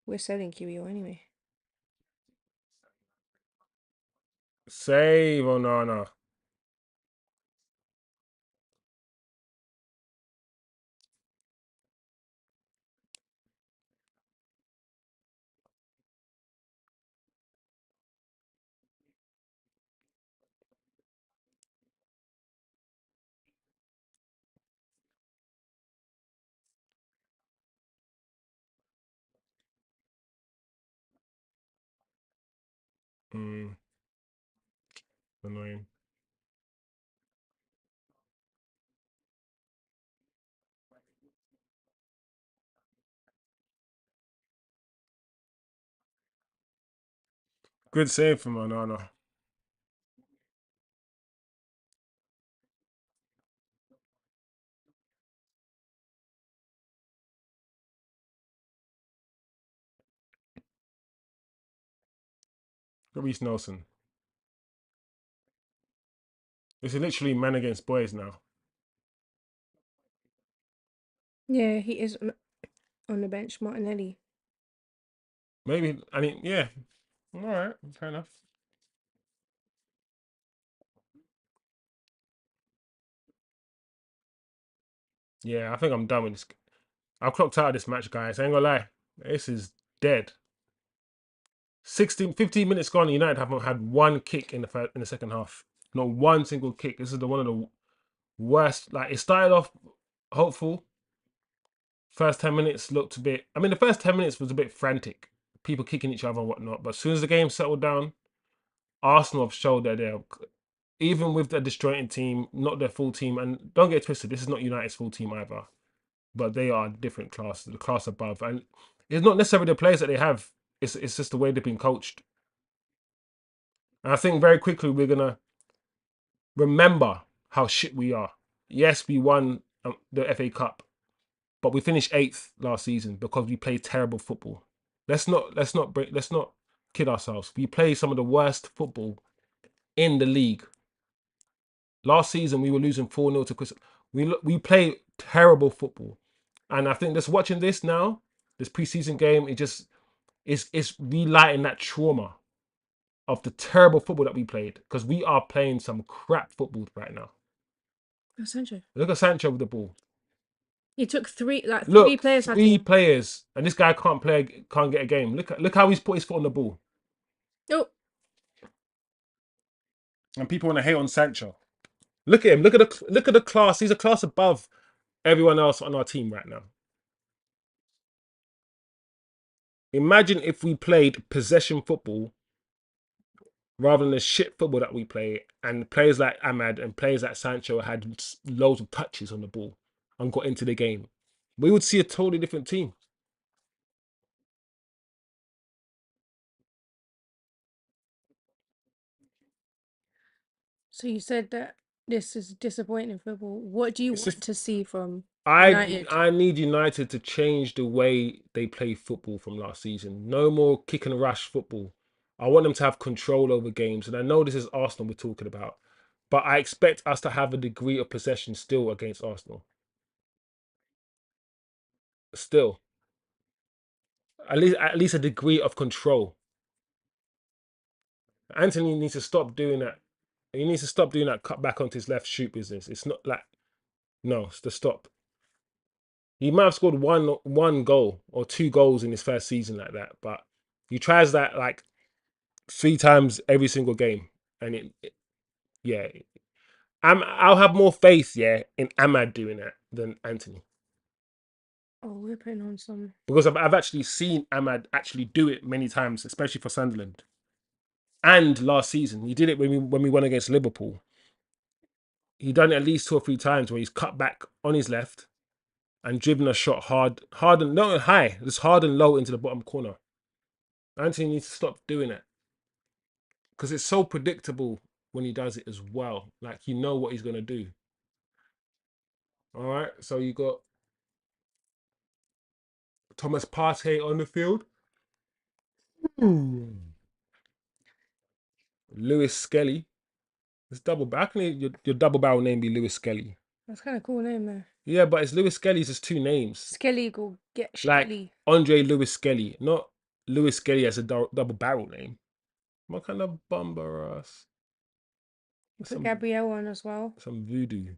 We're selling Kirill anyway. Save Onana. Mm, annoying. Good save from Onana. Reece Nelson. It's literally men against boys now. Yeah, he is on the bench. Martinelli. Maybe, I mean, yeah. All right, fair enough. Yeah, I think I'm done with this. I clocked out of this match, guys. I ain't gonna lie. This is dead. 15 minutes gone. United haven't had one kick in the second half. Not one single kick. This is one of the worst. Like, it started off hopeful. First 10 minutes looked a bit. I mean, the first 10 minutes was a bit frantic, people kicking each other and whatnot. But as soon as the game settled down, Arsenal have showed that they're, even with the disjointed team, not their full team. And don't get twisted, this is not United's full team either. But they are a different class, the class above. And it's not necessarily the players that they have. It's just the way they've been coached. And I think very quickly we're gonna remember how shit we are. Yes, we won the FA Cup, but we finished 8th last season because we played terrible football. Let's not kid ourselves. We play some of the worst football in the league. Last season we were losing 4-0 to Crystal. We play terrible football, and I think just watching this now, this preseason game, it's relighting that trauma of the terrible football that we played, because we are playing some crap football right now. Sancho. Look at Sancho with the ball. He took three Look, players had three him. players, and this guy can't get a game. Look how he's put his foot on the ball. Oh, And people want to hate on Sancho. Look at him. Look at the class. He's a class above everyone else on our team right now. Imagine if we played possession football rather than the shit football that we play, and players like Ahmad and players like Sancho had loads of touches on the ball and got into the game. We would see a totally different team. so you said that this is disappointing football. What do you It's want just to see from I United? I need United to change the way they play football from last season. No more kick and rush football. I want them to have control over games. And I know this is Arsenal we're talking about, but I expect us to have a degree of possession still against Arsenal. Still, at least a degree of control. Anthony needs to stop doing that. He needs to stop doing that cut back onto his left shoot business. It's not like, no, it's to stop. He might have scored one goal or 2 goals in his first season like that, but he tries that like 3 times every single game, and yeah, I'll have more faith, yeah, in Ahmad doing that than Anthony, Oh, we're putting on some. because I've actually seen Ahmad actually do it many times, especially for Sunderland. And last season, he did it when we won against Liverpool. He done it at least 2 or 3 times where he's cut back on his left and driven a shot hard and not high, just hard and low into the bottom corner. Anthony needs to stop doing it, because it's so predictable when he does it as well. Like, you know what he's gonna do. All right, so you got Thomas Partey on the field. Lewis Skelly. It's double barrel. How can your double barrel name be Lewis Skelly? That's kind of cool name there. Yeah, but it's Lewis Skelly's just 2 names. Skelly go get Like Skelly. Andre Lewis Skelly, not Lewis Skelly as a double barrel name. What kind of bumper ass? You put Some Gabrielle on as well. some voodoo.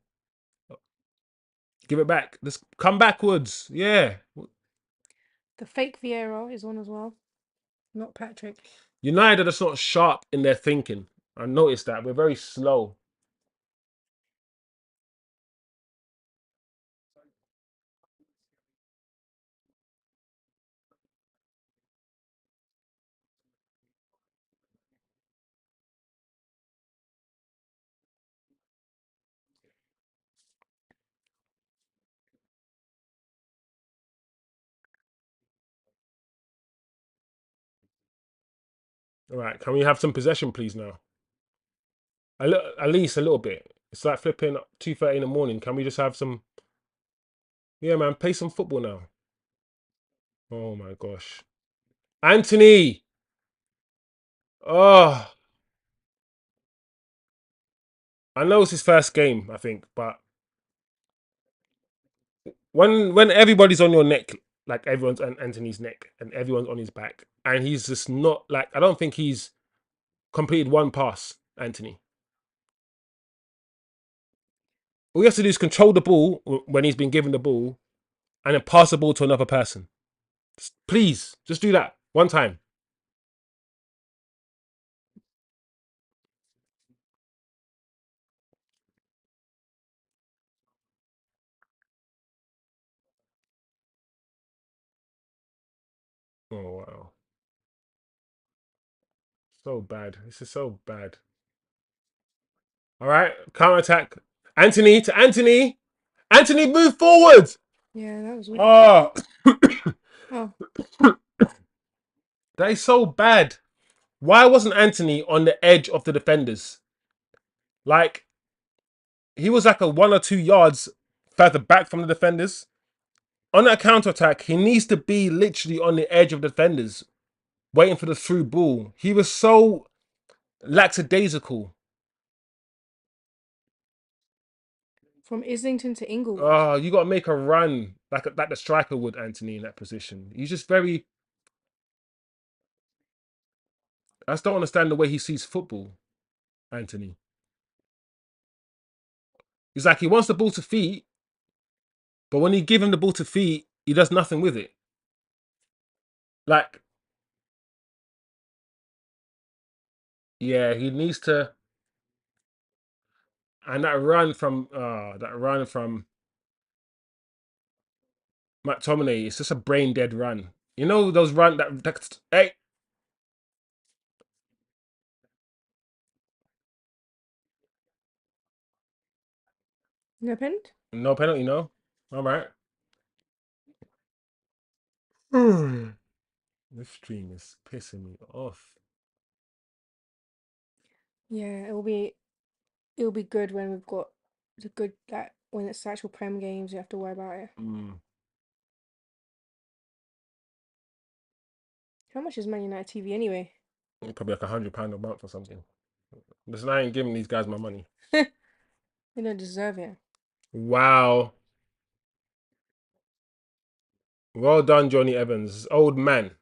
Give it back. Let's come backwards. Yeah. The fake Vieira is on as well. Not Patrick. United are just not sharp in their thinking. I noticed that. We're very slow. All right. Can we have some possession, please, now? At least a little bit. It's like flipping 2:30 in the morning. Can we just have some? Yeah, man. Play some football now. Oh my gosh, Anthony. Oh, I know it's his first game, I think, but when everybody's on your neck, like everyone's on Anthony's neck and everyone's on his back, and he's just not like, I don't think he's completed one pass, Anthony. All he has to do is control the ball when he's been given the ball, and then pass the ball to another person. Please, just do that one time. Oh wow, so bad. This is so bad. All right, counter attack. Anthony to Anthony. Anthony, move forward. Yeah, that was weird. Oh, Oh, that is so bad. Why wasn't Anthony on the edge of the defenders? Like he was like a 1 or 2 yards further back from the defenders. On that counter attack, he needs to be literally on the edge of the defenders, waiting for the through ball. He was so lackadaisical. from Islington to Inglewood. Oh, you got to make a run like the striker would, Anthony, in that position. He's just very. I just don't understand the way he sees football, Anthony. He's like he wants the ball to feet, but when you give him the ball to feet, he does nothing with it. Like, yeah, he needs to. And that run from McTominay, it's just a brain dead run. You know those run that hey, No pen? no penalty, no. All right. This stream is pissing me off. Yeah, it'll be good when we've got the good that when it's actual Prem games. You have to worry about it. Mm, How much is Man United TV anyway? probably like £100 a month or something. Listen, I ain't giving these guys my money. They don't deserve it. Wow. Well done, Johnny Evans. Old man.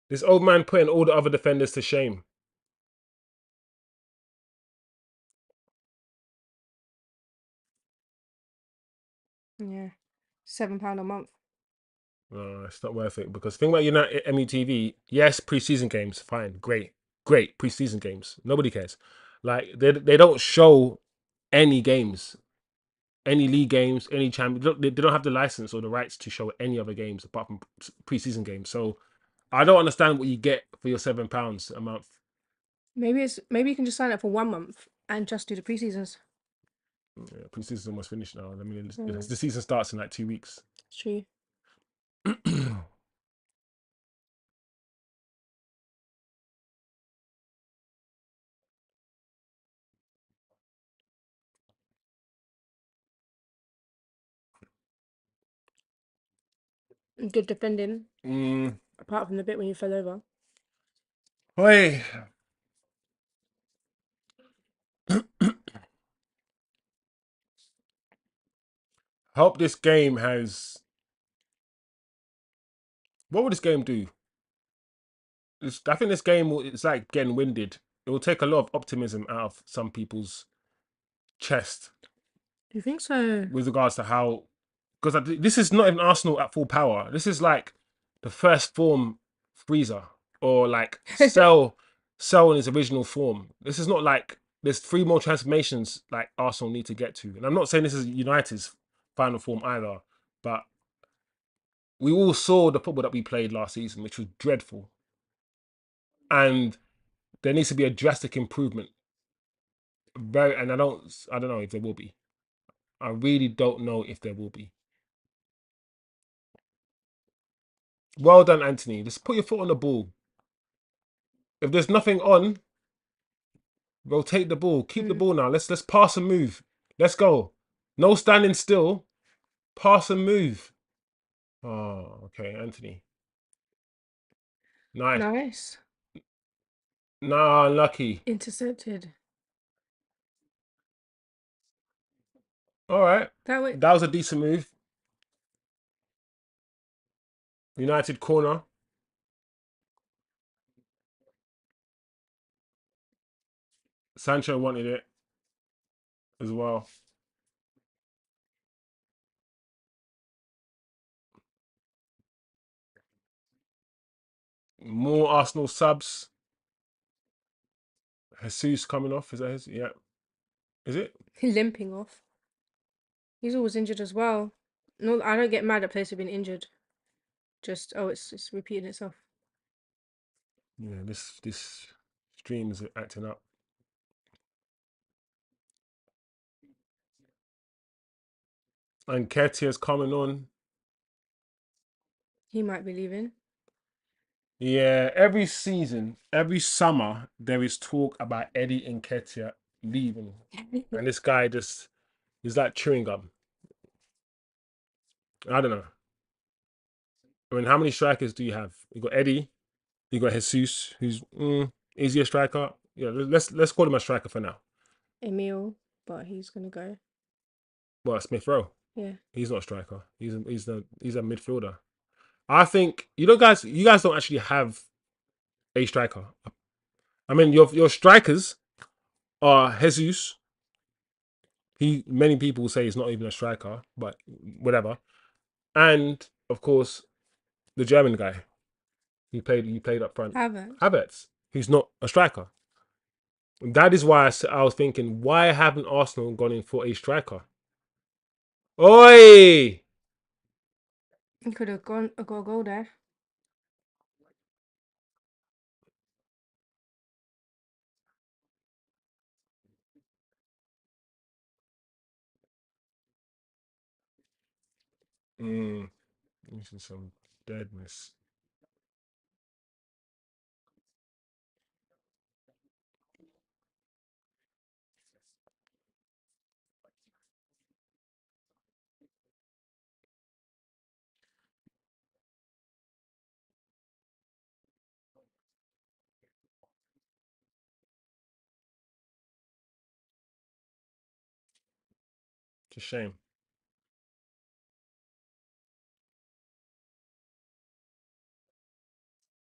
This old man putting all the other defenders to shame. Yeah, £7 a month. No, it's not worth it because think about United MUTV. Yes, preseason games, fine, great preseason games. Nobody cares. Like they don't show any games, any league games, any champion. They don't have the license or the rights to show any other games apart from preseason games. So I don't understand what you get for your £7 a month. Maybe you can just sign up for 1 month and just do the preseasons. Yeah, preseason's almost finished now. I mean, Mm, the season starts in like 2 weeks. it's true. Good defending, mm. apart from the bit when you fell over. Oi. Hope this game has. What would this game do? I think this game it's like getting winded. It will take a lot of optimism out of some people's chest Do you think so? with regards to how because this is not even Arsenal at full power. This is like the first form freezer or like Cell in its original form. This is not like there's 3 more transformations like Arsenal need to get to. And I'm not saying this is United's final form either, but we all saw the football that we played last season, which was dreadful. And there needs to be a drastic improvement. And I don't know if there will be. I really don't know if there will be. Well done, Anthony. Just put your foot on the ball. If there's nothing on, rotate the ball. Keep the Mm. ball now. Let's pass and move. Let's go. No standing still. Pass and move. Oh, okay, Anthony. Nice. Nice. Nah, unlucky. Intercepted. All right. That way. That was a decent move. United corner. Sancho wanted it as well. More Arsenal subs. Jesus coming off. Is that his? Yeah. Is it? Limping off. He's always injured as well. No, I don't get mad at players who've been injured. Just it's repeating itself. Yeah, this stream is acting up. And Ketia's coming on. He might be leaving. Yeah, every season, every summer, there is talk about Eddie and Ketia leaving. And this guy just is like chewing gum. I don't know. I mean, how many strikers do you have? You got Eddie, you got Jesus, who's is he a striker? Yeah, let's call him a striker for now. Emil, but he's gonna go. Well, Smith Rowe. Yeah. He's not a striker. He's a midfielder. I think you guys don't actually have a striker. I mean, your strikers are Jesus. Many people say he's not even a striker, but whatever. And of course, the German guy. He played up front. Haven't. Havertz, who's not a striker. That is why I was thinking, why haven't Arsenal gone in for a striker? Oi! He could have got a goal there. This is some deadness. It's a shame.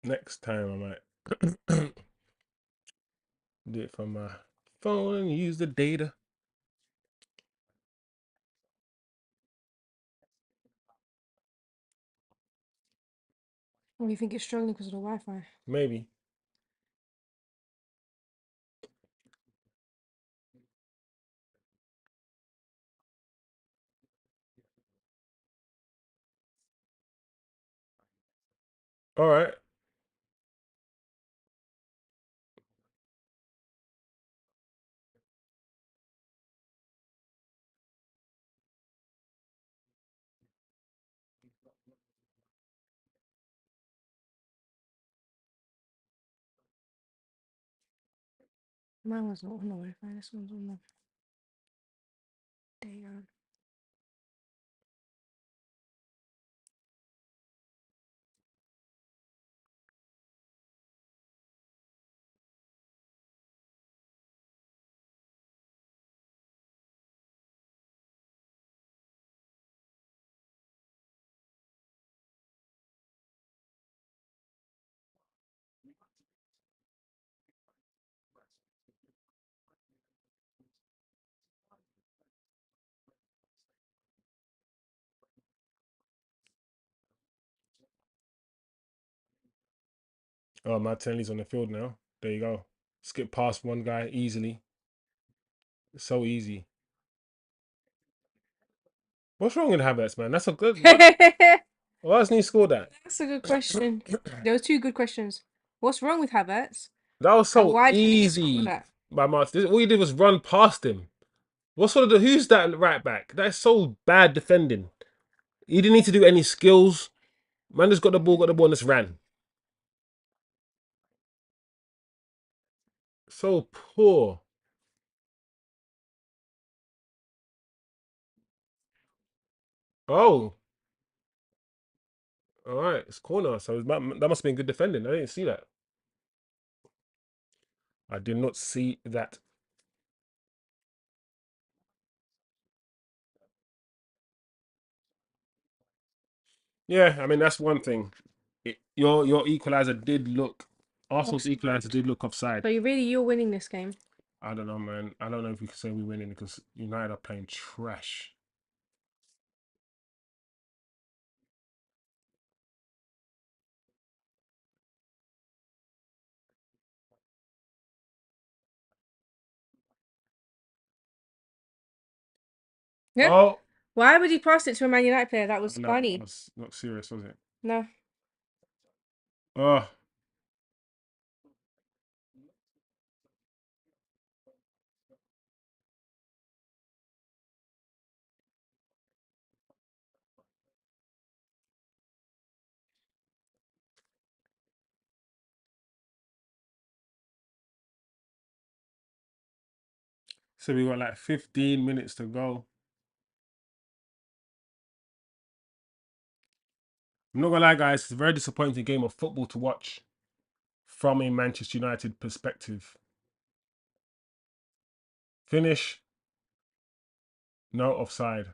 Next time I might do it from my phone and use the data. Or you think it's struggling because of the Wi-Fi? Maybe. All right. Mine was not on the Wi-Fi. This one's on the data. Oh, Martinelli's on the field now. There you go. Skip past one guy easily. So easy. What's wrong with Havertz, man? That's a good. Why hasn't he scored that? That's a good question. There was two good questions. What's wrong with Havertz? That was And so why didn't he score easy that? by Martin. All you did was run past him. What sort of who's that right back? That's so bad defending. He didn't need to do any skills. Man just got the ball and just ran. So poor. Oh, all right. It's corner. So that must have been good defending. I didn't see that. I did not see that. Yeah, I mean that's one thing. Your equalizer did look. Arsenal's equalizer did look offside. So you're winning this game. I don't know, man. I don't know if we can say we're winning because United are playing trash. Yeah. Oh, Why would he pass it to a Man United player? That was no, funny. that's not serious, was it? No. Oh, So we got like 15 minutes to go. I'm not gonna lie, guys, it's a very disappointing game of football to watch from a Manchester United perspective. Finish, no offside.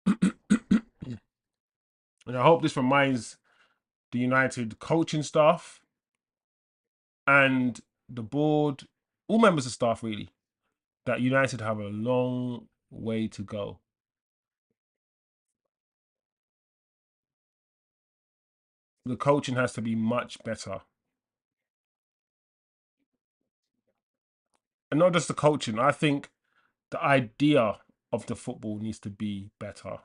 And I hope this reminds the United coaching staff and the board, all members of staff really, that United have a long way to go. The coaching has to be much better. And not just the coaching, I think the idea of the football needs to be better.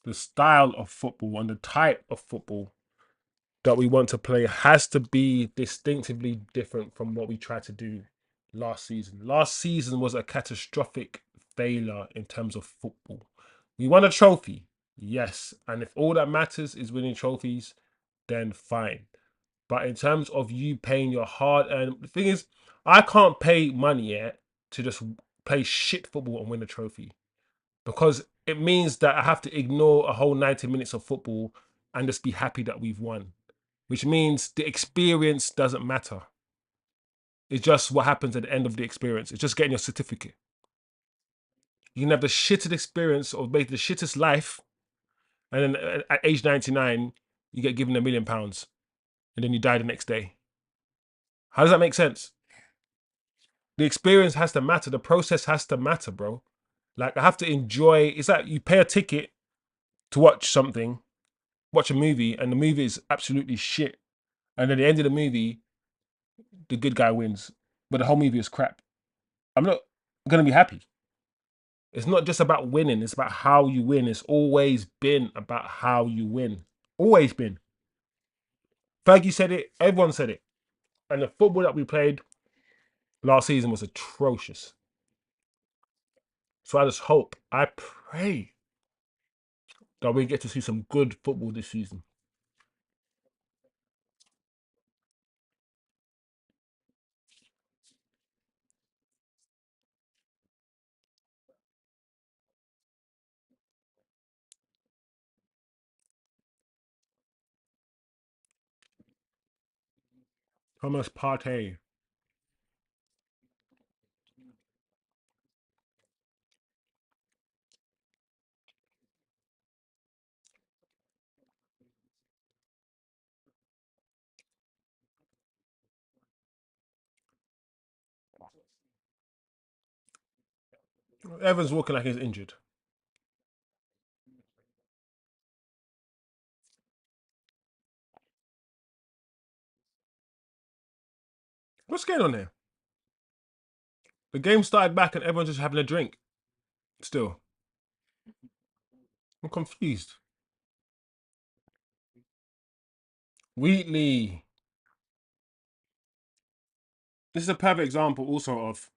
The style of football and the type of football that we want to play has to be distinctively different from what we tried to do last season. Last season was a catastrophic failure in terms of football. We won a trophy, yes, and if all that matters is winning trophies, then fine. But in terms of you paying your hard earned, the thing is, I can't pay money yet to just play shit football and win a trophy because it means that I have to ignore a whole 90 minutes of football and just be happy that we've won, which means the experience doesn't matter. It's just what happens at the end of the experience. It's just getting your certificate. You can have the shittest experience or make the shittest life, and then at age 99, you get given £1 million, and then you die the next day. How does that make sense? The experience has to matter. The process has to matter, bro. Like I have to enjoy. It's like you pay a ticket to watch something, watch a movie, and the movie is absolutely shit. And at the end of the movie, the good guy wins, but the whole movie is crap. I'm not gonna be happy. It's not just about winning, it's about how you win. It's always been about how you win. Always been. Fergie said it, everyone said it. And the football that we played last season was atrocious. So I just hope, I pray that we get to see some good football this season. Thomas Partey. Evans walking like he's injured. What's going on here? The game started back and everyone's just having a drink. Still. I'm confused. Wheatley. This is a perfect example also of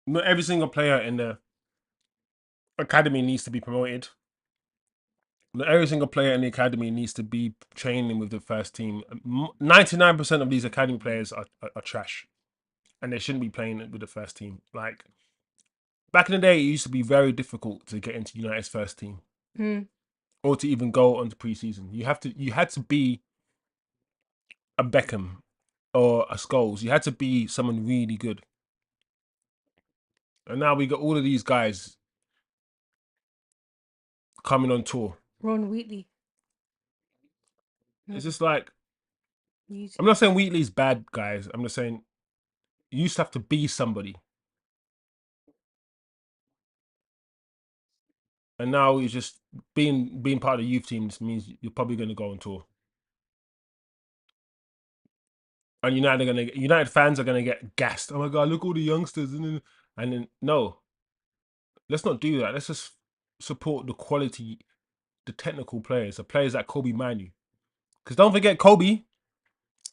not every single player in the academy needs to be promoted. Not every single player in the academy needs to be training with the first team. 99% of these academy players are trash. And they shouldn't be playing with the first team. Like, back in the day, it used to be very difficult to get into United's first team. Or to even go on to preseason. You had to be a Beckham or a Scholes. You had to be someone really good. And now we got all of these guys coming on tour. Ron Wheatley. It's just like, He's I'm not saying Wheatley's bad, guys. I'm just saying you used to have to be somebody. And now he's just being part of the youth team just means you're probably going to go on tour. And United fans are gonna get gassed. Oh my god, look all the youngsters, and then no, let's not do that. Let's just support the quality, the technical players, the players like Kobe Manu. Because don't forget, Kobe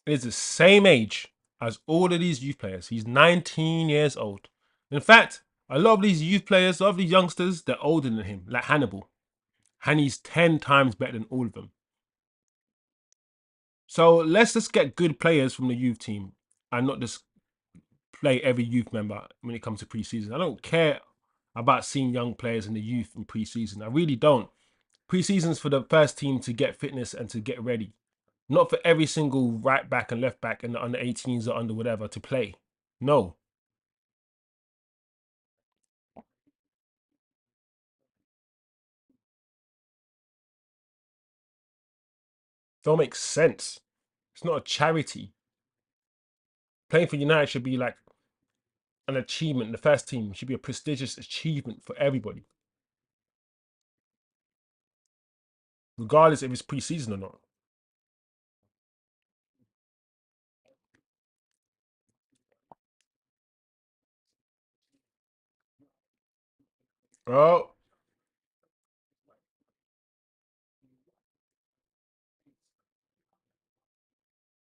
is the same age as all of these youth players. He's 19 years old. In fact, A lot of these youth players, a lot of these youngsters, they're older than him, like Hannibal. And he's 10 times better than all of them. So let's just get good players from the youth team and not just play every youth member when it comes to preseason. I don't care about seeing young players in the youth in preseason. I really don't. Preseason's for the first team to get fitness and to get ready. Not for every single right back and left back and the under 18s or under whatever to play. No. Don't make sense. It's not a charity. Playing for United should be like an achievement. The first team should be a prestigious achievement for everybody, regardless if it's preseason or not. Oh,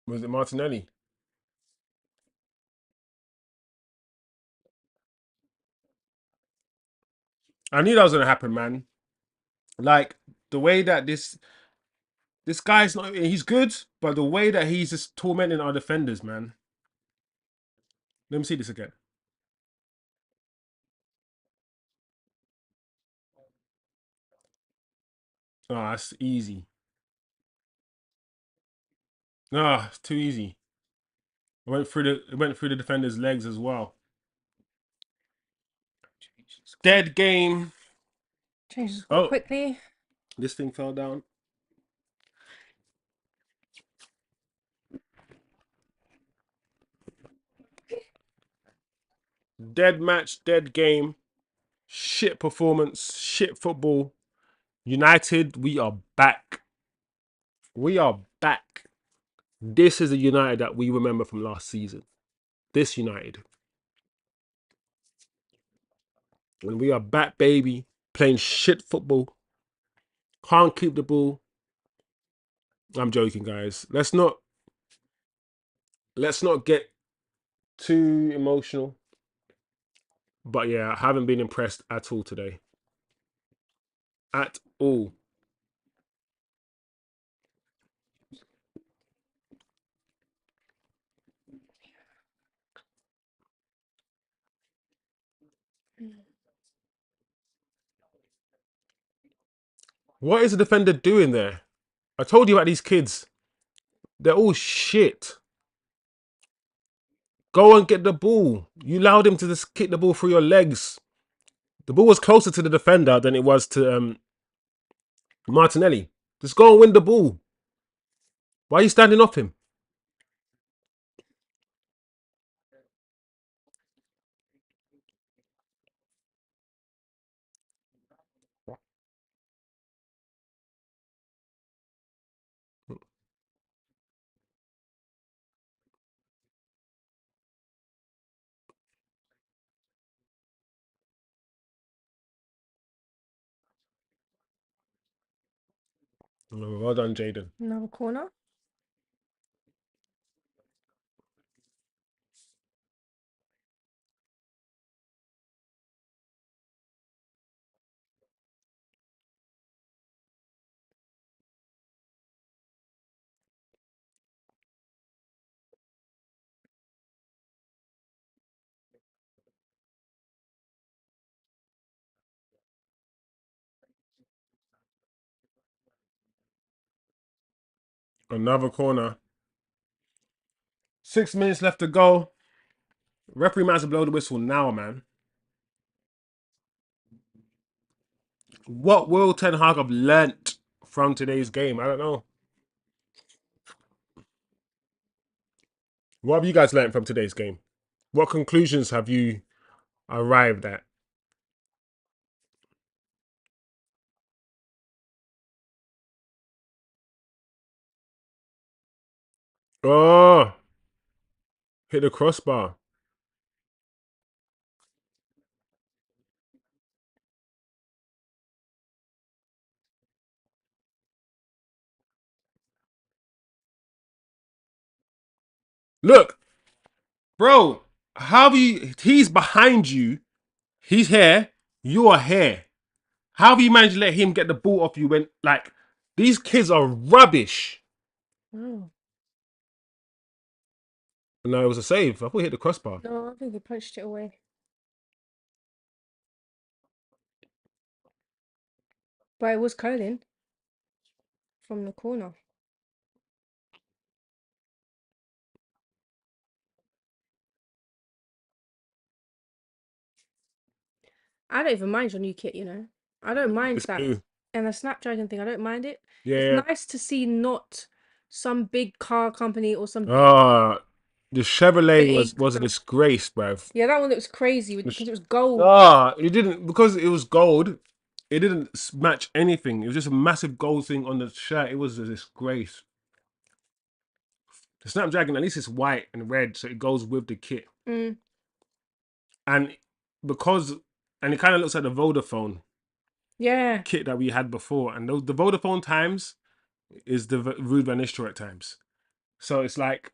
was it Martinelli? I knew that was gonna happen, man. Like the way that this guy's not, he's good, but the way that he's just tormenting our defenders, man. Let me see this again. Oh, that's easy. Ah, it's too easy. It went through the defender's legs as well. Dead game. Change the score Oh, quickly. this thing fell down. Dead match, dead game. Shit performance, shit football. United, we are back. We are back. This is the United that we remember from last season. This United. And we are back, baby. Playing shit football. Can't keep the ball. I'm joking, guys. Let's not get too emotional. But yeah, I haven't been impressed at all today. At all. What is the defender doing there? I told you about these kids. They're all shit. Go and get the ball. You allowed him to just kick the ball through your legs. The ball was closer to the defender than it was to Martinelli. Just go and win the ball. Why are you standing off him? Well done, Jaden. Another corner. Another corner. 6 minutes left to go. Referee might as well blow the whistle now, man. What will Ten Hag have learnt from today's game? I don't know. What have you guys learnt from today's game? What conclusions have you arrived at? Oh, hit the crossbar. Look, bro, how have you? He's behind you. He's here. You are here. How have you managed to let him get the ball off you when, like, these kids are rubbish? Oh. No, it was a save. I thought he hit the crossbar. No, I think he punched it away. But it was curling from the corner. I don't even mind your new kit, you know. I don't mind It's that. blue. And the Snapdragon thing, I don't mind it. It's Yeah. nice to see not some big car company or some big The Chevrolet big. was a disgrace, bruv. Yeah, that one looks crazy because it was gold. It didn't, because it was gold. It didn't match anything. It was just a massive gold thing on the shirt. It was a disgrace. The Snapdragon, at least it's white and red, so it goes with the kit. Mm, And because, and it kind of looks like the Vodafone yeah, kit that we had before. And the Vodafone times is the Ruud van Nistelrooy times. So it's like,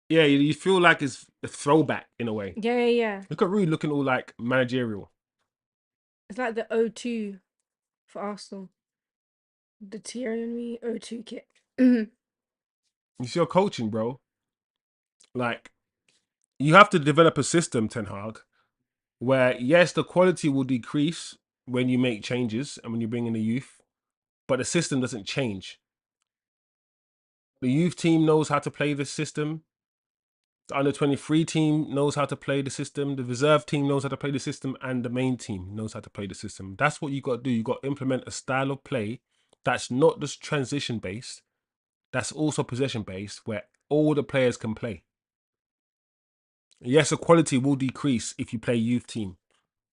yeah, you feel like it's a throwback in a way. yeah, yeah, yeah. Look at Ruud looking all like managerial. It's like the O2 for Arsenal. The Thierry Henry O2 kit. Mhm. You see your coaching, bro. Like, you have to develop a system, Ten Hag, where yes, the quality will decrease when you make changes and when you bring in the youth, but the system doesn't change. The youth team knows how to play the system. The under 23 team knows how to play the system. The reserve team knows how to play the system, and the main team knows how to play the system. That's what you got to do. You got to implement a style of play that's not just transition based, that's also possession based, where all the players can play. Yes, the quality will decrease if you play youth team,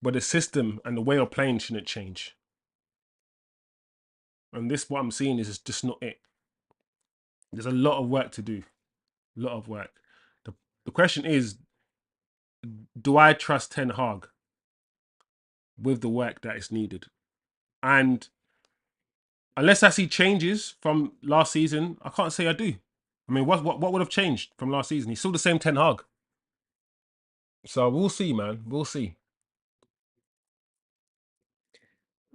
but the system and the way of playing shouldn't change. And this, what I'm seeing, is just not it. There's a lot of work to do. A lot of work. The question is, do I trust Ten Hag with the work that is needed? And unless I see changes from last season, I can't say I do. I mean, what would have changed from last season? He's still the same Ten Hag. So we'll see, man. We'll see.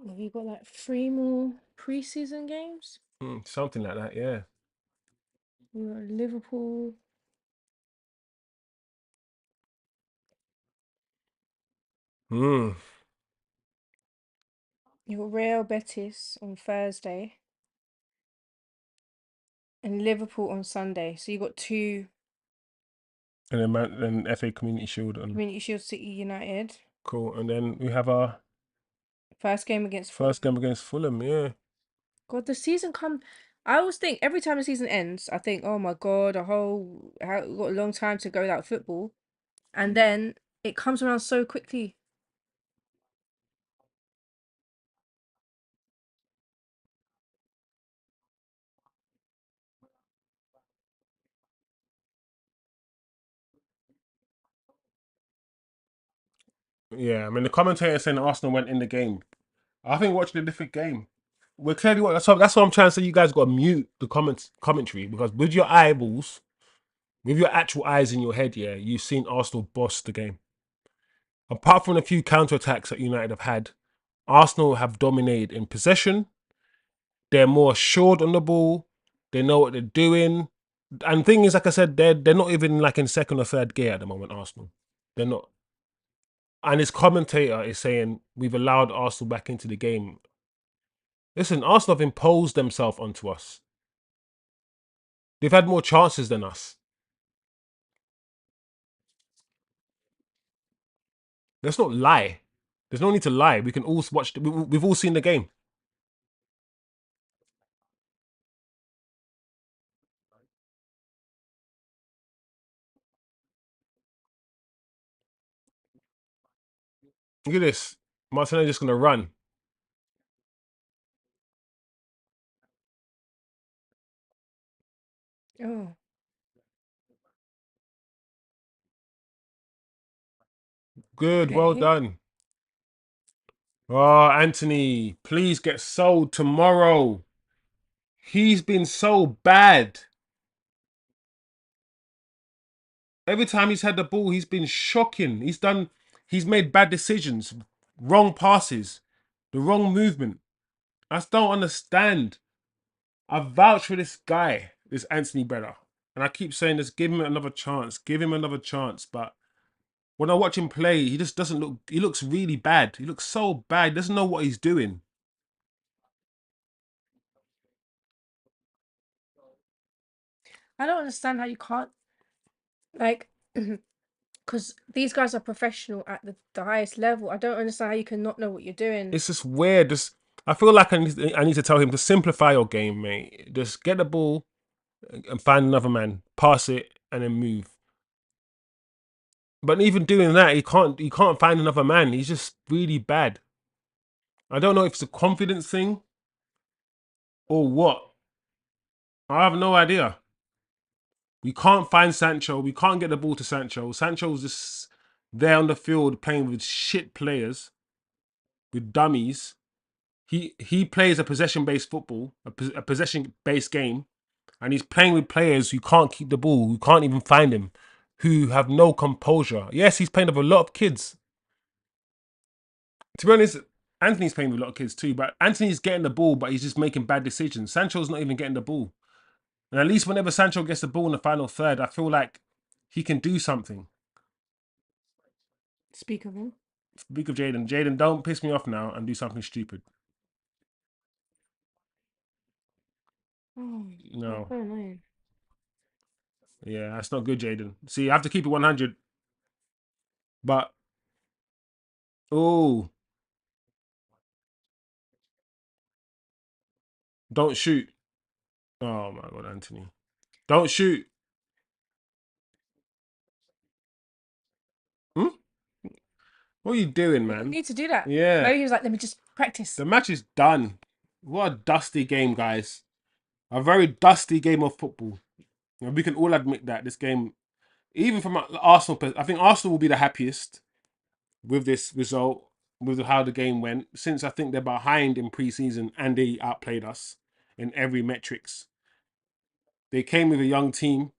Have you got like 3 more preseason games? Something like that, yeah. You got Liverpool. Mm. You got Real Betis on Thursday and Liverpool on Sunday. So you got two And then FA Community Shield on. Community Shield City United. Cool. And then we have our First game against first Fulham. game against Fulham, yeah. God, the season come. I always think every time the season ends, I think, oh my God, we've got a long time to go without football, and then it comes around so quickly. Yeah, I mean, the commentator saying Arsenal went in the game. I think watching a different game. We're clearly that's what I'm trying to say. You guys got to mute the commentary, because with your eyeballs, with your actual eyes in your head, yeah, you've seen Arsenal boss the game. Apart from a few counterattacks that United have had, Arsenal have dominated in possession. They're more assured on the ball. They know what they're doing. And thing is, like I said, they're not even like in second or third gear at the moment. Arsenal, they're not. And his commentator is saying we've allowed Arsenal back into the game. Listen, Arsenal have imposed themselves onto us. They've had more chances than us. Let's not lie. There's no need to lie. We can all watch. We've all seen the game. Look at this. Martinelli just gonna run. Oh, Good, get well hit. done. Oh, Anthony, please get sold tomorrow. He's been so bad. Every time he's had the ball, he's been shocking. He's made bad decisions, wrong passes, the wrong movement. I just don't understand. I vouch for this guy, this Anthony Bella. And I keep saying this, give him another chance, give him another chance. But when I watch him play, he just doesn't look, he looks really bad. He looks so bad, he doesn't know what he's doing. I don't understand how you can't, like, because these guys are professional at the highest level. I don't understand how you can not know what you're doing. It's just weird. Just I feel like I need to tell him to simplify your game, mate. Just get the ball and find another man, pass it, and then move. But even doing that, he can't find another man. He's just really bad. I don't know if it's a confidence thing or what. I have no idea. We can't find Sancho. We can't get the ball to Sancho. Sancho's just there on the field playing with shit players, with dummies. He plays a possession-based football, a possession-based game, and he's playing with players who can't keep the ball, who can't even find him, who have no composure. Yes, he's playing with a lot of kids. To be honest, Anthony's playing with a lot of kids too, but Anthony's getting the ball, but he's just making bad decisions. Sancho's not even getting the ball. And at least whenever Sancho gets the ball in the final third, I feel like he can do something. Speak of him. Speak of Jaden. Jaden, don't piss me off now and do something stupid. Oh, No. so annoying. Yeah, that's not good, Jaden. See, I have to keep it 100. But, oh, don't shoot. Oh my God, Anthony. Don't shoot. Hmm? What are you doing, You man? need to do that. Yeah. Maybe he was like, let me just practice. The match is done. What a dusty game, guys. A very dusty game of football. And we can all admit that this game, even from Arsenal, I think Arsenal will be the happiest with this result, with how the game went, since I think they're behind in pre-season and they outplayed us in every metrics. They came with a young team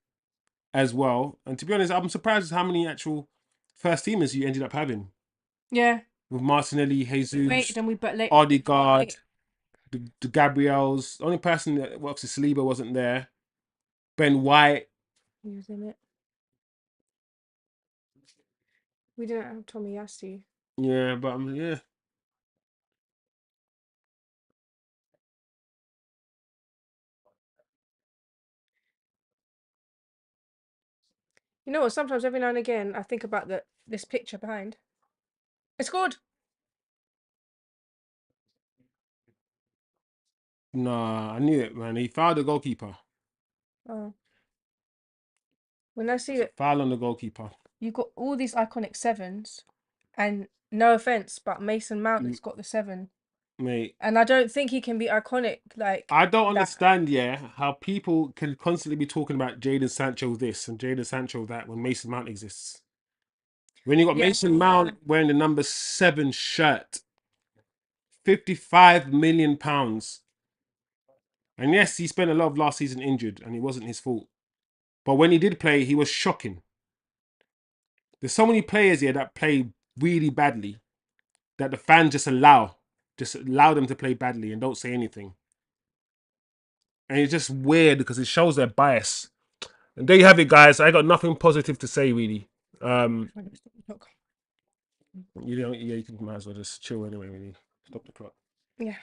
as well. And to be honest, I'm surprised how many actual first teamers you ended up having. Yeah. With Martinelli, Jesus, Wait, then we but late. Odegaard, the Gabriels. The only person that obviously Saliba wasn't there. Ben White. He was in it. We didn't have Tommy Yasu. Yeah, but yeah. You know what? Sometimes every now and again, I think about this picture behind. It's good. Nah, I knew it, man. He fouled the goalkeeper. Oh. When I see it, Foul on the goalkeeper. you've got all these iconic sevens, and no offense, but Mason Mount has Mm, got the 7, Mate, and I don't think he can be iconic like I don't that. understand, yeah, how people can constantly be talking about Jadon Sancho this and Jadon Sancho that when Mason Mount exists. When you got Yeah, Mason Mount wearing the number 7 shirt, £55 million. And yes, he spent a lot of last season injured and it wasn't his fault. But when he did play, he was shocking. There's so many players here that play really badly that the fans just allow them to play badly and don't say anything. And it's just weird because it shows their bias. And there you have it, guys. I got nothing positive to say really. You know, yeah, you can might as well just chill anyway. Really, stop the clock. Yeah.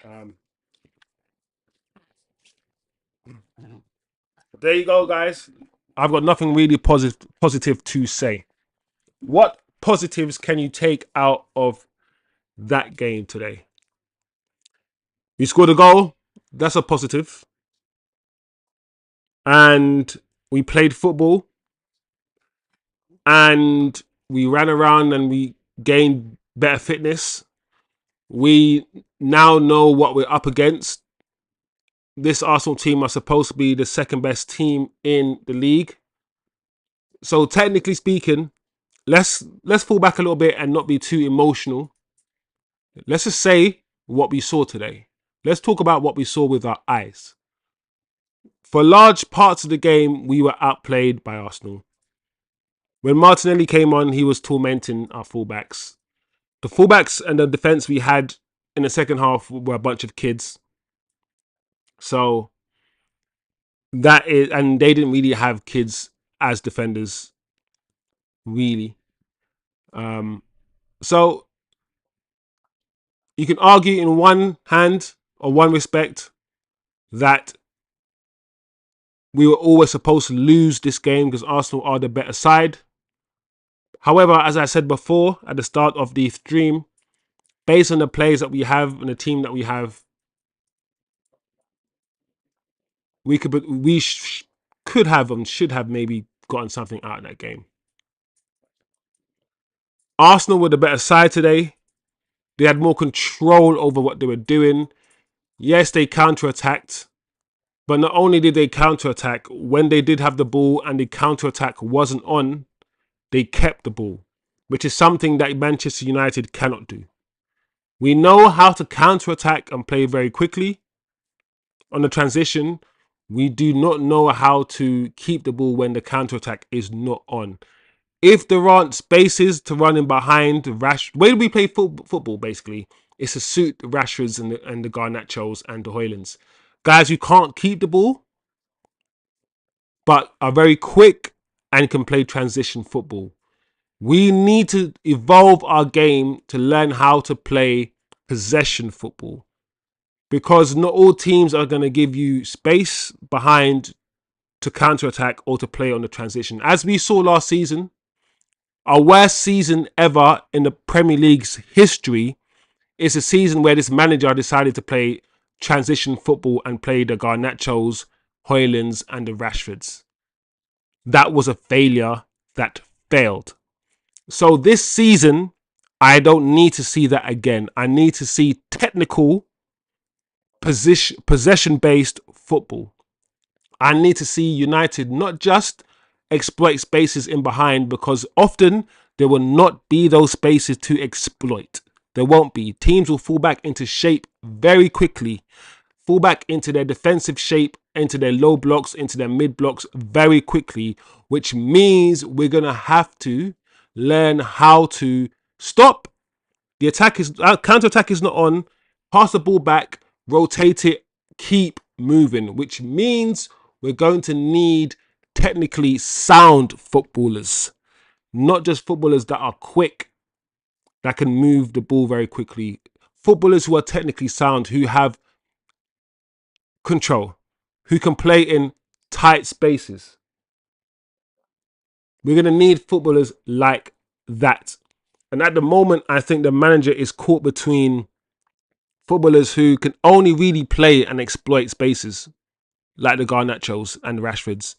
There you go, guys. I've got nothing really positive to say. What positives can you take out of that game today? We scored a goal. That's a positive. And we played football. And we ran around and we gained better fitness. We now know what we're up against. This Arsenal team are supposed to be the second best team in the league. So technically speaking, let's fall back a little bit and not be too emotional. Let's just say what we saw today. Let's talk about what we saw with our eyes. For large parts of the game, we were outplayed by Arsenal. When Martinelli came on, he was tormenting our fullbacks. The fullbacks and the defense we had in the second half were a bunch of kids. So that is, and they didn't really have kids as defenders, really. So you can argue in one hand or one respect that we were always supposed to lose this game because Arsenal are the better side. However, as I said before at the start of the stream, based on the players that we have and the team that we have, we could have and should have maybe gotten something out of that game. Arsenal were the better side today. They had more control over what they were doing. Yes, they counter-attacked. But not only did they counter-attack, when they did have the ball and the counter-attack wasn't on, they kept the ball, which is something that Manchester United cannot do. We know how to counter-attack and play very quickly on the transition. We do not know how to keep the ball when the counter-attack is not on. If there aren't spaces to run in behind where do we play football basically? It's to suit the Rashfords and the Garnachos and the HOJLUNDs. Guys who can't keep the ball, but are very quick and can play transition football. We need to evolve our game to learn how to play possession football. Because not all teams are going to give you space behind to counter-attack or to play on the transition. As we saw last season, our worst season ever in the Premier League's history is a season where this manager decided to play transition football and play the Garnachos, HOJLUNDs and the Rashfords. That was a failure that failed. So this season, I don't need to see that again. I need to see technical, possession-based football. I need to see United not just exploit spaces in behind, because often there will not be those spaces to exploit. There won't be. Teams will fall back into shape very quickly, fall back into their defensive shape, into their low blocks, into their mid blocks very quickly, which means we're going to have to learn how to stop. The attack is counter attack is not on. Pass the ball back, rotate it, keep moving, which means we're going to need technically sound footballers, not just footballers that are quick, that can move the ball very quickly. Footballers who are technically sound, who have control, who can play in tight spaces. We're going to need footballers like that. And at the moment, I think the manager is caught between footballers who can only really play and exploit spaces, like the Garnachos and the Rashfords,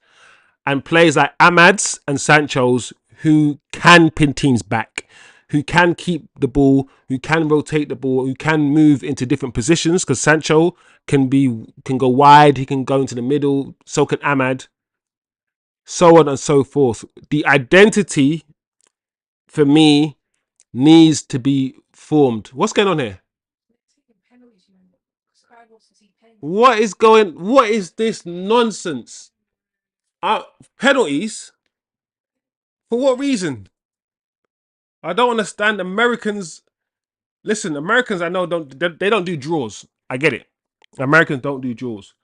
and players like Amads and Sancho's who can pin teams back, who can keep the ball, who can rotate the ball, who can move into different positions, because Sancho can go wide, he can go into the middle, so can Amad, so on and so forth. The identity for me needs to be formed. What's going on here? What is this nonsense? Penalties? For what reason? I don't understand. Americans, listen, Americans I know they don't do draws. I get it. Americans don't do draws.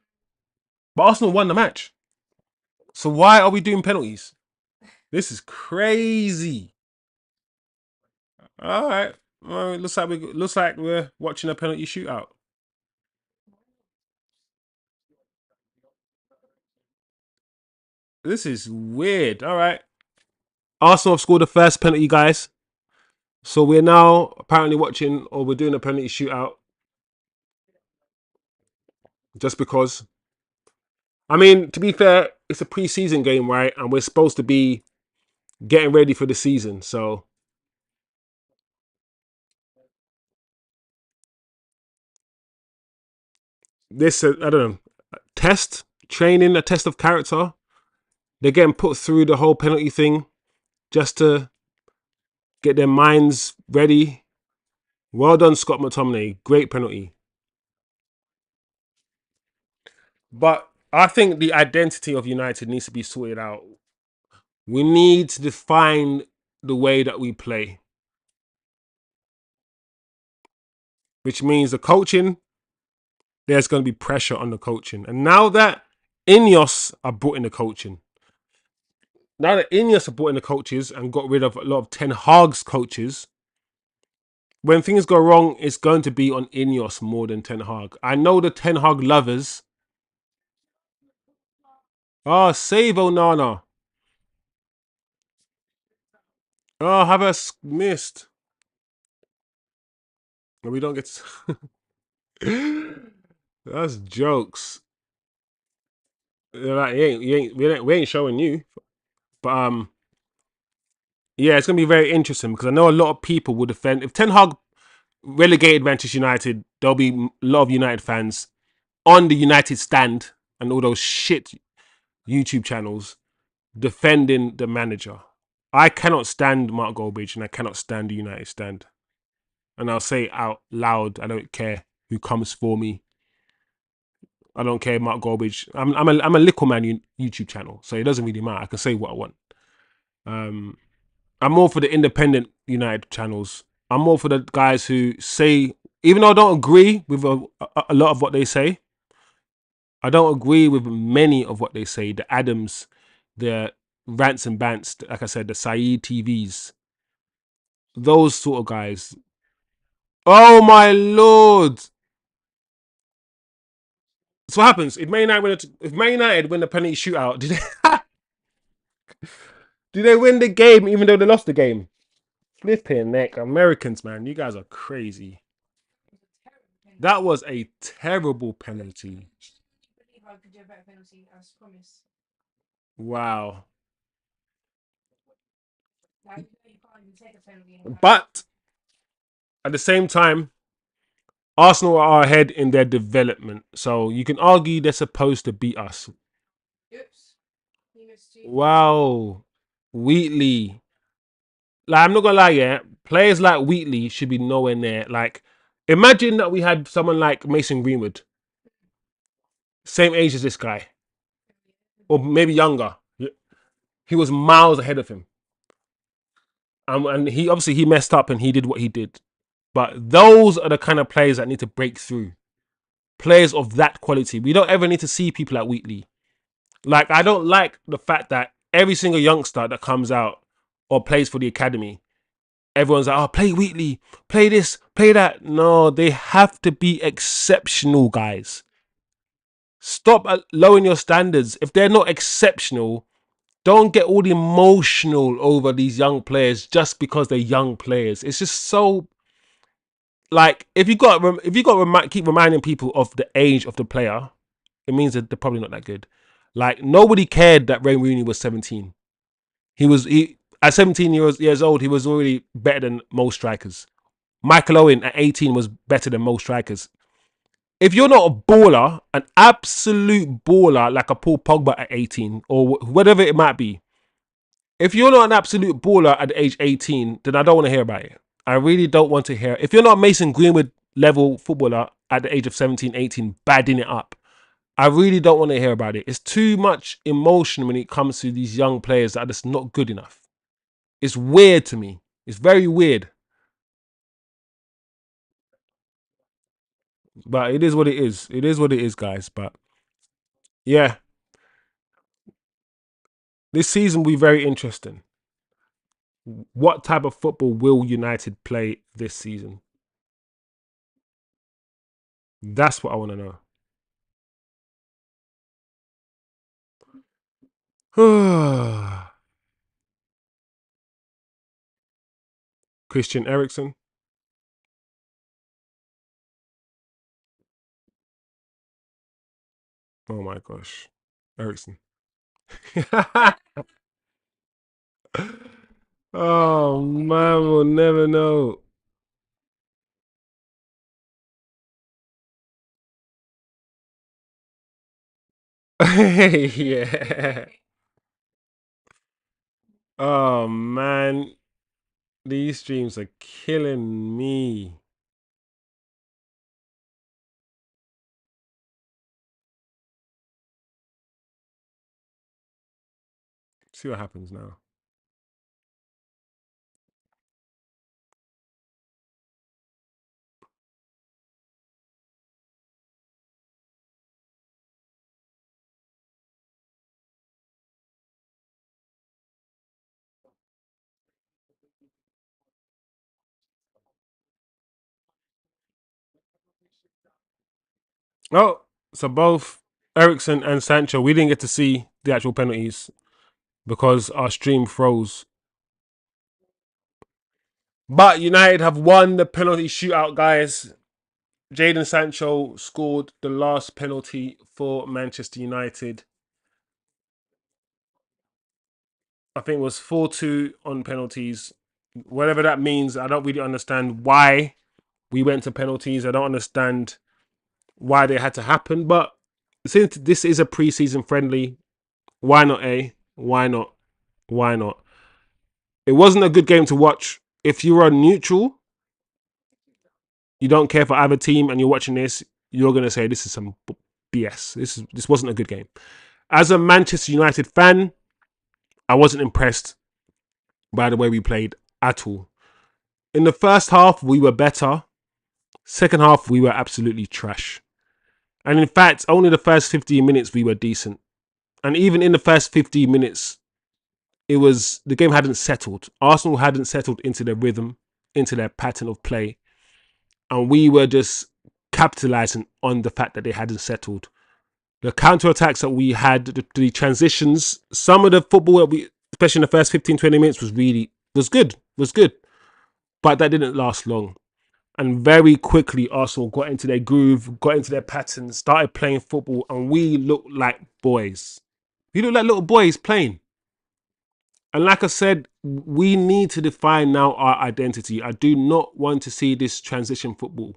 But Arsenal won the match. So why are we doing penalties? This is crazy. All right. Well, it looks like we're watching a penalty shootout. This is weird. All right. Arsenal have scored the first penalty, guys. So we're now apparently watching, or we're doing a penalty shootout. Just because. I mean, to be fair, it's a pre-season game, right? And we're supposed to be getting ready for the season. So this, I don't know, test, training, a test of character. They're getting put through the whole penalty thing just to get their minds ready. Well done, Scott McTominay. Great penalty. But I think the identity of United needs to be sorted out We need to define the way that we play, which means the coaching, there's going to be pressure on the coaching. And now that Ineos are brought in the coaching, now that Ineos are brought in the coaches and got rid of a lot of Ten Hag's coaches, when things go wrong, it's going to be on Ineos more than Ten Hag. I know the Ten Hag lovers. Oh, save Onana. Oh, have us missed. We don't get to... That's jokes. Like, we ain't showing you. But yeah, it's gonna be very interesting because I know a lot of people will defend if Ten Hag relegated Manchester United. There'll be a lot of United fans on the United stand and all those shit YouTube channels defending the manager. I cannot stand Mark Goldbridge and I cannot stand the United stand. And I'll say it out loud. I don't care who comes for me. I don't care, Mark Goldbridge. I'm a little man YouTube channel, so it doesn't really matter. I can say what I want. I'm more for the independent United channels. I'm more for the guys who say, even though I don't agree with a lot of what they say, I don't agree with many of what they say. The Adams, the Rants and Bants, like I said, the Saeed TVs, those sort of guys. Oh my lord! So what happens if Man United win the penalty shootout? Do they win the game even though they lost the game? Flipping neck, Americans, man, you guys are crazy. That was a terrible penalty. Wow. But at the same time, Arsenal are ahead in their development. So you can argue they're supposed to beat us. Wow. Wheatley. Like, I'm not gonna lie, yeah. Players like Wheatley should be nowhere near. Like, imagine that we had someone like Mason Greenwood, same age as this guy, or maybe younger. He was miles ahead of him. And he obviously he messed up and he did what he did. But those are the kind of players that need to break through. Players of that quality. We don't ever need to see people like Wheatley. Like, I don't like the fact that every single youngster that comes out or plays for the academy, everyone's like, oh, play Wheatley, play this, play that. No, they have to be exceptional, guys. Stop lowering your standards. If they're not exceptional, don't get all emotional over these young players just because they're young players. It's just so, like, if you got keep reminding people of the age of the player, it means that they're probably not that good. Like, nobody cared that Wayne Rooney was 17. He at 17 years old, he was already better than most strikers. Michael Owen at 18 was better than most strikers. If you're not a baller, an absolute baller like a Paul Pogba at 18 or whatever it might be, if you're not an absolute baller at age 18, then I don't want to hear about it. I really don't want to hear. If you're not Mason Greenwood level footballer at the age of 17, 18, badding it up, I really don't want to hear about it. It's too much emotion when it comes to these young players that are just not good enough. It's weird to me. It's very weird. But it is what it is. It is what it is, guys. But yeah, this season will be very interesting. What type of football will United play this season? That's what I want to know. Christian Eriksen. Oh my gosh. Eriksen. Oh man, we'll never know. Yeah. Oh man, these streams are killing me. See what happens now. Oh, so both Ericsson and Sancho, we didn't get to see the actual penalties because our stream froze. But United have won the penalty shootout, guys. Jadon Sancho scored the last penalty for Manchester United. I think it was 4-2 on penalties. Whatever that means, I don't really understand why we went to penalties. I don't understand why they had to happen. But since this is a preseason friendly, why not, eh? Why not? Why not? It wasn't a good game to watch. If you're a neutral, you don't care for either team, and you're watching this, you're gonna say this is some BS. This wasn't a good game. As a Manchester United fan, I wasn't impressed by the way we played at all. In the first half, we were better. Second half, we were absolutely trash. And in fact, only the first 15 minutes we were decent. And even in the first 15 minutes, the game hadn't settled. Arsenal hadn't settled into their rhythm, into their pattern of play. And we were just capitalizing on the fact that they hadn't settled. The counter-attacks that we had, the transitions, some of the football that we, especially in the first 15, 20 minutes, was good. But that didn't last long. And very quickly, Arsenal got into their groove, got into their patterns, started playing football, and we looked like boys. We look like little boys playing. And like I said, we need to define now our identity. I do not want to see this transition football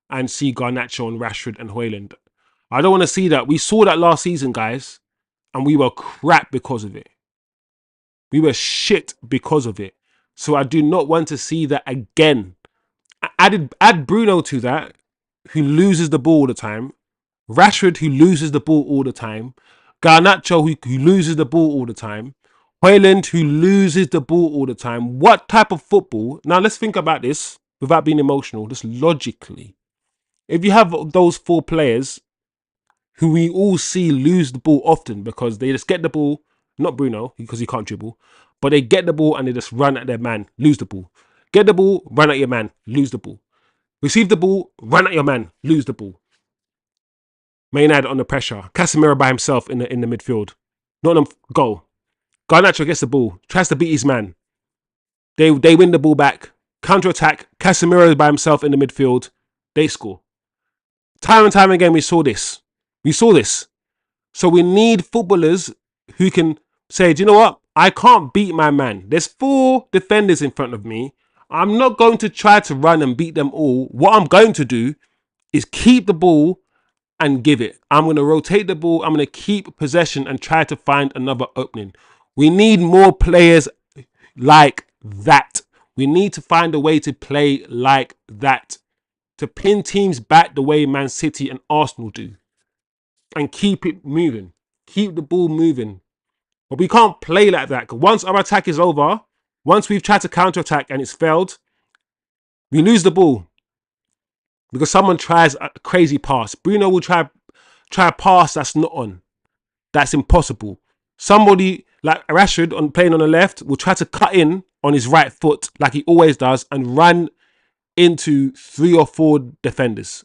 and see Garnacho and Rashford and HOJLUND. I don't want to see that. We saw that last season, guys, and we were crap because of it. We were shit because of it. So I do not want to see that again. Add Bruno to that, who loses the ball all the time. Rashford, who loses the ball all the time. Garnacho, who loses the ball all the time. HOJLUND, who loses the ball all the time. What type of football? Now let's think about this without being emotional, just logically. If you have those four players who we all see lose the ball often because they just get the ball, not Bruno, because he can't dribble, but they get the ball and they just run at their man, lose the ball. Get the ball, run at your man, lose the ball. Receive the ball, run at your man, lose the ball. Maynard under pressure. Casemiro by himself in the midfield. Not them goal. Garnacho gets the ball, tries to beat his man. They win the ball back. Counter attack. Casemiro by himself in the midfield. They score. Time and time again, we saw this. So we need footballers who can say, do you know what? I can't beat my man. There's four defenders in front of me. I'm not going to try to run and beat them all. What I'm going to do is keep the ball and give it. I'm going to rotate the ball. I'm going to keep possession and try to find another opening. We need more players like that. We need to find a way to play like that. To pin teams back the way Man City and Arsenal do. And keep it moving. Keep the ball moving. But we can't play like that. Because once our attack is over, once we've tried to counter-attack and it's failed, we lose the ball. Because someone tries a crazy pass. Bruno will try a pass that's not on. That's impossible. Somebody like Rashford playing on the left will try to cut in on his right foot like he always does and run into 3 or 4 defenders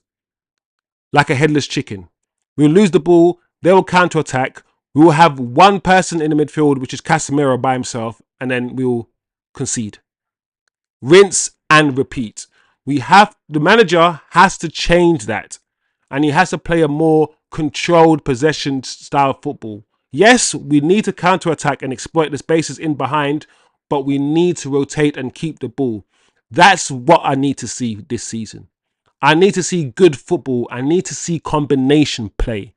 like a headless chicken. We'll lose the ball. They will counter attack. We will have one person in the midfield, which is Casemiro by himself, and then we'll concede. Rinse and repeat. The manager has to change that, and he has to play a more controlled possession style football. Yes, we need to counter attack and exploit the spaces in behind, but we need to rotate and keep the ball. That's what I need to see this season. I need to see good football. I need to see combination play.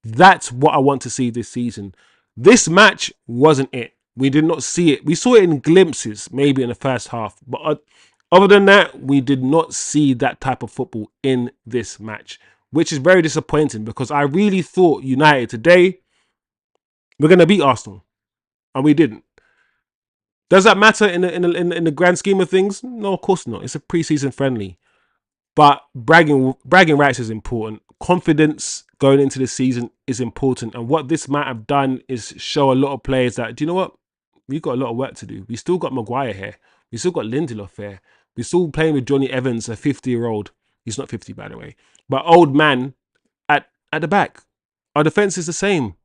That's what I want to see this season. This match wasn't it. We did not see it. We saw it in glimpses, maybe in the first half. But other than that, we did not see that type of football in this match, which is very disappointing because I really thought United today, we're going to beat Arsenal. and we didn't. Does that matter in the grand scheme of things? No, of course not. It's a preseason friendly. But bragging rights is important. Confidence going into the season is important. And what this might have done is show a lot of players that, do you know what? We've got a lot of work to do. We still got Maguire here. We still got Lindelof here. We're still playing with Johnny Evans, a 50-year-old. He's not 50, by the way. But old man at the back. Our defence is the same.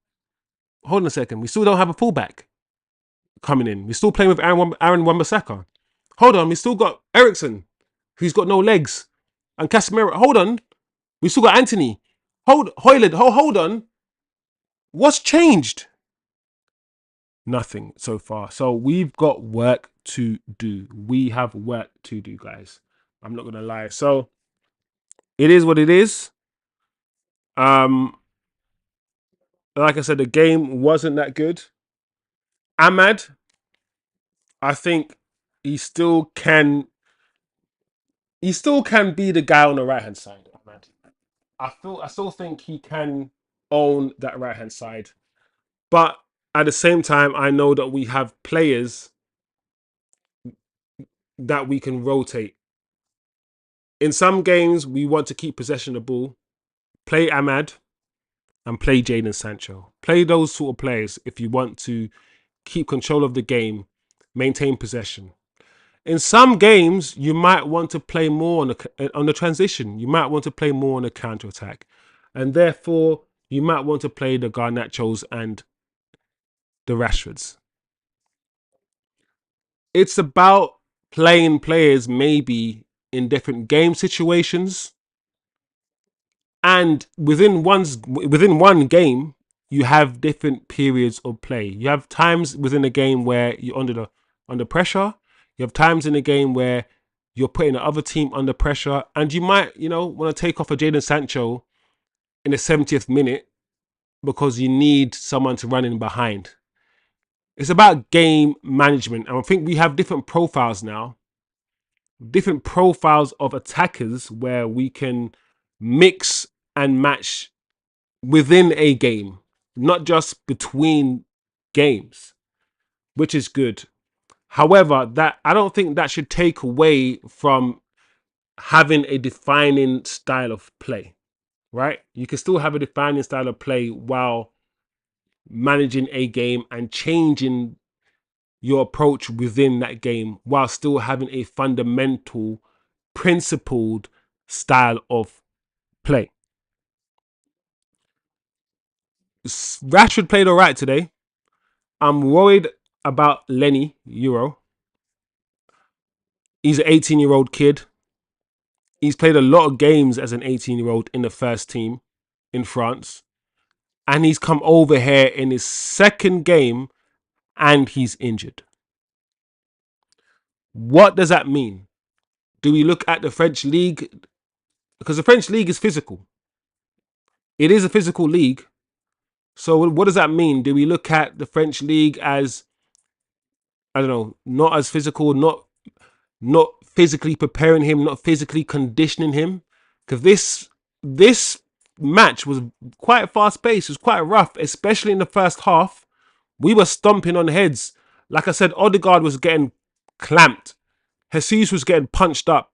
Hold on a second. We still don't have a fullback coming in. We're still playing with Aaron Wan-Bissaka. Hold on. We still got Ericsson, who's got no legs. And Casemiro, hold on. We still got Anthony. HOJLUND, hold on. What's changed? Nothing so far. So we've got work to do. We have work to do, guys. I'm not gonna lie. So it is what it is. Like I said, the game wasn't that good. Ahmad, I think he still can. He still can be the guy on the right hand side. Ahmad. I still think he can own that right hand side. But at the same time, I know that we have players that we can rotate. In some games, we want to keep possession of the ball. Play Ahmad and play Jadon Sancho. Play those sort of players if you want to keep control of the game, maintain possession. In some games, you might want to play more on the transition. You might want to play more on the counter attack, and therefore you might want to play the Garnachos and the Rashfords. It's about playing players maybe in different game situations, and within one game you have different periods of play. You have times within a game where you're under pressure. You have times in a game where you're putting the other team under pressure, and you might want to take off a Jadon Sancho in the 70th minute because you need someone to run in behind. It's about game management, and I think we have different profiles now, different profiles of attackers where we can mix and match within a game, not just between games, which is good. However, that I don't think that should take away from having a defining style of play, right? You can still have a defining style of play while managing a game and changing your approach within that game while still having a fundamental, principled style of play. Rashford played all right today. I'm worried about Lenny YORO. He's an 18-year-old kid. He's played a lot of games as an 18-year-old in the first team in France. And he's come over here in his second game and he's injured. What does that mean? Do we look at the French league? Because the French league is physical. It is a physical league. So what does that mean? Do we look at the French league as, I don't know, not as physical, not physically preparing him, not physically conditioning him? Because this match was quite fast paced. It was quite rough, especially in the first half. We were stomping on heads. Like I said, Odegaard was getting clamped. Jesus was getting punched up.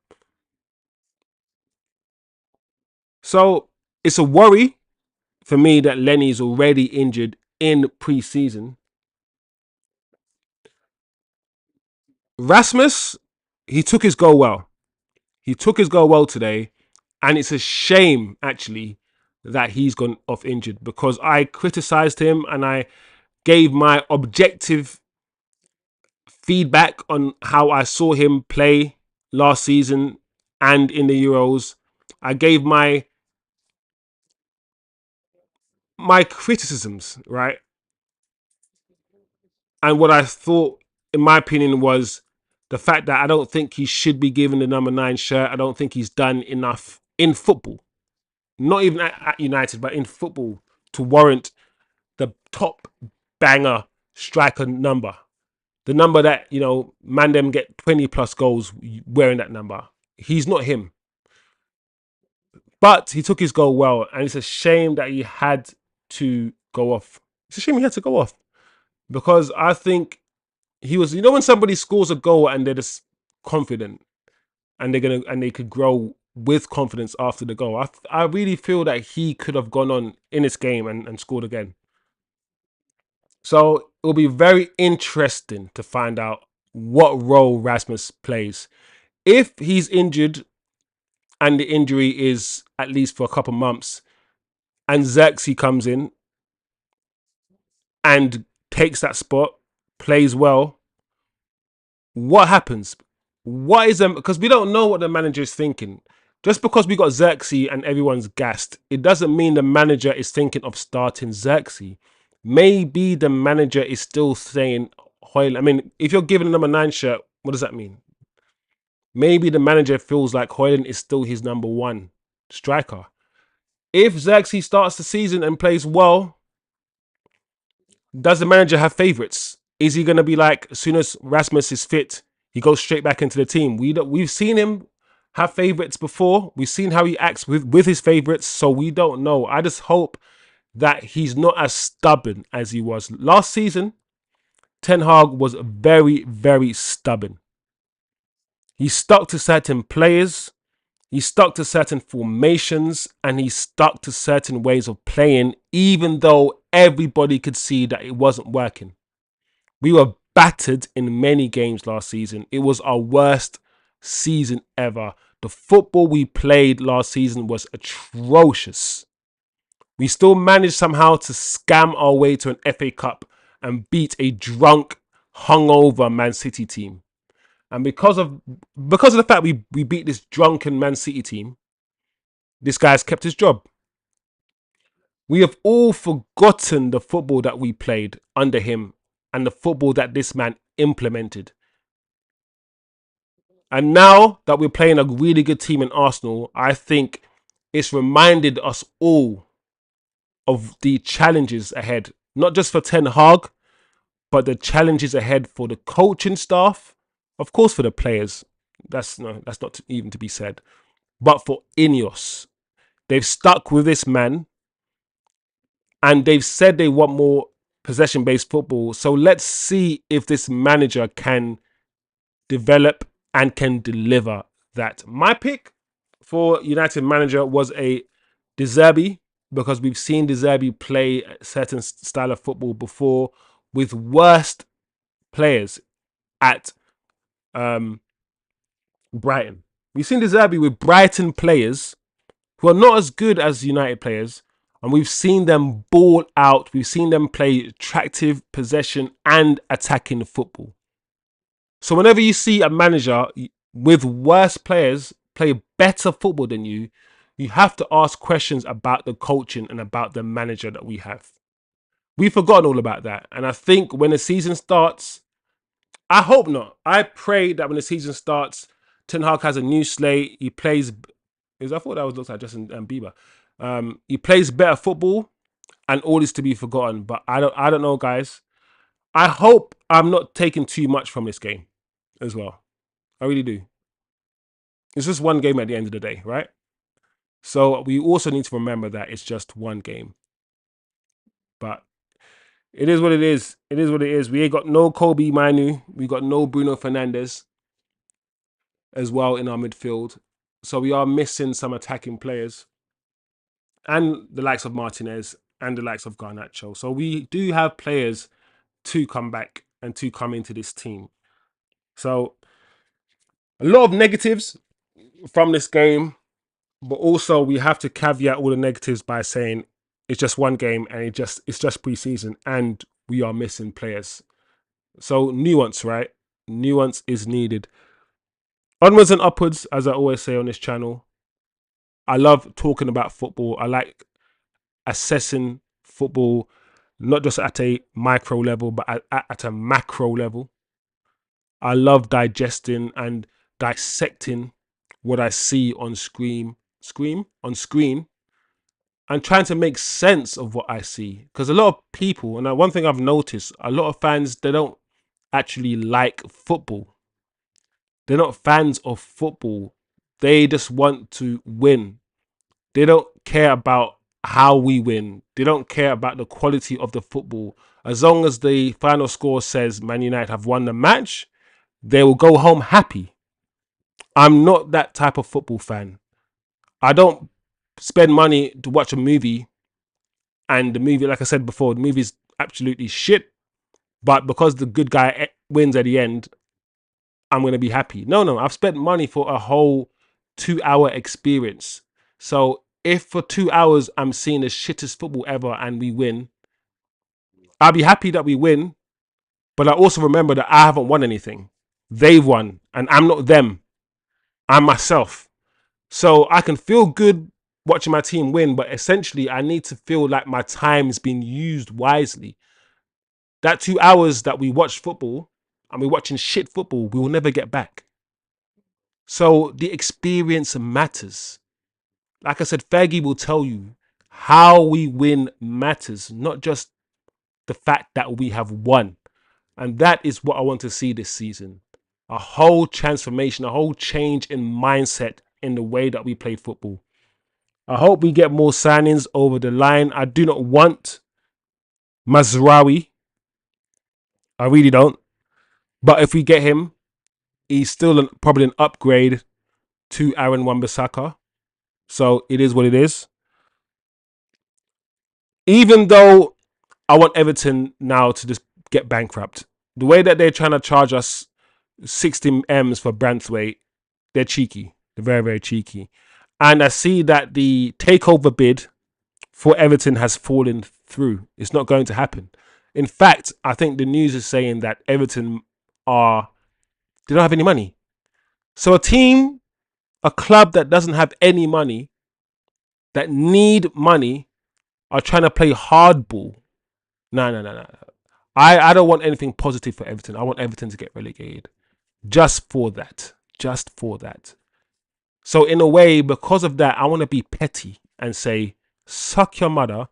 So it's a worry for me that Lenny's already injured in pre-season. Rasmus, he took his goal well. He took his goal well today. And it's a shame, actually, that he's gone off injured because I criticised him and I gave my objective feedback on how I saw him play last season and in the Euros. I gave my criticisms, right? And what I thought, in my opinion, was the fact that I don't think he should be given the number 9 shirt. I don't think he's done enough in football, not even at United, but in football to warrant the top banger striker number. The number that, man them get 20 plus goals wearing that number. He's not him. But he took his goal well, and it's a shame that he had to go off. It's a shame he had to go off. because I think he was. You know, when somebody scores a goal and they're just confident and they could grow with confidence after the goal. I really feel that he could have gone on in this game and scored again. So it'll be very interesting to find out what role Rasmus plays. If he's injured and the injury is at least for a couple months, and Zirkzee comes in and takes that spot, plays well, what happens? What is them? Because we don't know what the manager is thinking. Just because we got Zirkzee and everyone's gassed, it doesn't mean the manager is thinking of starting Zirkzee. Maybe the manager is still saying HOJLUND. I mean, if you're giving a number 9 shirt, what does that mean? Maybe the manager feels like HOJLUND is still his number 1 striker. If Zirkzee starts the season and plays well, does the manager have favourites? Is he going to be like, as soon as Rasmus is fit, he goes straight back into the team? We've seen him have favourites before. We've seen how he acts with his favourites, so we don't know. I just hope that he's not as stubborn as he was last season. Ten Hag was very, very stubborn. He stuck to certain players, he stuck to certain formations, and he stuck to certain ways of playing, even though everybody could see that it wasn't working. We were battered in many games last season. It was our worst season ever. The football we played last season was atrocious. We still managed somehow to scam our way to an FA Cup and beat a drunk, hungover Man City team. And because of the fact we beat this drunken Man City team, this guy's kept his job. We have all forgotten the football that we played under him and the football that this man implemented. And now that we're playing a really good team in Arsenal, I think it's reminded us all of the challenges ahead, not just for Ten Hag, but the challenges ahead for the coaching staff, of course for the players. That's not even to be said. But for Ineos, they've stuck with this man and they've said they want more possession-based football. So let's see if this manager can develop and can deliver that. My pick for United manager was a De Zerbi, because we've seen De Zerbi play a certain style of football before with worst players at Brighton. We've seen De Zerbi with Brighton players who are not as good as United players, and we've seen them ball out. We've seen them play attractive possession and attacking football. So whenever you see a manager with worse players play better football than you, you have to ask questions about the coaching and about the manager that we have. We've forgotten all about that. And I think when the season starts, I hope not. I pray that when the season starts, Ten Hag has a new slate. He plays, because I thought that was looks like Justin Bieber. He plays better football, and all is to be forgotten. But I don't know, guys. I hope I'm not taking too much from this game as well. I really do. It's just one game at the end of the day, right? So we also need to remember that it's just one game. But it is what it is. It is what it is. We ain't got no Kobe Manu. We got no Bruno Fernandes as well in our midfield. So we are missing some attacking players. And the likes of Martinez and the likes of Garnacho. So we do have players to come back and to come into this team. So a lot of negatives from this game, but also we have to caveat all the negatives by saying it's just one game and it's just pre-season and we are missing players. So nuance, right? Nuance is needed. Onwards and upwards, as I always say on this channel. I love talking about football. I like assessing football, not just at a micro level, but at a macro level. I love digesting and dissecting what I see on screen, and trying to make sense of what I see. Because a lot of people, and one thing I've noticed, a lot of fans, they don't actually like football. They're not fans of football. They just want to win. They don't care about how we win. They don't care about the quality of the football. As long as the final score says Man United have won the match, they will go home happy. I'm not that type of football fan. I don't spend money to watch a movie, and the movie, like I said before, the movie is absolutely shit. But because the good guy wins at the end, I'm going to be happy. No, I've spent money for a whole 2-hour experience. So if for 2 hours I'm seeing the shittest football ever and we win, I'll be happy that we win. But I also remember that I haven't won anything. They've won, and I'm not them. I'm myself. So I can feel good watching my team win, but essentially I need to feel like my time's been used wisely. That 2 hours that we watch football and we're watching shit football, we will never get back. So the experience matters. Like I said, Fergie will tell you how we win matters, not just the fact that we have won. And that is what I want to see this season. A whole transformation, a whole change in mindset in the way that we play football. I hope we get more signings over the line. I do not want Mazraoui. I really don't. But if we get him, he's still probably an upgrade to Aaron Wan-Bissaka. So it is what it is. Even though I want Everton now to just get bankrupt, the way that they're trying to charge us 60 M's for Branthwaite, they're cheeky. They're very, very cheeky. And I see that the takeover bid for Everton has fallen through. It's not going to happen. In fact, I think the news is saying that Everton they don't have any money. So a club that doesn't have any money, that need money, are trying to play hardball. No. I don't want anything positive for Everton. I want Everton to get relegated. Just for that. So in a way, because of that, I want to be petty and say, suck your mother.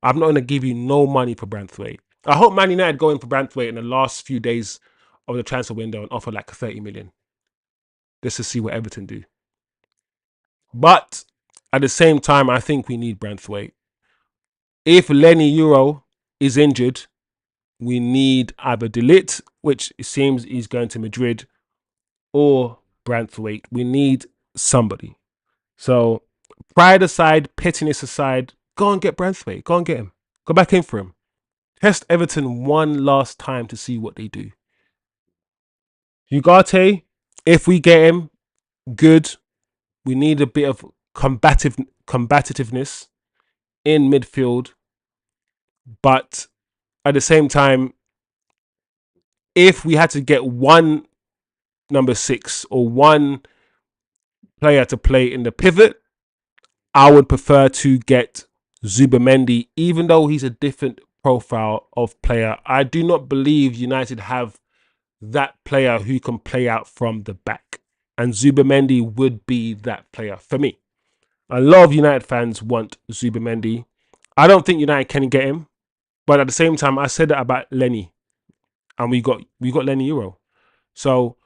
I'm not going to give you no money for Branthwaite. I hope Man United go in for Branthwaite in the last few days of the transfer window and offer like 30 million. Just to see what Everton do. But at the same time, I think we need Branthwaite. If Lenny YORO is injured, we need either De Ligt, which it seems he's going to Madrid, or Branthwaite. We need somebody. So pride aside, pettiness aside, go and get Branthwaite. Go and get him. Go back in for him. Test Everton one last time to see what they do. Ugarte, if we get him, good. We need a bit of combativeness in midfield. But at the same time, if we had to get one number 6 or one player to play in the pivot, I would prefer to get Zubimendi, even though he's a different profile of player. I do not believe United have that player who can play out from the back. And Zubimendi would be that player for me. A lot of United fans want Zubimendi. I don't think United can get him. But at the same time, I said that about Lenny. And we got Lenny YORO. So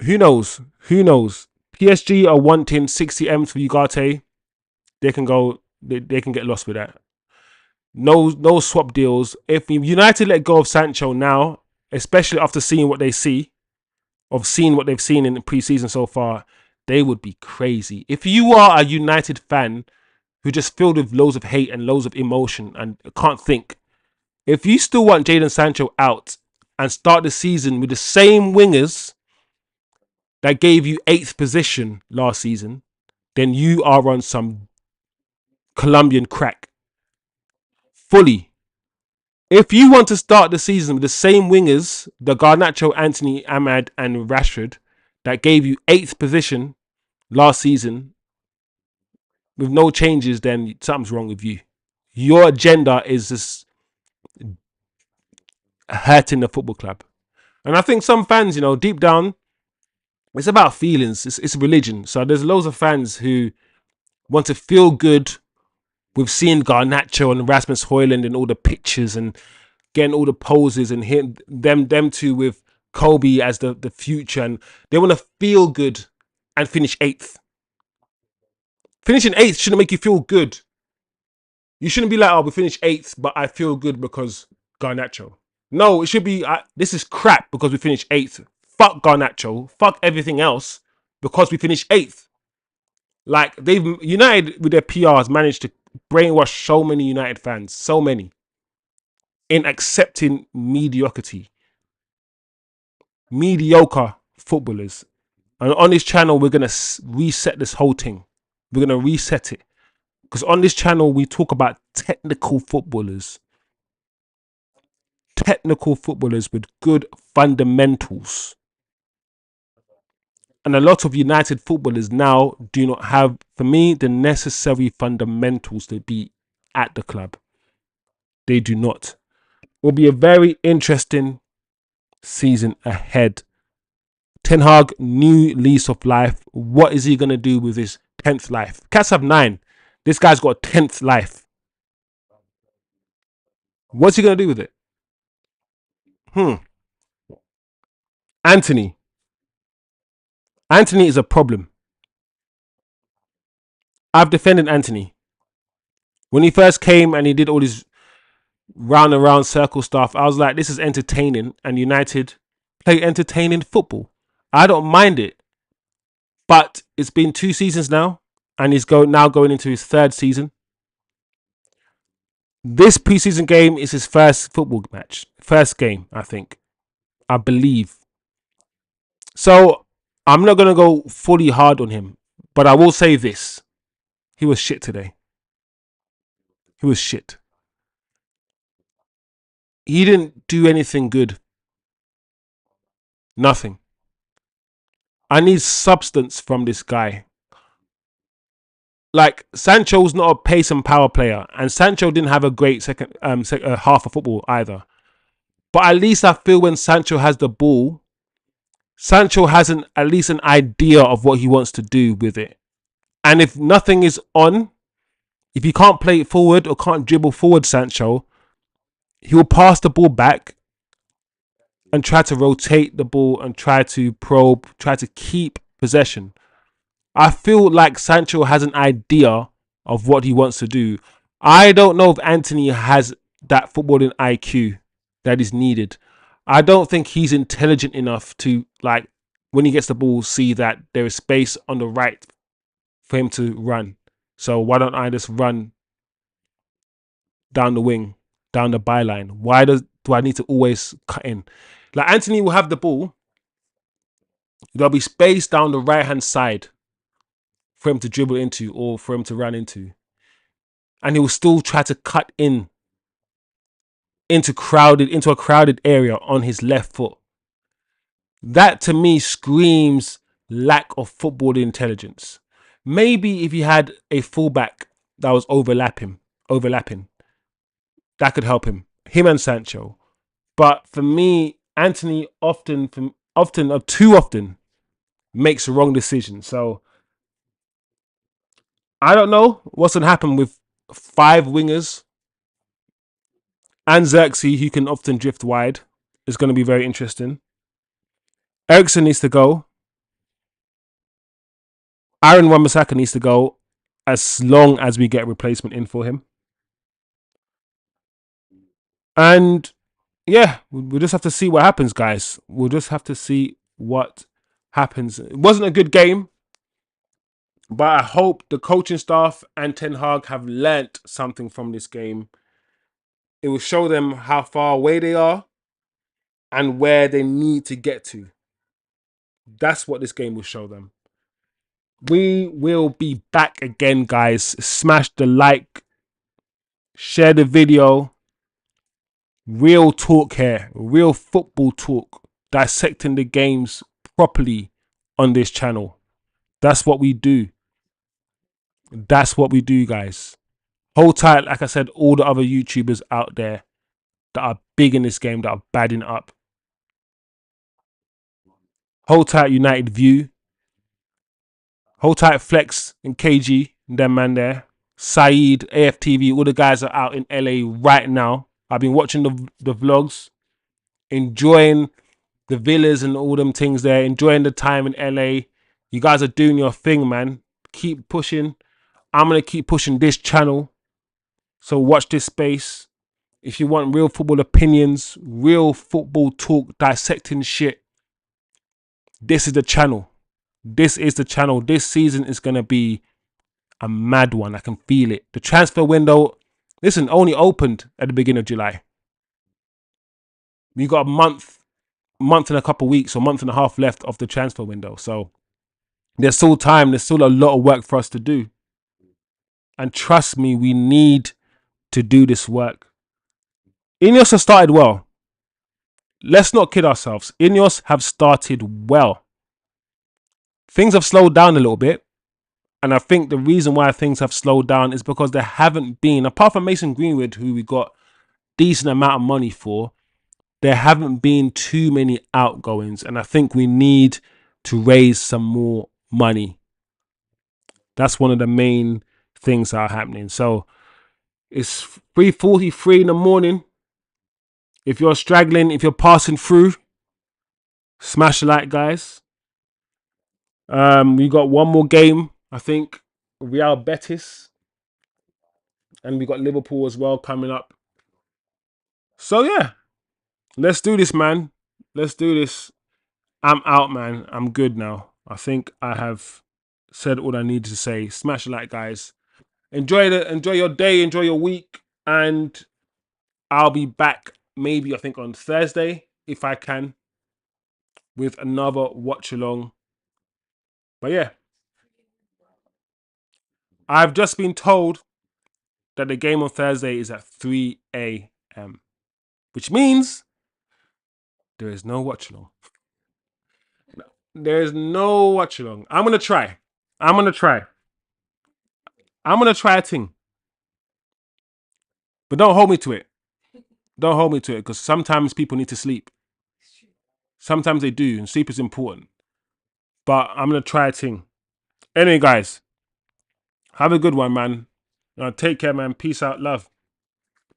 who knows? PSG are wanting 60 M's for Ugarte. They can go. They can get lost with that. No swap deals. If United let go of Sancho now, especially after seeing what they've seen in the preseason so far, they would be crazy. If you are a United fan who just filled with loads of hate and loads of emotion and can't think, if you still want Jadon Sancho out and start the season with the same wingers that gave you 8th position last season, then you are on some Colombian crack. Fully. If you want to start the season with the same wingers, the Garnacho, Anthony, Ahmad, and Rashford, that gave you 8th position last season with no changes, then something's wrong with you. Your agenda is just hurting the football club. And I think some fans, deep down, it's about feelings. It's religion. So there's loads of fans who want to feel good with seeing Garnacho and Rasmus HOJLUND and all the pictures and getting all the poses and hitting them two with Kobe as the future, and they want to feel good and finish 8th. Finishing 8th shouldn't make you feel good. You shouldn't be like, oh, we finished 8th, but I feel good because Garnacho. No, it should be, this is crap because we finished 8th. Fuck Garnacho. Fuck everything else because we finished 8th. Like, United with their PRs managed to brainwash so many United fans, so many, in accepting mediocrity. Mediocre footballers. And on this channel, we're going to reset this whole thing. We're going to reset it. Because on this channel, we talk about technical footballers. Technical footballers with good fundamentals. And a lot of United footballers now do not have, for me, the necessary fundamentals to be at the club. They do not. It will be a very interesting season ahead. Ten Hag, new lease of life. What is he going to do with his 10th life? Cats have 9. This guy's got a 10th life. What's he going to do with it? Anthony. Anthony is a problem. I've defended Anthony. When he first came and he did all this round and round circle stuff, I was like, this is entertaining, and United play entertaining football. I don't mind it. But it's been 2 seasons now, and he's now going into his 3rd season. This preseason game is his first football match. First game, I think. I believe. So, I'm not going to go fully hard on him. But I will say this. He was shit today. He was shit. He didn't do anything good. Nothing. I need substance from this guy. Like, Sancho's not a pace and power player. And Sancho didn't have a great second half of football either. But at least I feel when Sancho has the ball, Sancho has at least an idea of what he wants to do with it. And if nothing is on, if he can't play it forward or can't dribble forward Sancho, he will pass the ball back and try to rotate the ball and try to probe, try to keep possession. I feel like Sancho has an idea of what he wants to do. I don't know if Anthony has that footballing IQ that is needed. I don't think he's intelligent enough to, like, when he gets the ball, see that there is space on the right for him to run. So why don't I just run down the wing, down the byline? Why do I need to always cut in? Like, Anthony will have the ball. There'll be space down the right-hand side for him to dribble into or for him to run into. And he will still try to cut in into a crowded area on his left foot. That to me screams lack of football intelligence. Maybe if he had a fullback that was overlapping, that could help him and Sancho. But for me, Anthony too often makes the wrong decision. So I don't know what's going to happen with 5 wingers and zirkzee, who can often drift wide. It's going to be very interesting. Eriksen needs to go. Aaron Wan-Bissaka needs to go as long as we get a replacement in for him. And yeah, we'll just have to see what happens, guys. We'll just have to see what happens. It wasn't a good game, but I hope the coaching staff and Ten Hag have learnt something from this game. It will show them how far away they are and where they need to get to. That's what this game will show them. We will be back again, guys. Smash the like, share the video. Real talk here, real football talk, dissecting the games properly on this channel. That's what we do. That's what we do, guys. Hold tight, like I said, all the other YouTubers out there that are big in this game, that are badding up. Hold tight, United View. Hold tight, Flex and KG and them man there. Saeed, AFTV, all the guys are out in LA right now. I've been watching the vlogs, enjoying the villas and all them things there, enjoying the time in LA. You guys are doing your thing, man. Keep pushing. I'm going to keep pushing this channel. So watch this space. If you want real football opinions, real football talk, dissecting shit, this is the channel. This is the channel. This season is going to be a mad one. I can feel it. The transfer window, listen, only opened at the beginning of July. We got a month and a couple of weeks or month and a half left of the transfer window. So there's still time. There's still a lot of work for us to do. And trust me, we need to do this work. Ineos has started well. Let's not kid ourselves. Ineos have started well. Things have slowed down a little bit. And I think the reason why things have slowed down is because there haven't been, apart from Mason Greenwood, who we got decent amount of money for, there haven't been too many outgoings. And I think we need to raise some more money. That's one of the main things that are happening. So it's 3:43 in the morning. If you're straggling, if you're passing through, smash the like, guys. We got one more game, I think. Real Betis. And we got Liverpool as well coming up. So yeah, let's do this, man. Let's do this. I'm out, man. I'm good now. I think I have said all I needed to say. Smash the like, guys. Enjoy your day, enjoy your week, and I'll be back maybe I think on Thursday if I can with another watch along. But yeah, I've just been told that the game on Thursday is at 3 a.m., which means there is no watch along. There is no watch along. I'm gonna try. I'm gonna try a thing, but don't hold me to it. Don't hold me to it because sometimes people need to sleep. Sometimes they do, and sleep is important. But I'm gonna try a thing. Anyway, guys, have a good one, man. Take care, man. Peace out, love.